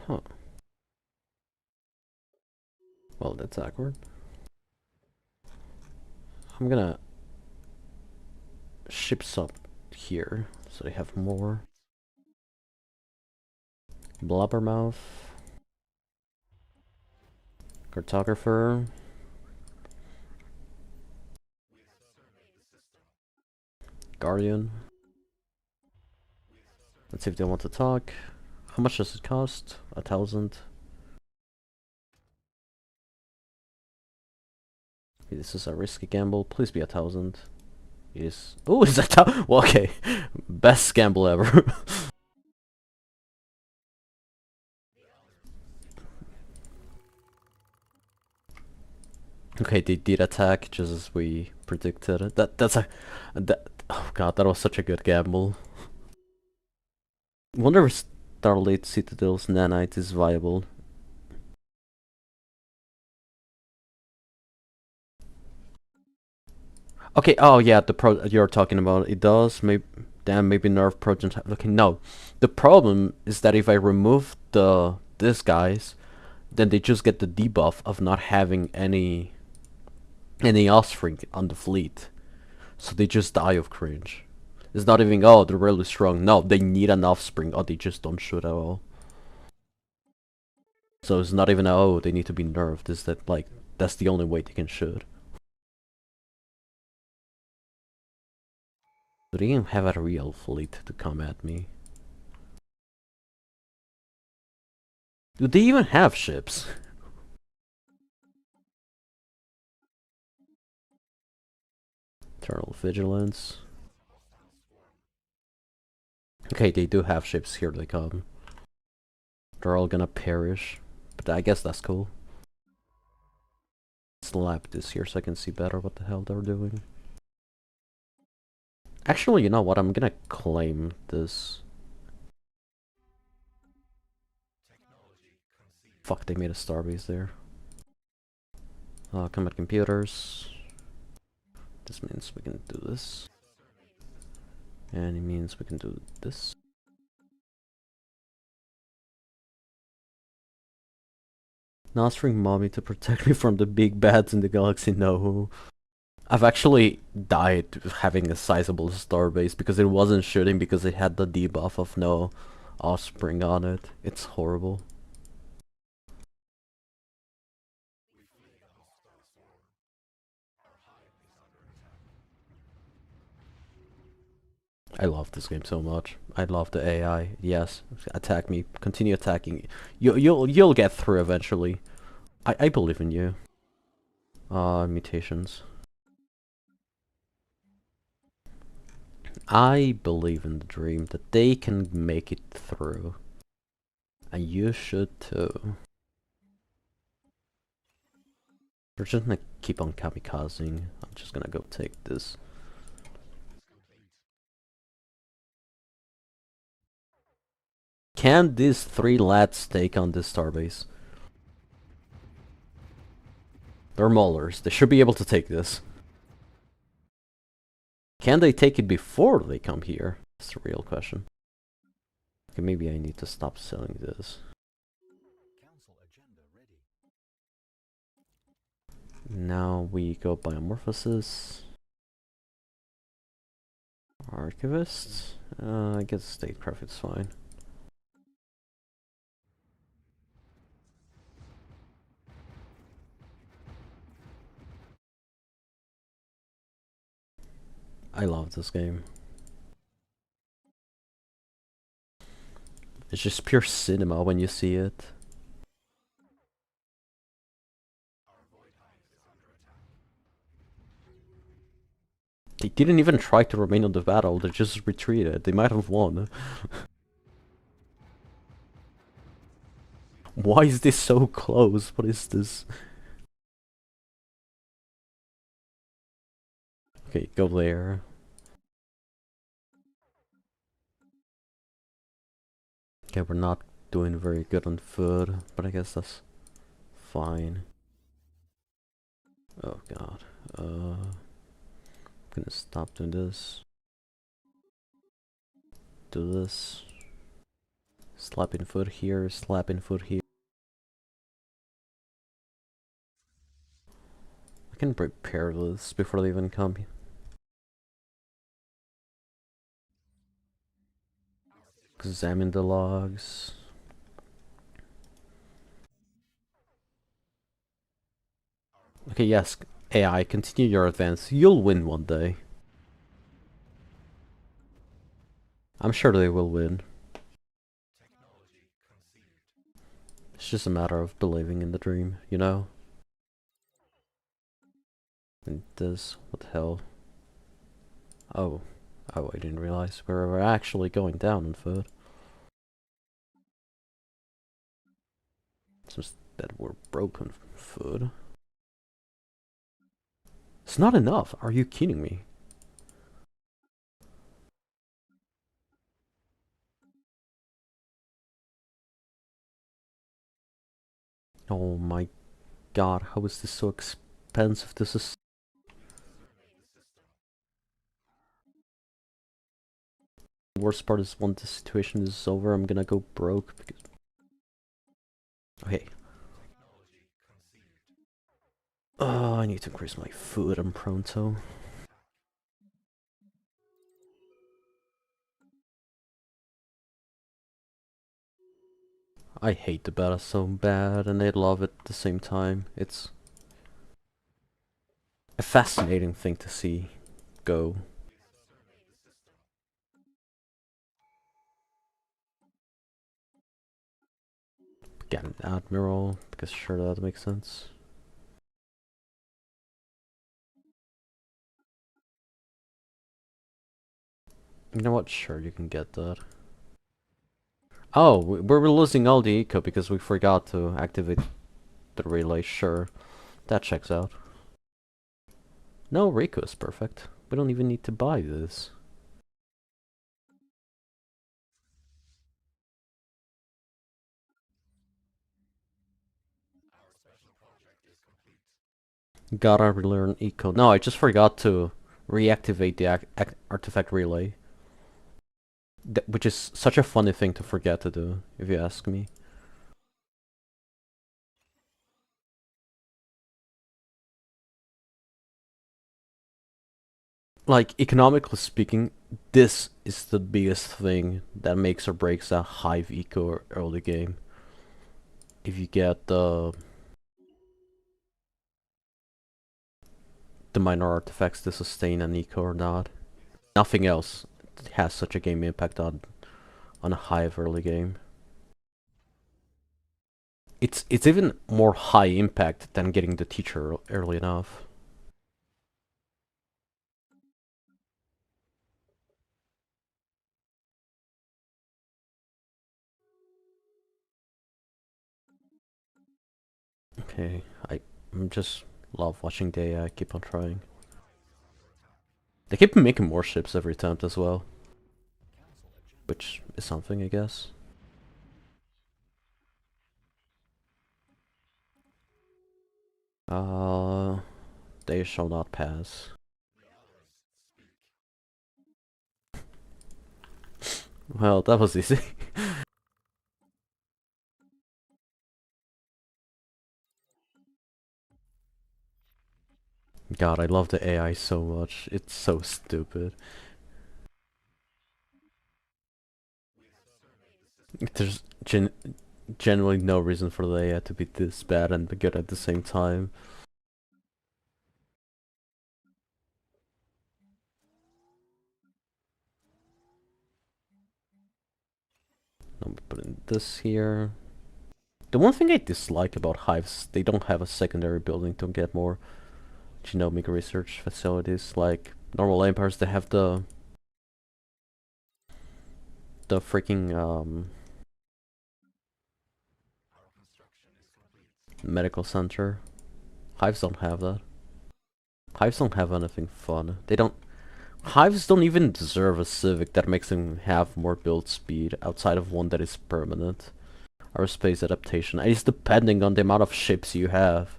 Huh. Well, that's awkward. I'm gonna ship some here so they have more. Blabbermouth. Cartographer. Guardian. Let's see if they want to talk. How much does it cost? 1,000. This is a risky gamble. Please be 1,000. It is. Oh, is that? Well, okay. Best gamble ever. Okay, they did attack just as we predicted. Oh god, that was such a good gamble. Wonder if Starlight Citadel's nanite is viable. Okay, oh yeah, the pro you're talking about, it does, maybe, damn, maybe nerf proton type. Okay, no. The problem is that if I remove this guys, then they just get the debuff of not having any offspring on the fleet. So they just die of cringe. It's not even, oh, they're really strong. No, they need an offspring, or they just don't shoot at all. So it's not even, oh, they need to be nerfed. It's that, like, that's the only way they can shoot. Do they even have a real fleet to come at me? Do they even have ships? Eternal Vigilance. Okay, they do have ships. Here they come. They're all gonna perish. But I guess that's cool. Slap this here so I can see better what the hell they're doing. Actually, you know what? I'm gonna claim this. Fuck, they made a starbase there. Combat computers. This means we can do this. And it means we can do this. Nostring mommy to protect me from the big bads in the galaxy, no. I've actually died having a sizable starbase because it wasn't shooting because it had the debuff of no offspring on it. It's horrible. I love this game so much. I love the AI. Yes, attack me. Continue attacking. You'll get through eventually. I believe in you. Mutations. I believe in the dream that they can make it through. And you should too. We're just gonna keep on kamikazing. I'm just gonna go take this. Can these 3 lads take on this starbase? They're maulers. They should be able to take this. Can they take it before they come here? That's the real question. Okay, maybe I need to stop selling this. Now we go biomorphosis. Archivist? I guess statecraft is fine. I love this game. It's just pure cinema when you see it. They didn't even try to remain on the battle, they just retreated. They might have won. Why is this so close? What is this? Okay, go there. Okay, we're not doing very good on food, but I guess that's fine. Oh god. I'm gonna stop doing this. Do this. Slapping foot here, slapping foot here. I can prepare this before they even come. Examine the logs. Okay, yes, AI, continue your advance. You'll win one day. I'm sure they will win. It's just a matter of believing in the dream, you know? And this, what the hell? Oh. Oh, I didn't realize we were actually going down on foot. It's just that we're broken food. It's not enough. Are you kidding me? Oh my god, how is this so expensive? This is... The worst part is once the situation is over, I'm gonna go broke because... Okay. I need to increase my food and pronto. I hate the beta so bad, and I love it at the same time. It's a fascinating thing to see go. Get an admiral, because sure that makes sense. You know what? Sure, you can get that. Oh, we're losing all the eco because we forgot to activate the relay. Sure, that checks out. No, Rico is perfect. We don't even need to buy this. Gotta relearn eco. No, I just forgot to reactivate the artifact relay. Which is such a funny thing to forget to do, if you ask me. Like, economically speaking, this is the biggest thing that makes or breaks a hive eco early game. If you get the minor artifacts to sustain an eco or not. Nothing else has such a game impact on a hive early game. It's even more high impact than getting the teacher early enough. Okay, I just love watching the AI keep on trying. They keep making more ships every attempt as well, which is something, I guess. Uh, they shall not pass. Well, that was easy. God, I love the AI so much. It's so stupid. There's genuinely no reason for the AI to be this bad and good at the same time. I'm putting this here. The one thing I dislike about hives, they don't have a secondary building to get more genomic research facilities. Like normal empires, they have the freaking medical center. Hives don't have that. Hives don't have anything fun. They don't. Hives don't even deserve a civic that makes them have more build speed outside of one that is permanent. Or space adaptation. And it's depending on the amount of ships you have.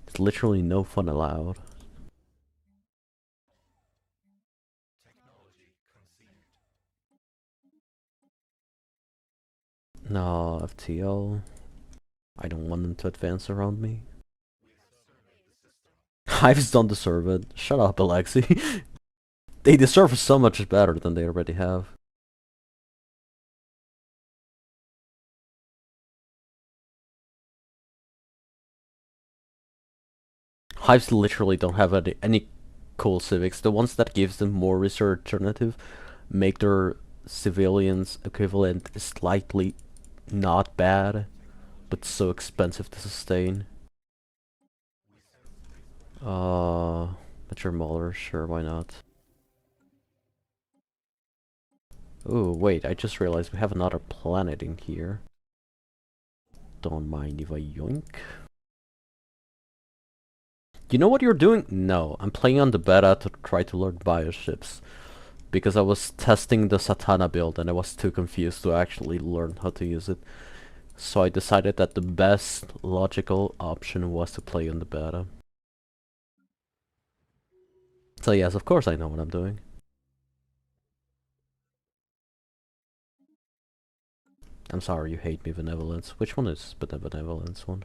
There's literally no fun allowed. No, FTL. I don't want them to advance around me. Hives don't deserve it. Shut up, Alexi. They deserve so much better than they already have. Hives literally don't have any cool civics. The ones that gives them more research alternative make their civilians equivalent slightly not bad, but so expensive to sustain. Mature Mauler, sure, why not? Oh, wait, I just realized we have another planet in here. Don't mind if I yoink. You know what you're doing? No, I'm playing on the beta to try to learn bioships. Because I was testing the Satana build and I was too confused to actually learn how to use it. So I decided that the best logical option was to play on the beta. So yes, of course I know what I'm doing. I'm sorry you hate me, Benevolence. Which one is the Benevolence one?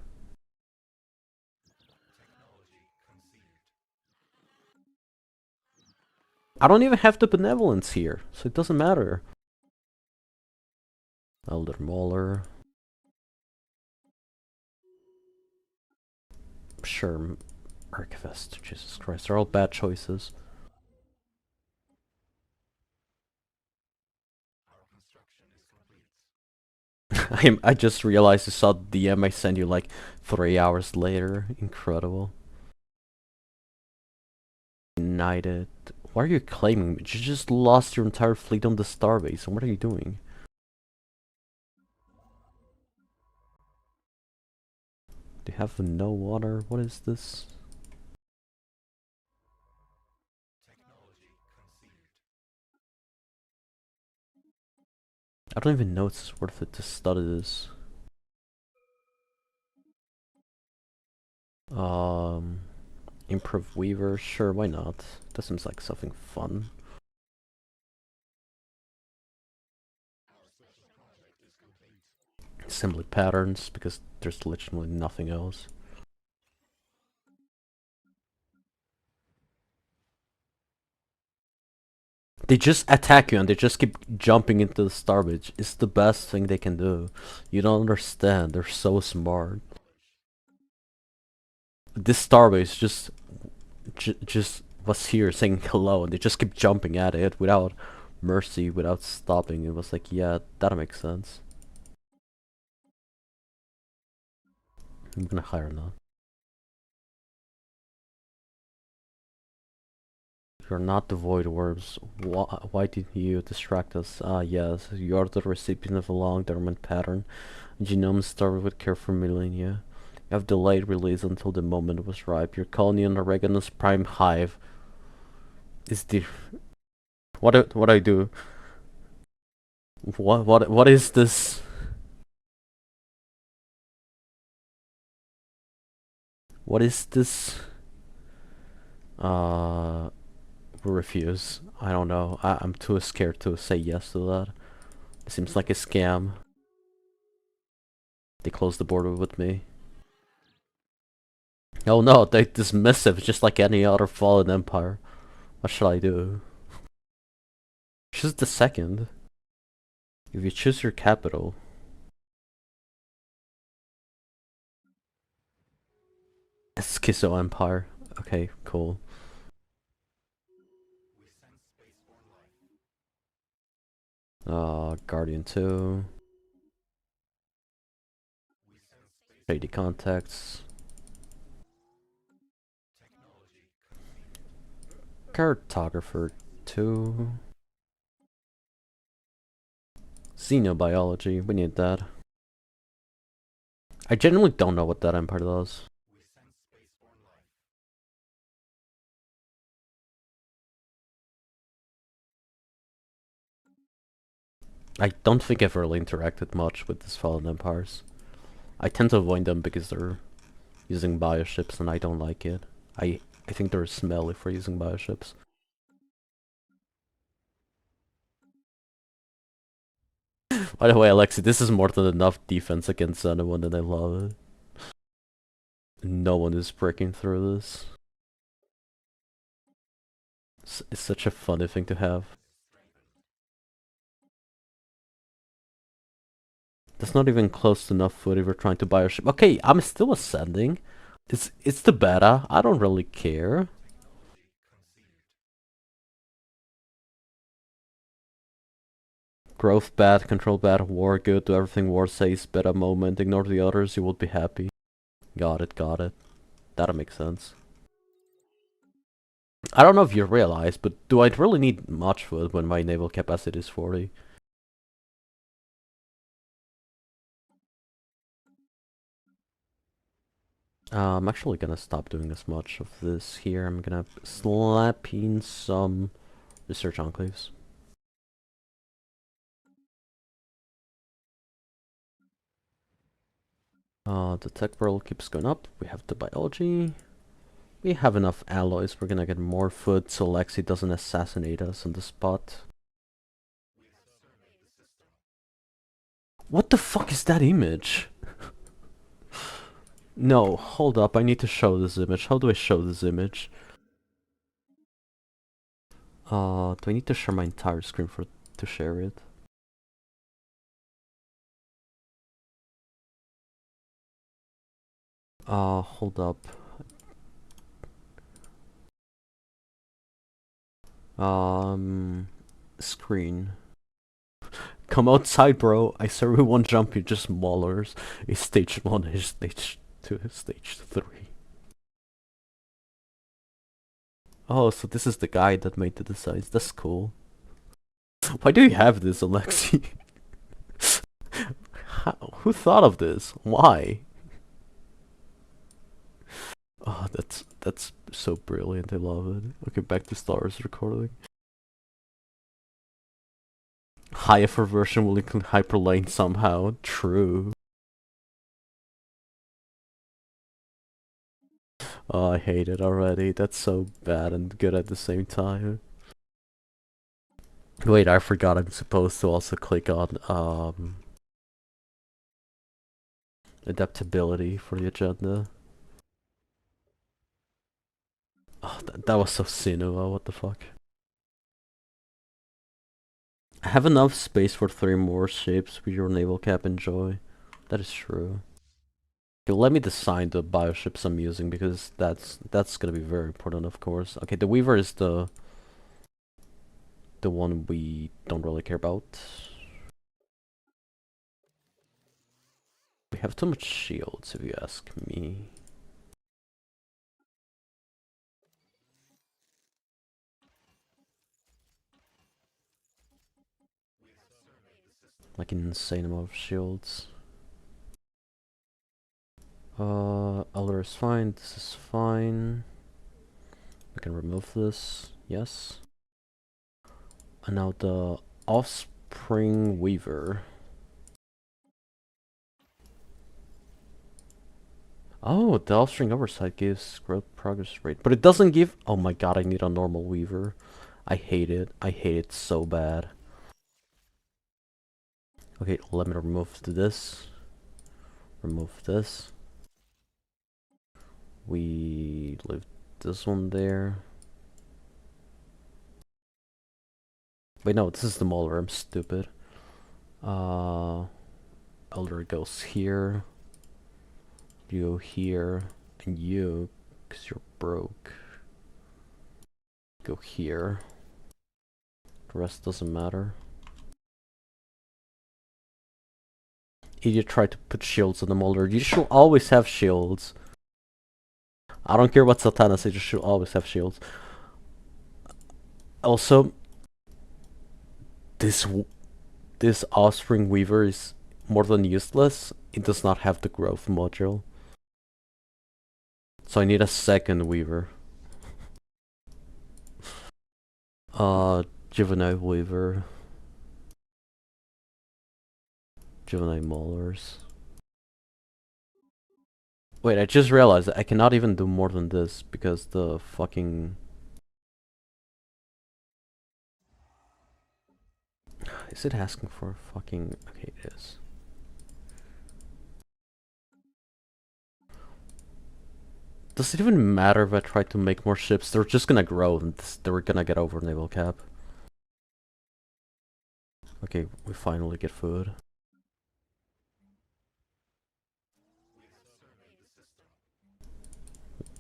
I don't even have the Benevolence here, so it doesn't matter. Elder Mauler. Sure, Archivist. Jesus Christ, they're all bad choices. I just realized I saw the DM I sent you like 3 hours later. Incredible. United. Why are you claiming me? You just lost your entire fleet on the starbase, and what are you doing? Do you have no water? What is this? I don't even know it's worth it to study this. Improve Weaver, sure, why not? That seems like something fun. Assembly patterns, because there's literally nothing else. They just attack you and they just keep jumping into the starbase. It's the best thing they can do. You don't understand, they're so smart. This starbase just was here saying hello and they just keep jumping at it without mercy, without stopping. It was like, yeah, that makes sense. I'm gonna hire now. You're not the void worms. Why did you distract us? Ah, yes, you're the recipient of a long dormant pattern. Genomes started with care for millennia. You have delayed release until the moment was ripe. Your colony on Oregon's prime hive is the what I do? What is this? What is this? Uh, refuse. I don't know. I'm too scared to say yes to that. It seems like a scam. They closed the border with me. Oh no, they dismissive just like any other fallen empire. What should I do? Choose the second. If you choose your capital. Schizo Empire. Okay, cool. Guardian 2. Shady Contacts. Cartographer 2. Xenobiology, we need that. I genuinely don't know what that empire does. I don't think I've really interacted much with these fallen empires. I tend to avoid them because they're using bioships and I don't like it. I think they're smelly for using bioships. By the way, Alexi, this is more than enough defense against anyone and I love it. No one is breaking through this. It's such a funny thing to have. That's not even close to enough food if we're trying to buy a ship. Okay, I'm still ascending. It's the beta. I don't really care. Growth bad, control bad, war good, do everything war says, beta moment, ignore the others, you will be happy. Got it, got it. That'll make sense. I don't know if you realize, but do I really need much food when my naval capacity is 40? I'm actually gonna stop doing as much of this here. I'm gonna slap in some research enclaves. The tech world keeps going up. We have the biology. We have enough alloys. We're gonna get more food so Lexi doesn't assassinate us on the spot. What the fuck is that image? No, hold up. I need to show this image. How do I show this image? Do I need to share my entire screen to share it? Hold up. Screen. Come outside, bro. I swear we won't jump you, just maulers. It's stage 1, it's stage 2, stage 3. Oh, so this is the guy that made the designs. That's cool. Why do you have this, Alexi? Who thought of this? Why? Oh, that's so brilliant. I love it. Okay, back to Stellaris recording. High effort version will include hyperlane somehow. True. Oh, I hate it already. That's so bad and good at the same time. Wait, I forgot I'm supposed to also click on adaptability for the agenda. Oh, that was so Sinua, what the fuck. I have enough space for 3 more shapes with your naval cap enjoy. That is true. Okay, let me design the bioships I'm using because that's gonna be very important, of course. Okay, the Weaver is the one we don't really care about. We have too much shields, if you ask me. Like an insane amount of shields. Elder is fine, this is fine. We can remove this, yes. And now the Offspring Weaver. Oh, the Offspring Oversight gives growth progress rate. But it doesn't give... Oh my god, I need a normal Weaver. I hate it. I hate it so bad. Okay, let me remove this. Remove this. We leave this one there. Wait, no, this is the Mauler. I'm stupid. Elder goes here. You here. And you, because you're broke, go here. The rest doesn't matter. idiot tried to put shields on the molder. You should always have shields. I don't care what Satana says, you should always have shields. Also, this offspring weaver is more than useless. It does not have the growth module. So I need a second weaver. Juvenile weaver. Juvenile molars. Wait, I just realized I cannot even do more than this because the fucking... Is it asking for fucking... Okay, it is. Does it even matter if I try to make more ships? They're just gonna grow and they're gonna get over naval cap. Okay, we finally get food.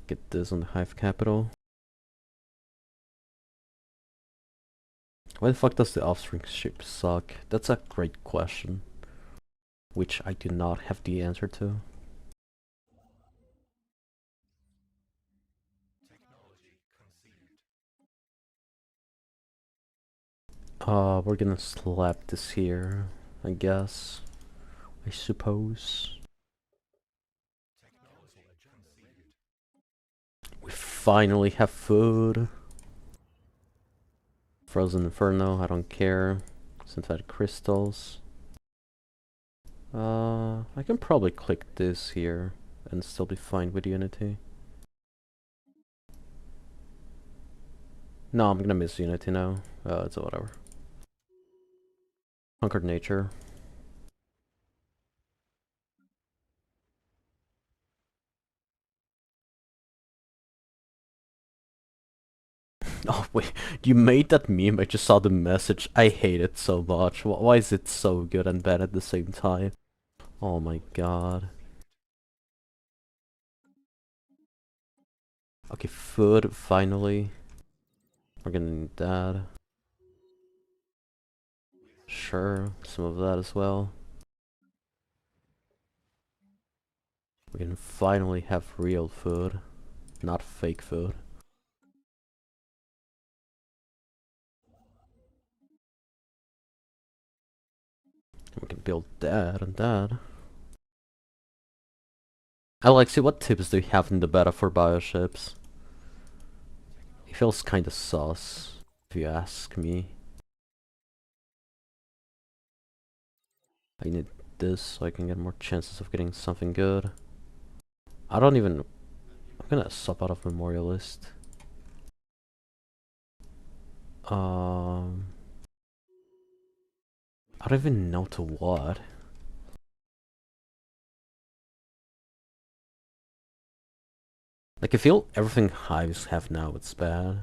Get this on the hive capital. Why the fuck does the offspring ship suck? That's a great question, which I do not have the answer to. We're gonna slap this here, I guess. I suppose. We finally have food. Frozen Inferno, I don't care. Synthetic crystals. I can probably click this here and still be fine with Unity. No, I'm gonna miss Unity now. It's whatever. Conquered Nature. Oh wait, you made that meme, I just saw the message. I hate it so much. Why is it so good and bad at the same time? Oh my god. Okay, food, finally. We're gonna need that. Sure, some of that as well. We can finally have real food, not fake food. We can build that and that. Alexi, what tips do you have in the beta for bioships? It feels kinda sus, if you ask me. I need this so I can get more chances of getting something good. I don't even... I'm gonna sub out of Memorialist. I don't even know to what. Like, I feel everything hives have now, it's bad.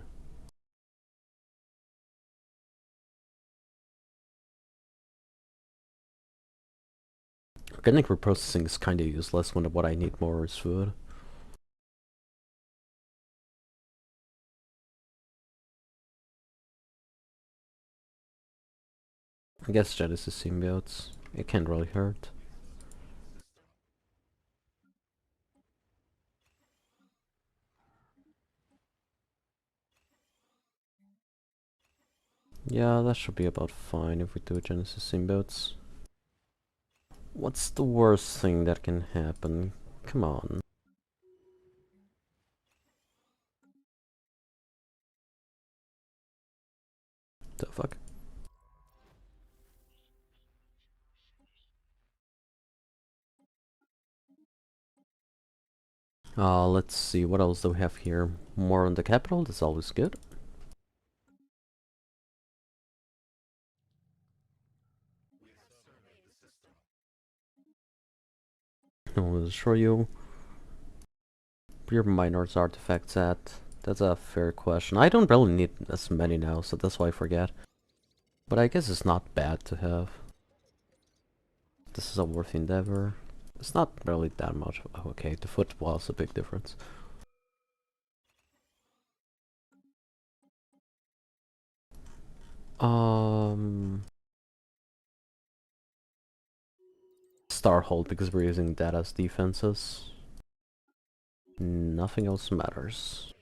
Organic reprocessing is kinda useless when what I need more is food. I guess Genesis symbiotes. It can't really hurt. Yeah, that should be about fine if we do Genesis symbiotes. What's the worst thing that can happen? Come on. The fuck? Let's see, what else do we have here? More on the capital, that's always good. I'll destroy you. Your minors artifacts at? That's a fair question. I don't really need as many now, so that's why I forget. But I guess it's not bad to have. This is a worthy endeavor. It's not really that much. Oh, okay, the foot was a big difference. Starhold because we're using that as defenses. Nothing else matters.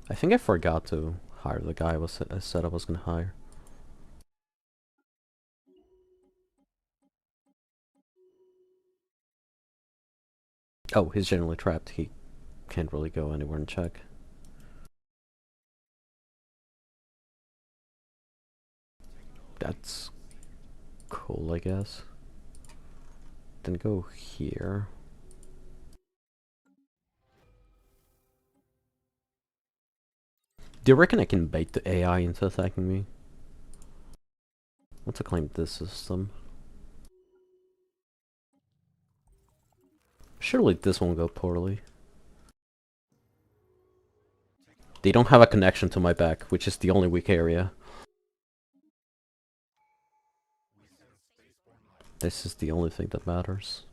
I think I forgot to hire the guy I said I was gonna hire. Oh, he's generally trapped. He can't really go anywhere and check. That's cool, I guess. Then go here. Do you reckon I can bait the AI into attacking me? I want to claim this system. Surely this won't go poorly. They don't have a connection to my back, which is the only weak area. This is the only thing that matters.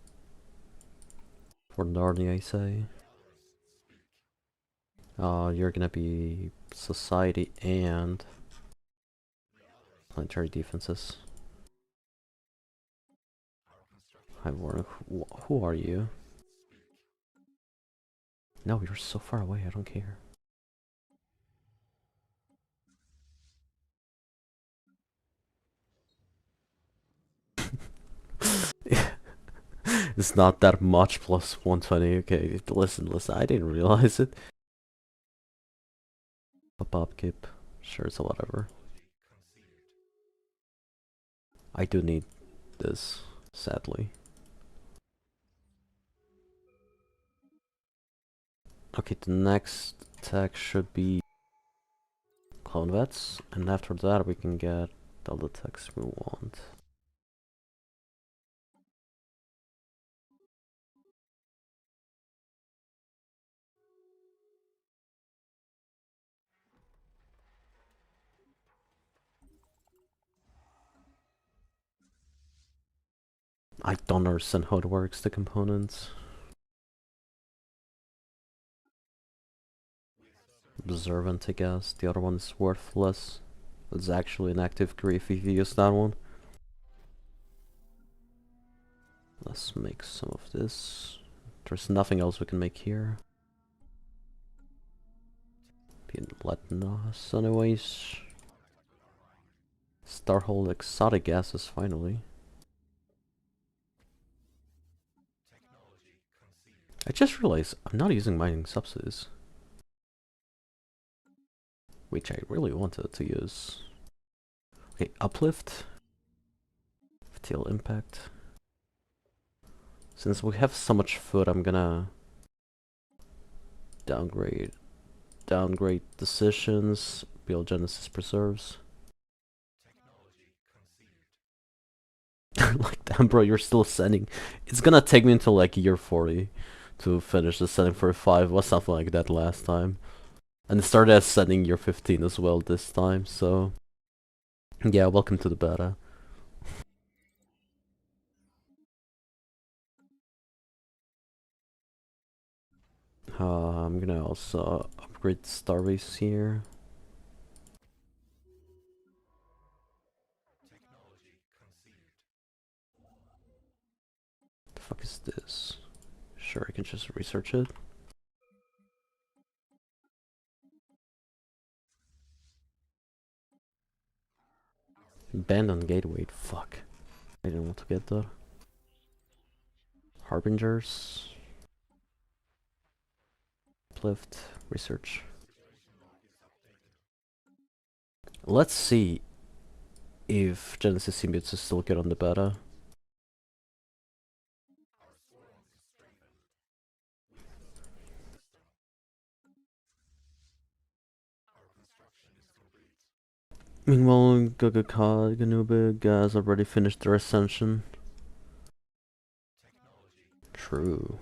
For Narnia, I say. You're gonna be society and planetary defenses. Hi, Warren. Who are you? No, you're so far away. I don't care. It's not that much plus 120. Okay, listen. I didn't realize it. A pop kip. Sure, it's a whatever. I do need this, sadly. Okay, the next tech should be clone vets, and after that we can get all the techs we want. I don't understand how it works, the components. Observant, I guess. The other one is worthless. It's actually an active grief if you use that one. Let's make some of this. There's nothing else we can make here. Letting us anyways. Starhold exotic gases finally. I just realized I'm not using mining subsidies, which I really wanted to use. Okay, uplift. Tail impact. Since we have so much food, I'm gonna downgrade decisions, build Genesis preserves. Like, damn bro, you're still sending. It's gonna take me until like year 40 to finish the setting for 5, was something like that last time. And it started as setting year 15 as well this time, so yeah, welcome to the beta. I'm gonna also upgrade the starbase here. The fuck is this? Sure, I can just research it. Abandoned gateway, fuck. I didn't want to get that. Harbingers. Uplift, research. Let's see if Genesis symbiotes is still good on the beta. Meanwhile, Ganubig has already finished their ascension. True.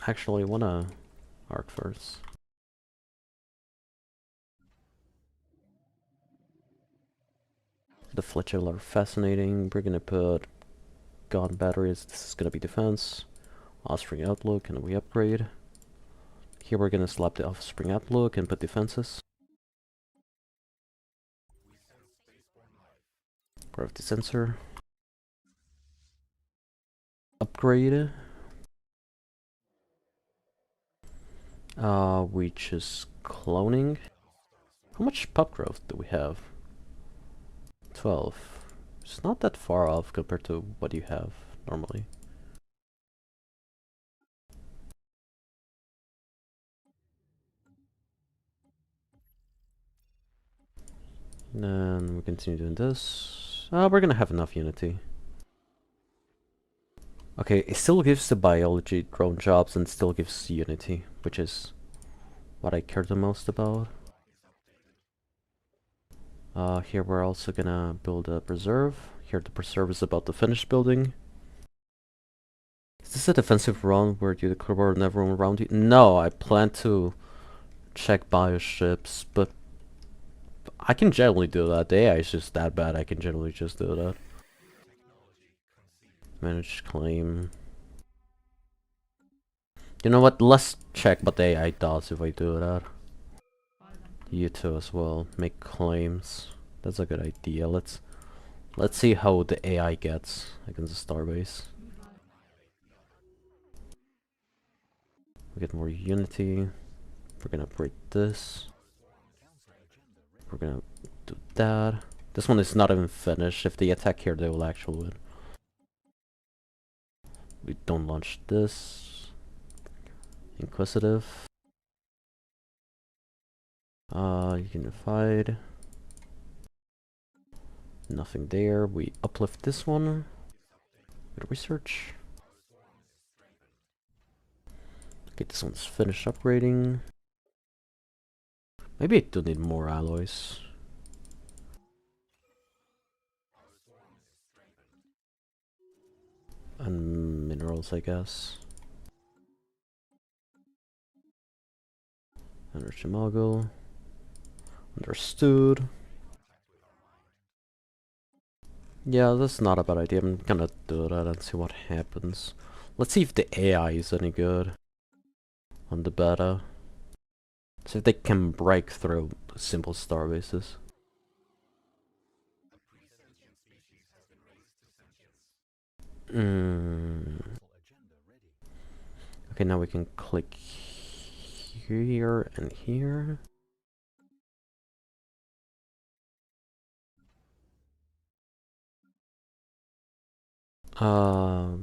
Actually, I wanna arc first. The Fletcher are fascinating. We're gonna put gun batteries. This is gonna be defense. Offspring outlook, and we upgrade. Here we're gonna slap the offspring outlook and put defenses. Gravity sensor. Upgrade. Which is cloning. How much pop growth do we have? 12. It's not that far off compared to what you have normally. And then we continue doing this. We're gonna have enough unity. Okay, it still gives the biology drone jobs and still gives unity, which is what I care the most about. Here we're also gonna build a preserve. Here the preserve is about to finish building. Is this a defensive run where you declare war on everyone around you? No, I plan to check bioships, but I can generally do that. The AI is just that bad, I can generally just do that. Manage claim. You know what? Let's check what the AI does if I do that. You too as well. Make claims. That's a good idea. Let's see how the AI gets against the starbase. We get more unity. We're gonna upgrade this. We're gonna do that. This one is not even finished. If they attack here, they will actually win. We don't launch this. Inquisitive. You can divide. Nothing there. We uplift this one. With research. Okay, this one's finished upgrading. Maybe I do need more alloys. And minerals, I guess. Energy mogul. Understood. Yeah, that's not a bad idea. I'm gonna do that and see what happens. Let's see if the AI is any good on the beta. See if they can break through simple star bases. Okay, now we can click here and here. To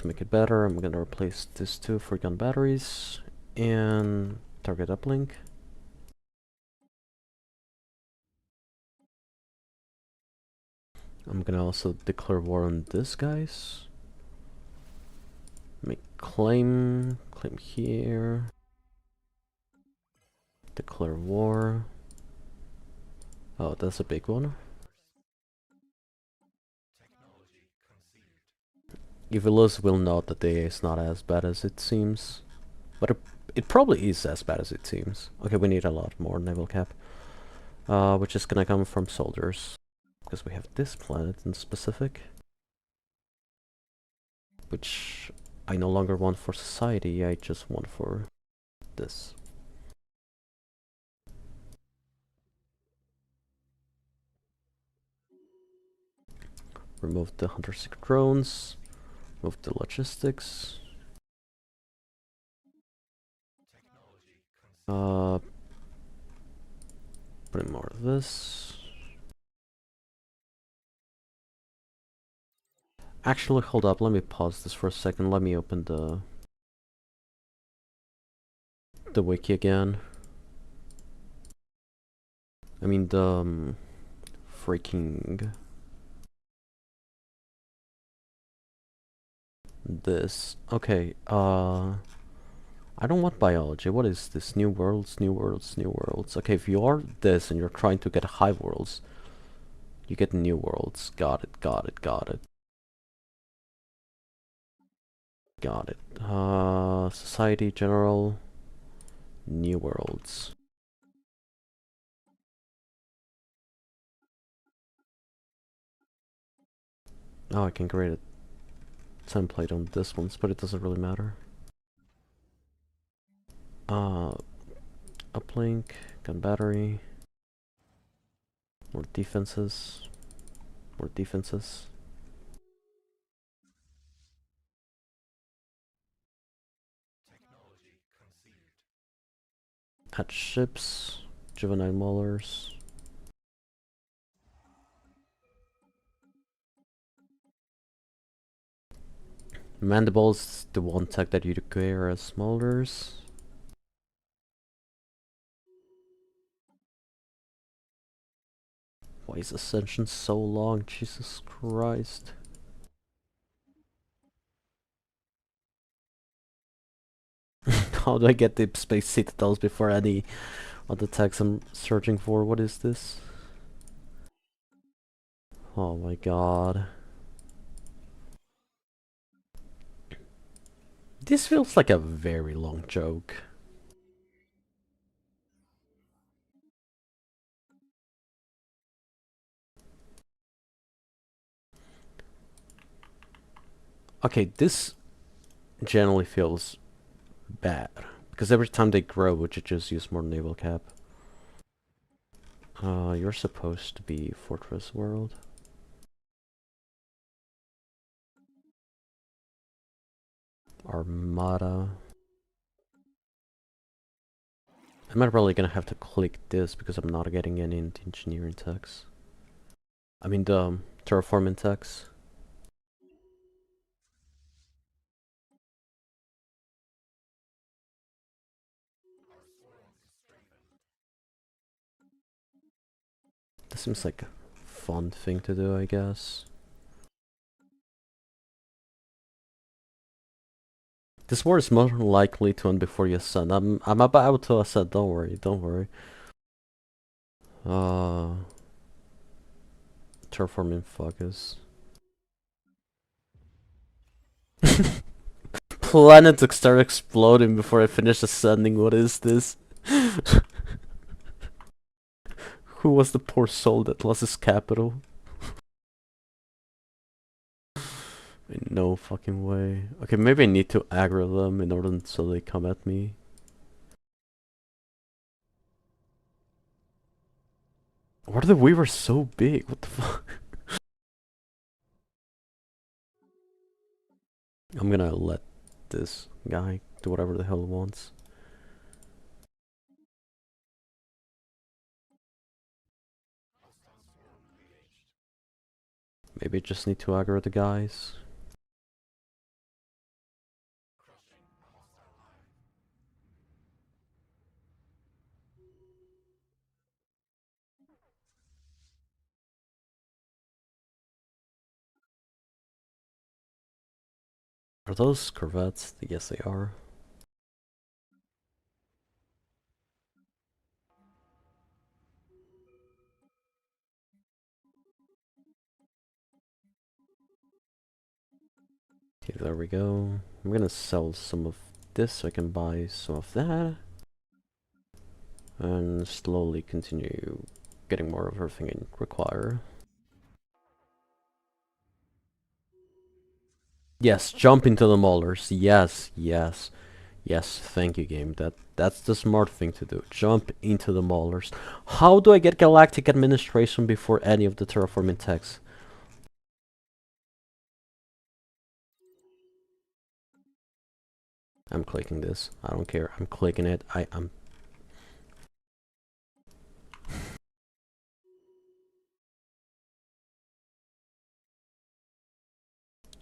make it better, I'm gonna replace these two for gun batteries and target uplink. I'm gonna also declare war on this guys. Make claim here. Declare war. Oh, that's a big one. Evilus will note that the AI is not as bad as it seems. But it probably is as bad as it seems. Okay, we need a lot more naval cap. Which is gonna come from soldiers. Because we have this planet in specific. Which I no longer want for society, I just want for this. Remove the hunter-seeker drones. Move the logistics. Put in more of this. Actually, hold up, let me pause this for a second. Let me open the wiki again. I mean the freaking this. Okay, I don't want biology. What is this? New worlds, new worlds, new worlds. Okay, if you are this and you're trying to get high worlds, you get new worlds. Got it, got it, got it. Got it. Society, general, new worlds. Oh, I can create a template on this one, but it doesn't really matter. Uh, uplink, gun battery, more defenses, more defenses. Add ships, juvenile maulers. Mandibles, the one tech that you require as maulers. Why is Ascension so long? Jesus Christ. How do I get the space citadels before any of the tags I'm searching for? What is this? Oh my god. This feels like a very long joke. Okay, this generally feels bad. Because every time they grow, would you just use more naval cap? You're supposed to be Fortress World. Armada. I'm probably gonna have to click this because I'm not getting any in the engineering text. I mean the terraforming text. This seems like a fun thing to do, I guess. This war is more likely to end before you ascend. I'm about to ascend, don't worry, don't worry. Terraforming focus. Planet to start exploding before I finish ascending, what is this? Who was the poor soul that lost his capital? In no fucking way. Okay, maybe I need to aggro them in order so they come at me. Why are the weavers so big? What the fuck? I'm gonna let this guy do whatever the hell he wants. Maybe I just need to aggro the guys. Are those corvettes? Yes, they are. Okay, there we go. I'm gonna sell some of this so I can buy some of that. And slowly continue getting more of everything I require. Yes, jump into the maulers. Yes, yes. Yes, thank you, game. That's the smart thing to do. Jump into the maulers. How do I get galactic administration before any of the terraforming techs? I'm clicking this. I don't care. I'm clicking it. I'm.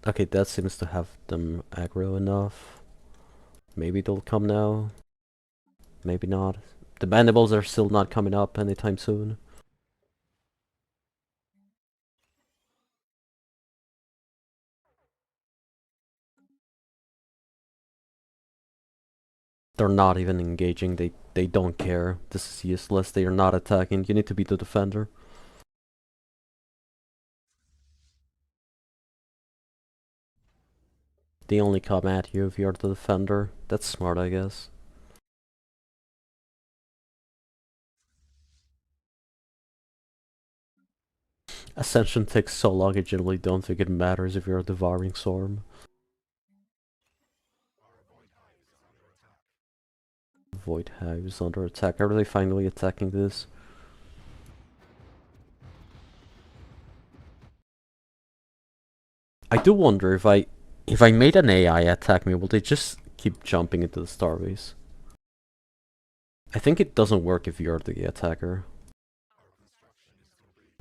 Okay, that seems to have them aggro enough. Maybe they'll come now. Maybe not. The mandibles are still not coming up anytime soon. They're not even engaging. They don't care. This is useless. They are not attacking. You need to be the defender. They only come at you if you're the defender. That's smart, I guess. Ascension takes so long, I generally don't think it matters if you're a devouring storm. Void Hive is under attack. Are they finally attacking this? I do wonder if I made an AI attack me, will they just keep jumping into the starbase? I think it doesn't work if you're the attacker.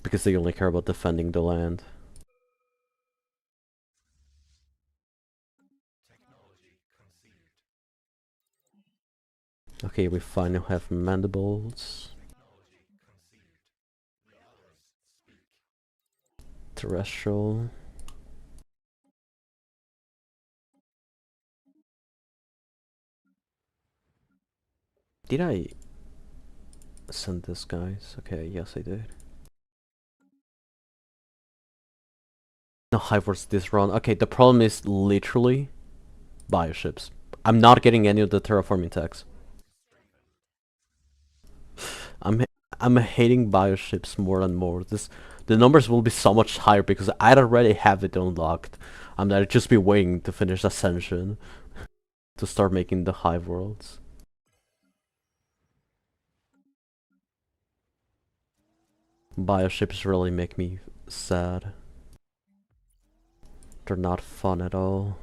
Because they only care about defending the land. Okay, we finally have mandibles. Terrestrial. Did I send this, guys? Okay, yes I did. No hive was this run. Okay, the problem is literally bioships. I'm not getting any of the terraforming techs. I'm I'm hating bioships more and more. The numbers will be so much higher because I'd already have it unlocked. I'd just be waiting to finish Ascension to start making the hive worlds. Bioships really make me sad. They're not fun at all.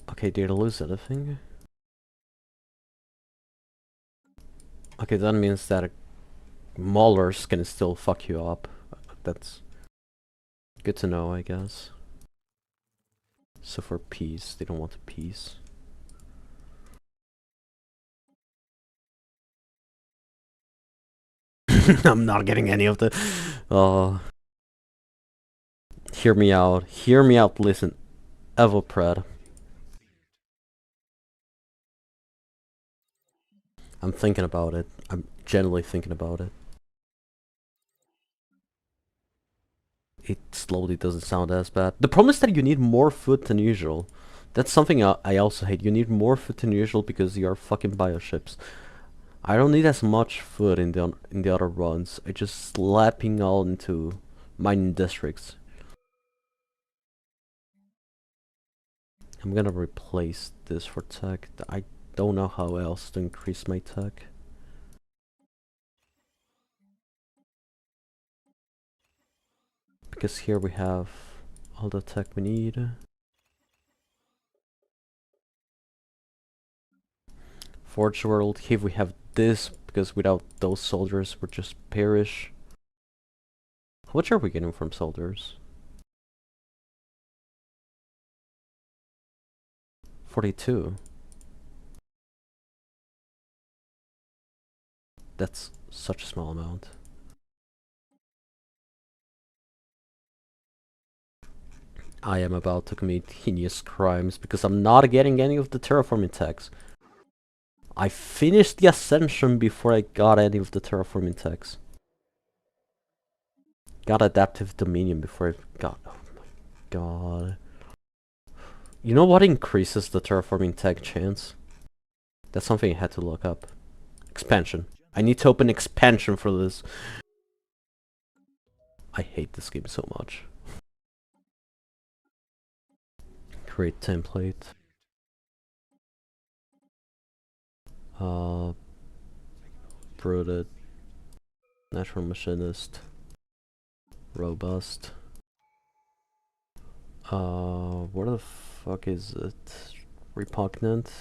Okay, did I lose anything? Okay, that means that maulers can still fuck you up. That's good to know, I guess. So for peace, they don't want peace. I'm not getting any of the... Hear me out, listen. Evopred. I'm thinking about it. I'm genuinely thinking about it. It slowly doesn't sound as bad. The problem is that you need more food than usual. That's something I also hate. You need more food than usual because you are fucking bioships. I don't need as much food in the other runs. I just slapping all into mining districts. I'm gonna replace this for tech. I don't know how else to increase my tech. Because here we have all the tech we need. Forge World, here we have this, because without those soldiers would just perish. How much are we getting from soldiers? 42. That's such a small amount. I am about to commit heinous crimes because I'm not getting any of the terraforming techs. I finished the Ascension before I got any of the terraforming techs. Got Adaptive Dominion before I got... Oh my god. You know what increases the terraforming tech chance? That's something I had to look up. Expansion. I need to open expansion for this. I hate this game so much. Create template. Brooded. Natural machinist. Robust. What the fuck is it? Repugnant.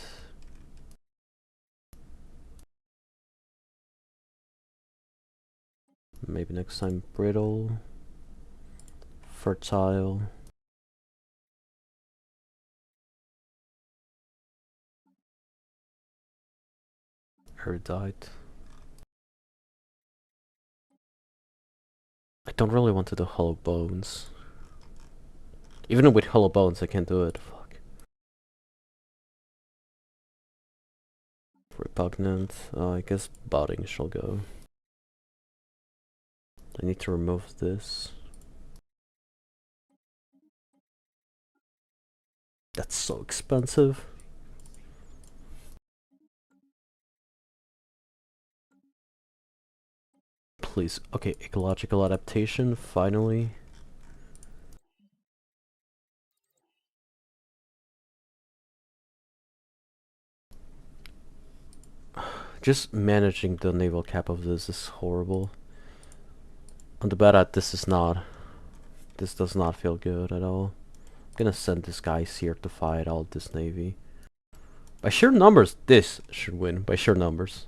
Maybe next time brittle. Fertile. Erudite. I don't really want to do hollow bones. Even with hollow bones I can't do it. Fuck. Repugnant. I guess botting shall go. I need to remove this. That's so expensive. please. Okay, ecological adaptation, finally. Just managing the naval cap of this is horrible. On the beta, this is not. This does not feel good at all. I'm gonna send this guy here to fight all this navy. By sheer numbers, this should win. By sheer numbers.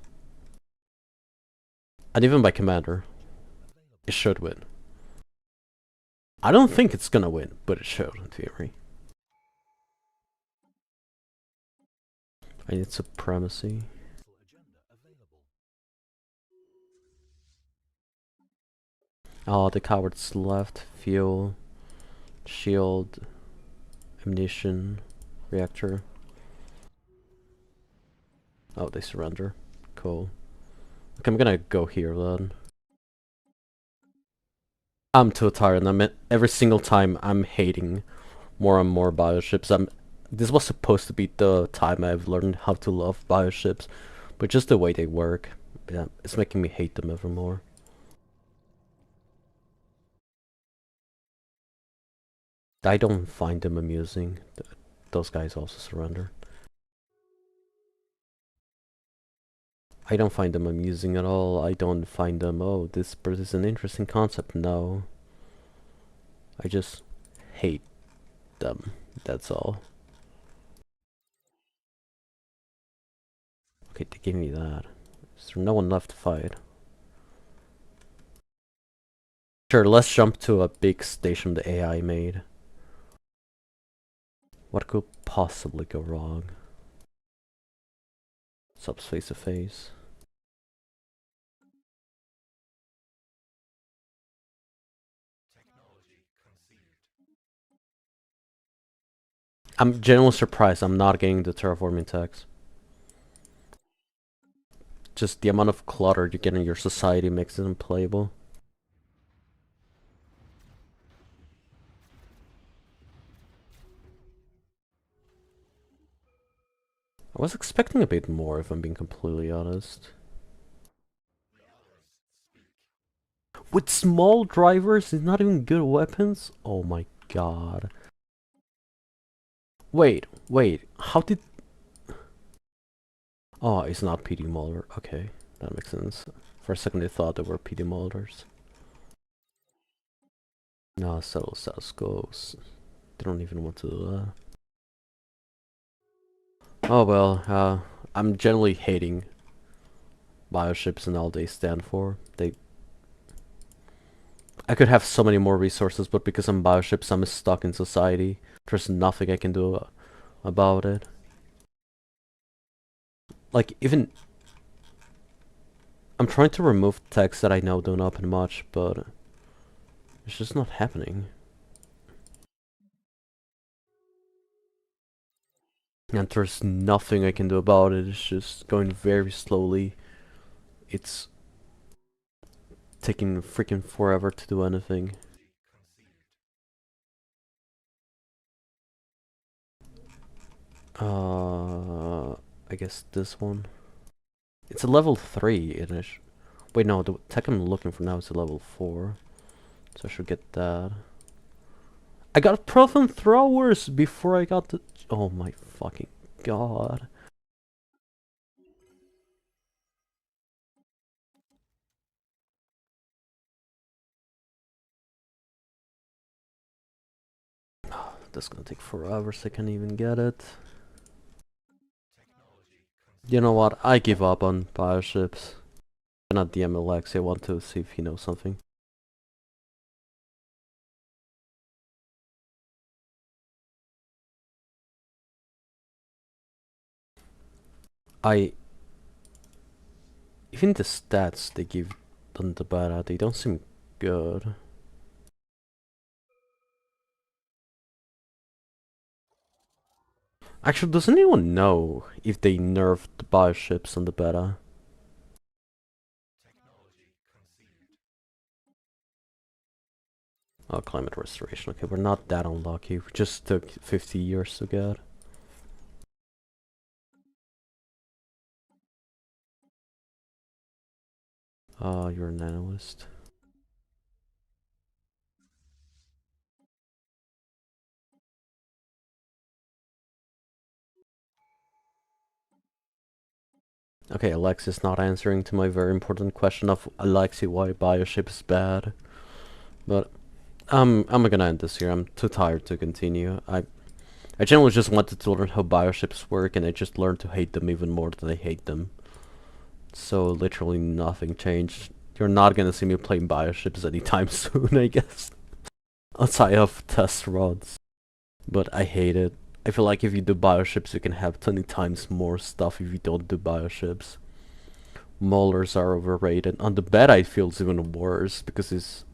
And even by commander, it should win. I don't think it's gonna win, but it should in theory. I need supremacy. Oh, the cowards left. Fuel, shield, ammunition, reactor. Oh, they surrender. Cool. Okay, I'm gonna go here then. I'm too tired. Every single time I'm hating more and more bioships. This was supposed to be the time I've learned how to love bioships, but just the way they work, yeah, it's making me hate them ever more. I don't find them amusing. Those guys also surrender. I don't find them amusing at all. I don't find them, oh, this is an interesting concept. No. I just hate them. That's all. Okay, they gave me that. Is there no one left to fight? Sure, let's jump to a big station the AI made. What could possibly go wrong? Subs face to face. I'm genuinely surprised I'm not getting the terraforming text. Just the amount of clutter you get in your society makes it unplayable. I was expecting a bit more, if I'm being completely honest. With small drivers and not even good weapons? Oh my god. Wait, how did... Oh, it's not PD Molder. Okay, that makes sense. For a second I thought they were PD Molders. No, settle status quos. They don't even want to do that. Oh well, I'm generally hating bioships and all they stand for. I could have so many more resources, but because I'm bioships, I'm stuck in society. There's nothing I can do about it. Like, even... I'm trying to remove text that I know don't open much, but... it's just not happening. And there's nothing I can do about it. It's just going very slowly. It's taking freaking forever to do anything. I guess this one. It's a level 3 ish. Wait, no, the tech I'm looking for now is a level 4. So I should get that. I got proton throwers before I got the... Oh my fucking god. That's gonna take forever, so I can't even get it. You know what? I give up on bioships. Not DM Alex, I want to see if he knows something. Even the stats they give on the beta, they don't seem good. Actually, does anyone know if they nerfed the bioships on the beta? Oh, climate restoration. Okay, we're not that unlucky. We just took 50 years to get. You're an analyst. Okay, Alexis not answering to my very important question of Alexi why bioship is bad. But I'm gonna end this here. I'm too tired to continue. I generally just wanted to learn how bioships work, and I just learned to hate them even more than I hate them. So literally nothing changed. You're not gonna see me playing bioships anytime soon, I guess. Outside of test rods. But I hate it. I feel like if you do bioships, you can have 20 times more stuff if you don't do bioships. Maulers are overrated. On the bed, I feel it's even worse because it's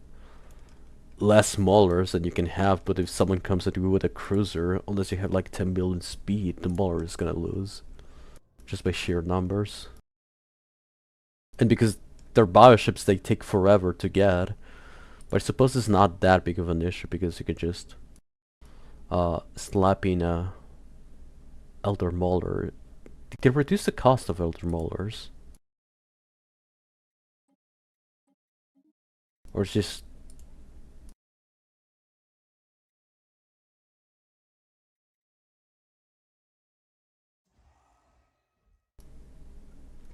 less maulers than you can have. But if someone comes at you with a cruiser, unless you have like 10 billion speed, the mauler is gonna lose just by sheer numbers. And because they're bioships, they take forever to get. But I suppose it's not that big of an issue because you could just slap in a Elder Mauler. Did they reduce the cost of Elder Maulers? Or it's just...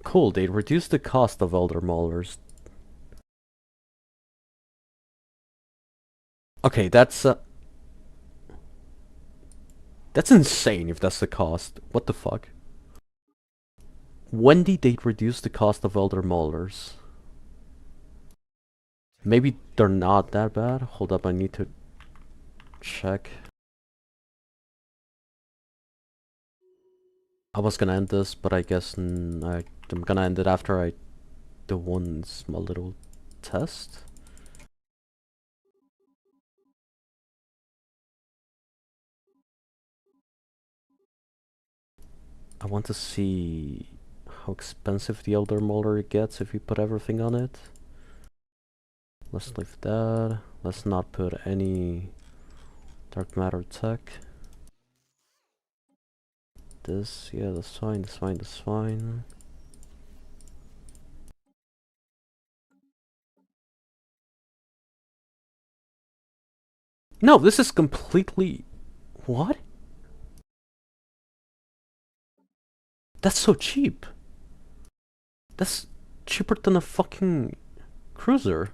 Cool, they reduced the cost of Elder Maulers. Okay, that's insane if that's the cost. What the fuck? When did they reduce the cost of Elder Maulers? Maybe they're not that bad? Hold up, I need to check. I was gonna end this, but I guess I'm gonna end it after I do one small little test. I want to see how expensive the Elder Mauler gets if you put everything on it. Let's leave that. Let's not put any dark matter tech. This, yeah, that's fine, that's fine, that's fine. No, this is completely... What? That's so cheap. That's cheaper than a fucking cruiser.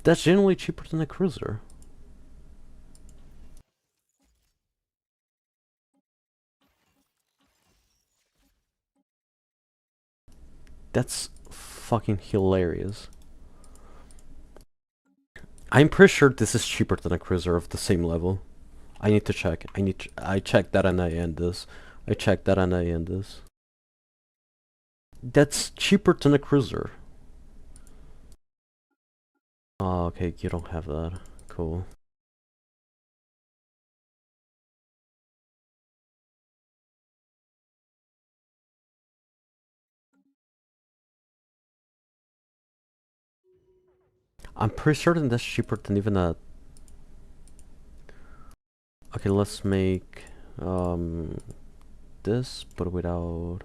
That's generally cheaper than a cruiser. That's fucking hilarious. I'm pretty sure this is cheaper than a cruiser of the same level. I need to check. I checked that and I end this. I checked that and I end this. That's cheaper than a cruiser. Oh, okay, you don't have that. Cool. I'm pretty certain that's cheaper than even a... Okay, let's make this, but without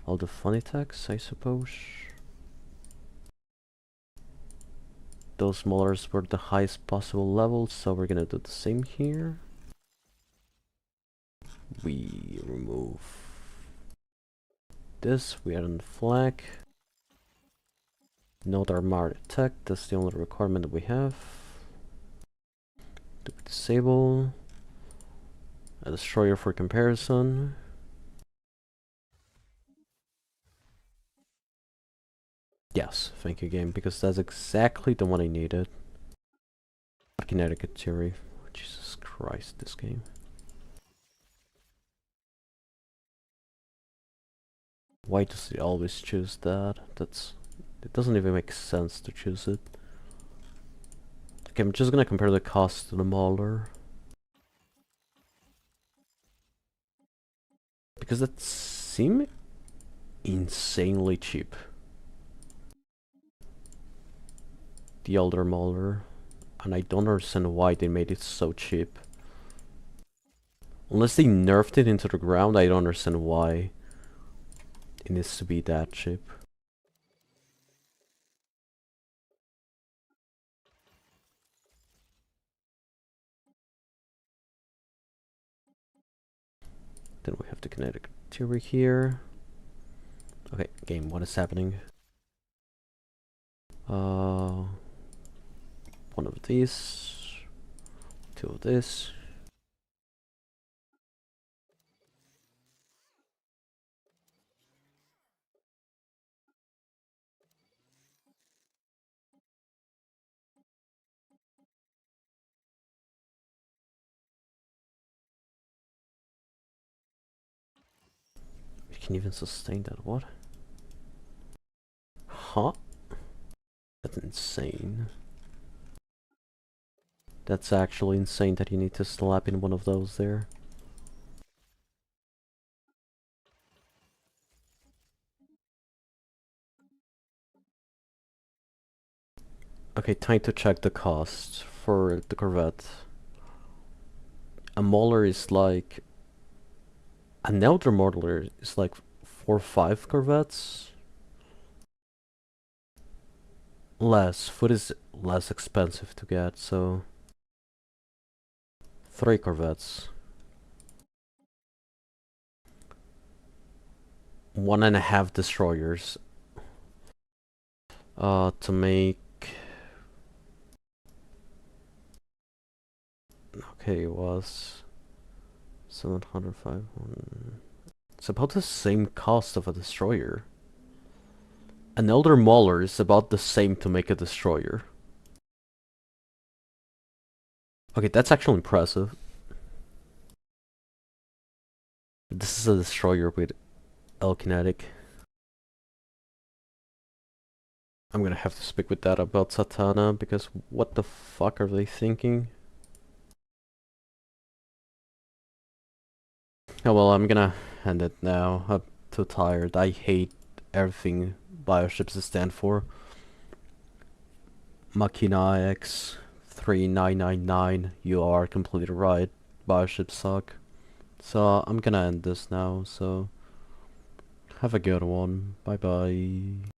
all the funny text, I suppose. Those maulers were the highest possible level, so we're gonna do the same here. We remove this, we add on the flag. Note our Mart attack, that's the only requirement that we have. Do we disable a destroyer for comparison? Yes, thank you game, because that's exactly the one I needed. Kinetic theory. Jesus Christ, this game. Why does it always choose that? It doesn't even make sense to choose it. Okay, I'm just gonna compare the cost to the Mauler. Because that seems insanely cheap. The Elder Mauler. And I don't understand why they made it so cheap. Unless they nerfed it into the ground, I don't understand why it needs to be that cheap. Then we have the kinetic theory here. Okay, game, what is happening? One of these, two of this. We can even sustain that, what? Huh? That's insane. That's actually insane that you need to slap in one of those there. Okay, time to check the cost for the Corvette. A Mauler is like... An Elder Mauler is like 4 or 5 Corvettes. Less. Food is less expensive to get, so... 3 Corvettes. 1.5 destroyers. To make... Okay, it was... 705... It's about the same cost of a destroyer. An Elder Mauler is about the same to make a destroyer. Okay, that's actually impressive. This is a destroyer with L-kinetic. I'm gonna have to speak with that about Satana, because what the fuck are they thinking? Oh well, I'm gonna end it now. I'm too tired. I hate everything bioships stand for. Machina X 3999, you are completely right. Bioships suck. So I'm gonna end this now, so have a good one. Bye bye.